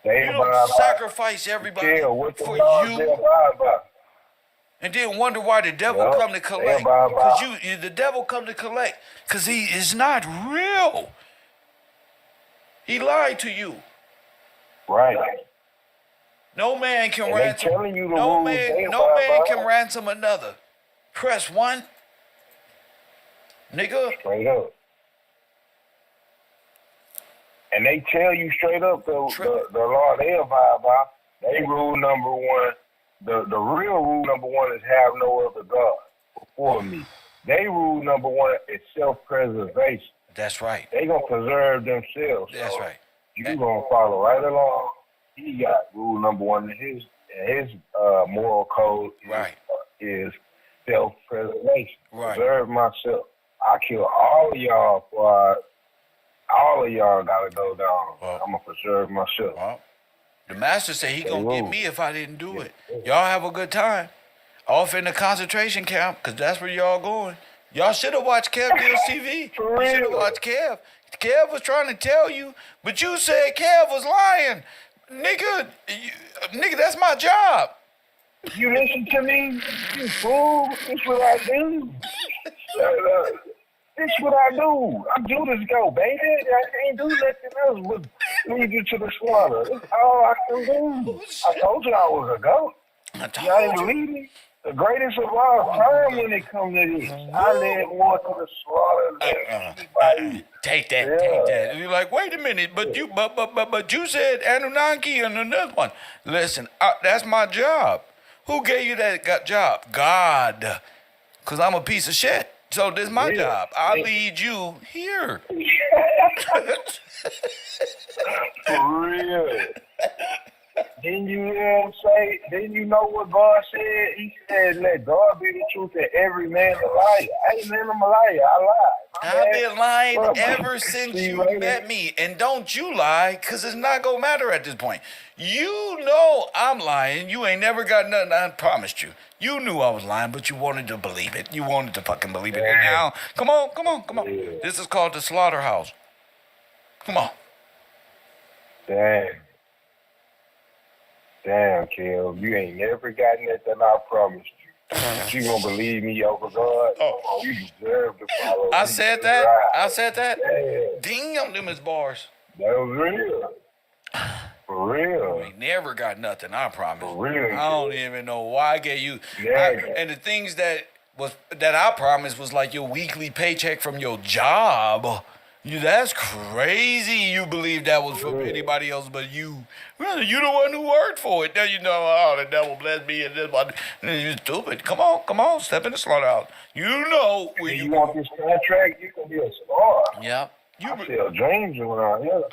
You don't sacrifice everybody for you. And then wonder why the devil come to collect. Because the devil come to collect. Because he is not real. He lied to you. Right. No man can and ransom. No man can ransom another. Press 1. Nigga. Straight up. And they tell you straight up the law they abide by. They rule number 1. The real rule number 1 is have no other God before me. They rule number 1 is self-preservation. That's right. They gonna preserve themselves. That's right. You gonna follow right along. He got rule number 1 in his moral code. Right. Is self-preservation. Right. Preserve myself. I kill all of y'all before all of y'all gotta go down. I'm gonna preserve myself. Well, the master said he gonna get me if I didn't do it. Y'all have a good time. Off in the concentration camp, because that's where y'all going. Y'all should have watched Kev Gill's TV. You should have watched Kev. Kev was trying to tell you, but you said Kev was lying. Nigga, that's my job. You listen to me, you fool. This what I do. This what I do. I do this go, baby. I can't do nothing else but lead you to the slaughter. That's all I can do. I told you I was a goat. Y'all didn't believe me. The greatest of all time when it comes to this. I led more to the slaughter than anybody. Take that. And you're like, wait a minute, but you said Anunnaki and another one. Listen, that's my job. Who gave you that job? God. Because I'm a piece of shit. So this is my job. I lead you here. For real. Didn't you hear him say, didn't you know what God said? He said, let God be the truth and every man a liar. Hey, man, I'm a liar. I lied. I've been lying ever since you met me. And don't you lie, because it's not going to matter at this point. You know I'm lying. You ain't never got nothing I promised you. You knew I was lying, but you wanted to believe it. You wanted to fucking believe it. And now, come on. Yeah. This is called the slaughterhouse. Come on. Damn, Kev, you ain't never gotten nothing I promised you. You gonna believe me over God? Oh, you deserve to follow. I me. said that. Right. I said that. Yeah. Damn, them is bars. That was real. For real. You ain't never got nothing, I promise. For real. I don't even know why I gave you. Yeah. And the things that I promised was like your weekly paycheck from your job. That's crazy. You believe that was from anybody else but you. Well, you the one who worked for it. Now you know, oh, the devil bless me and this one. You stupid. Come on, step in the slaughterhouse. You know where you want this contract, you can be a star. Yeah. I sell dreams around here.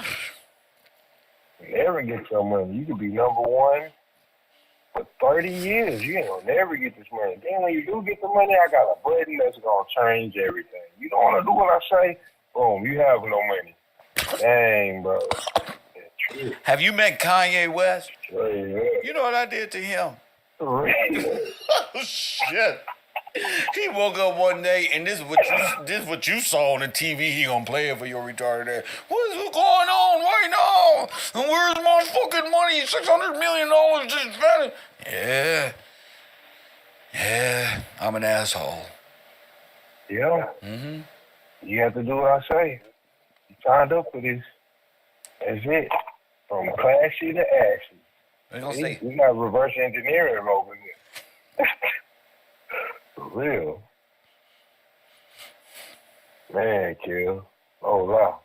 You never get your money. You could be number one for 30 years. You ain't gonna never get this money. Then when you do get the money, I got a button that's gonna change everything. You don't wanna do what I say? Boom, you have no money. Dang, bro. Have you met Kanye West? Yeah. You know what I did to him? Oh, shit. He woke up one day, and this is what you saw on the TV. He gonna play it for your retarded ass. What is going on right now? And where's my fucking money? $600 million just vanished. Yeah, I'm an asshole. Yeah. Mm-hmm. You have to do what I say. You signed up for this. That's it. From classy to ashy. We got reverse engineering over here. For real. Man, kill. Oh, wow.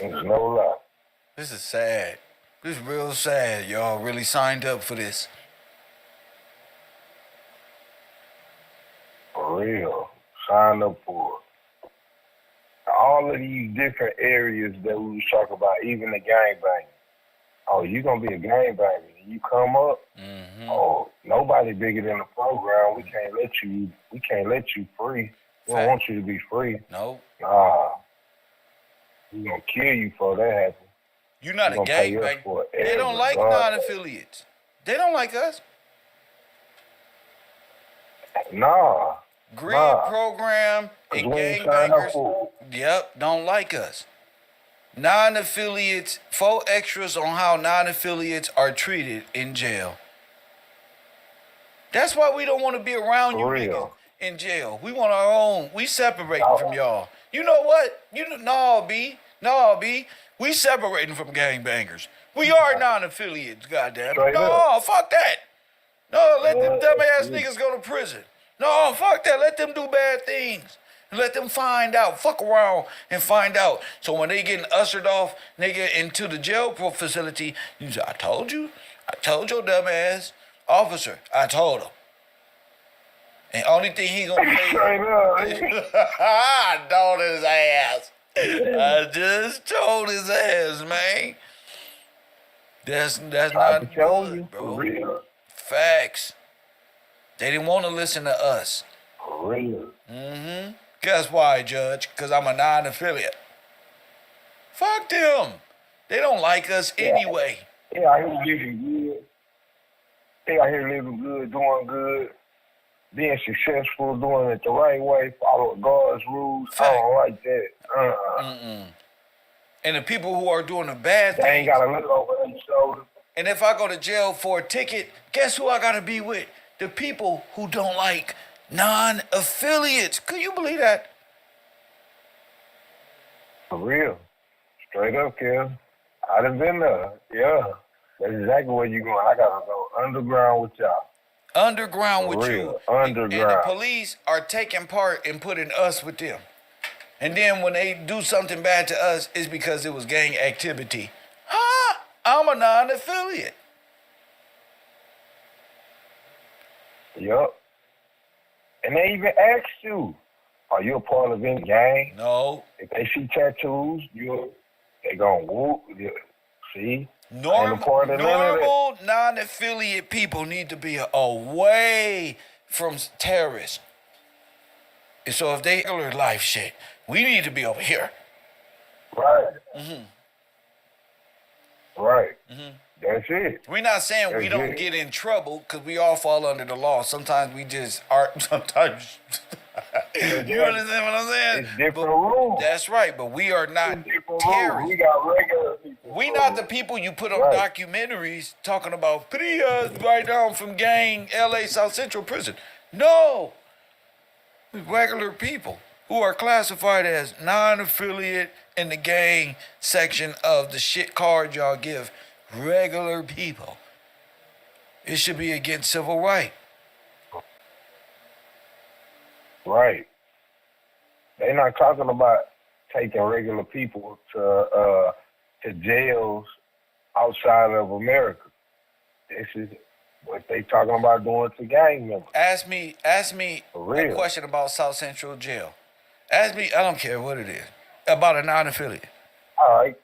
There's no lie. This is sad. This is real sad. Y'all really signed up for this. For real. Sign up for it. All of these different areas that we was talking about, even the gangbanging. Oh, you gonna be a gangbanger. You come up, oh, nobody bigger than the program. We can't let you free. We don't want you to be free. No. Nah. We gonna kill you for that happen. You're not a gangbanger. They don't like non-affiliates. They don't like us. Nah. Grid program and gangbangers. Yep, don't like us. Non-affiliates, 4 extras on how non-affiliates are treated in jail. That's why we don't want to be around you niggas in jail. We want our own. We separating from y'all. You know what? No, B. We separating from gangbangers. We are non-affiliates, goddamn. No, fuck that. No, let them dumbass niggas go to prison. No, fuck that. Let them do bad things. Let them find out. Fuck around and find out. So when they getting ushered off, nigga, into the jail facility, you say, I told you your dumb ass officer. I told him. And only thing he gonna say I told his ass. I just told his ass, man. That's not good, bro. Facts. They didn't want to listen to us. For real. Mm-hmm. Guess why, Judge? Because I'm a non-affiliate. Fuck them. They don't like us anyway. They out here living good. They out here living good, doing good, being successful, doing it the right way, following God's rules. I don't like that. And the people who are doing the bad things, they ain't got to look over their shoulder. And if I go to jail for a ticket, guess who I got to be with? The people who don't like non-affiliates. Could you believe that? For real. Straight up, Kev. I done been there. Yeah. That's exactly where you going. I got to go underground with y'all. Underground with you. Underground. And the police are taking part in putting us with them. And then when they do something bad to us, it's because it was gang activity. Huh? I'm a non-affiliate. Yup. And they even ask you, are you a part of any gang? No. If they see tattoos, they gonna whoop. See? Normal non-affiliate people need to be away from terrorists. And so if they regular life shit, we need to be over here. Right. Mm-hmm. Right. Mm-hmm. That's it. We're not saying we don't get in trouble because we all fall under the law. Sometimes we just are. Sometimes You understand what I'm saying? It's different rules. That's right, but we are not terrorists. We got regular people. We not the people you put on documentaries talking about free us right down from gang LA South Central Prison. No. Regular people who are classified as non-affiliate in the gang section of the shit card y'all give. Regular people. It should be against civil rights. Right. They're not talking about taking regular people to jails outside of America. This is what they talking about doing to gang members. Ask me a question about South Central Jail. Ask me, I don't care what it is, about a non-affiliate. All right.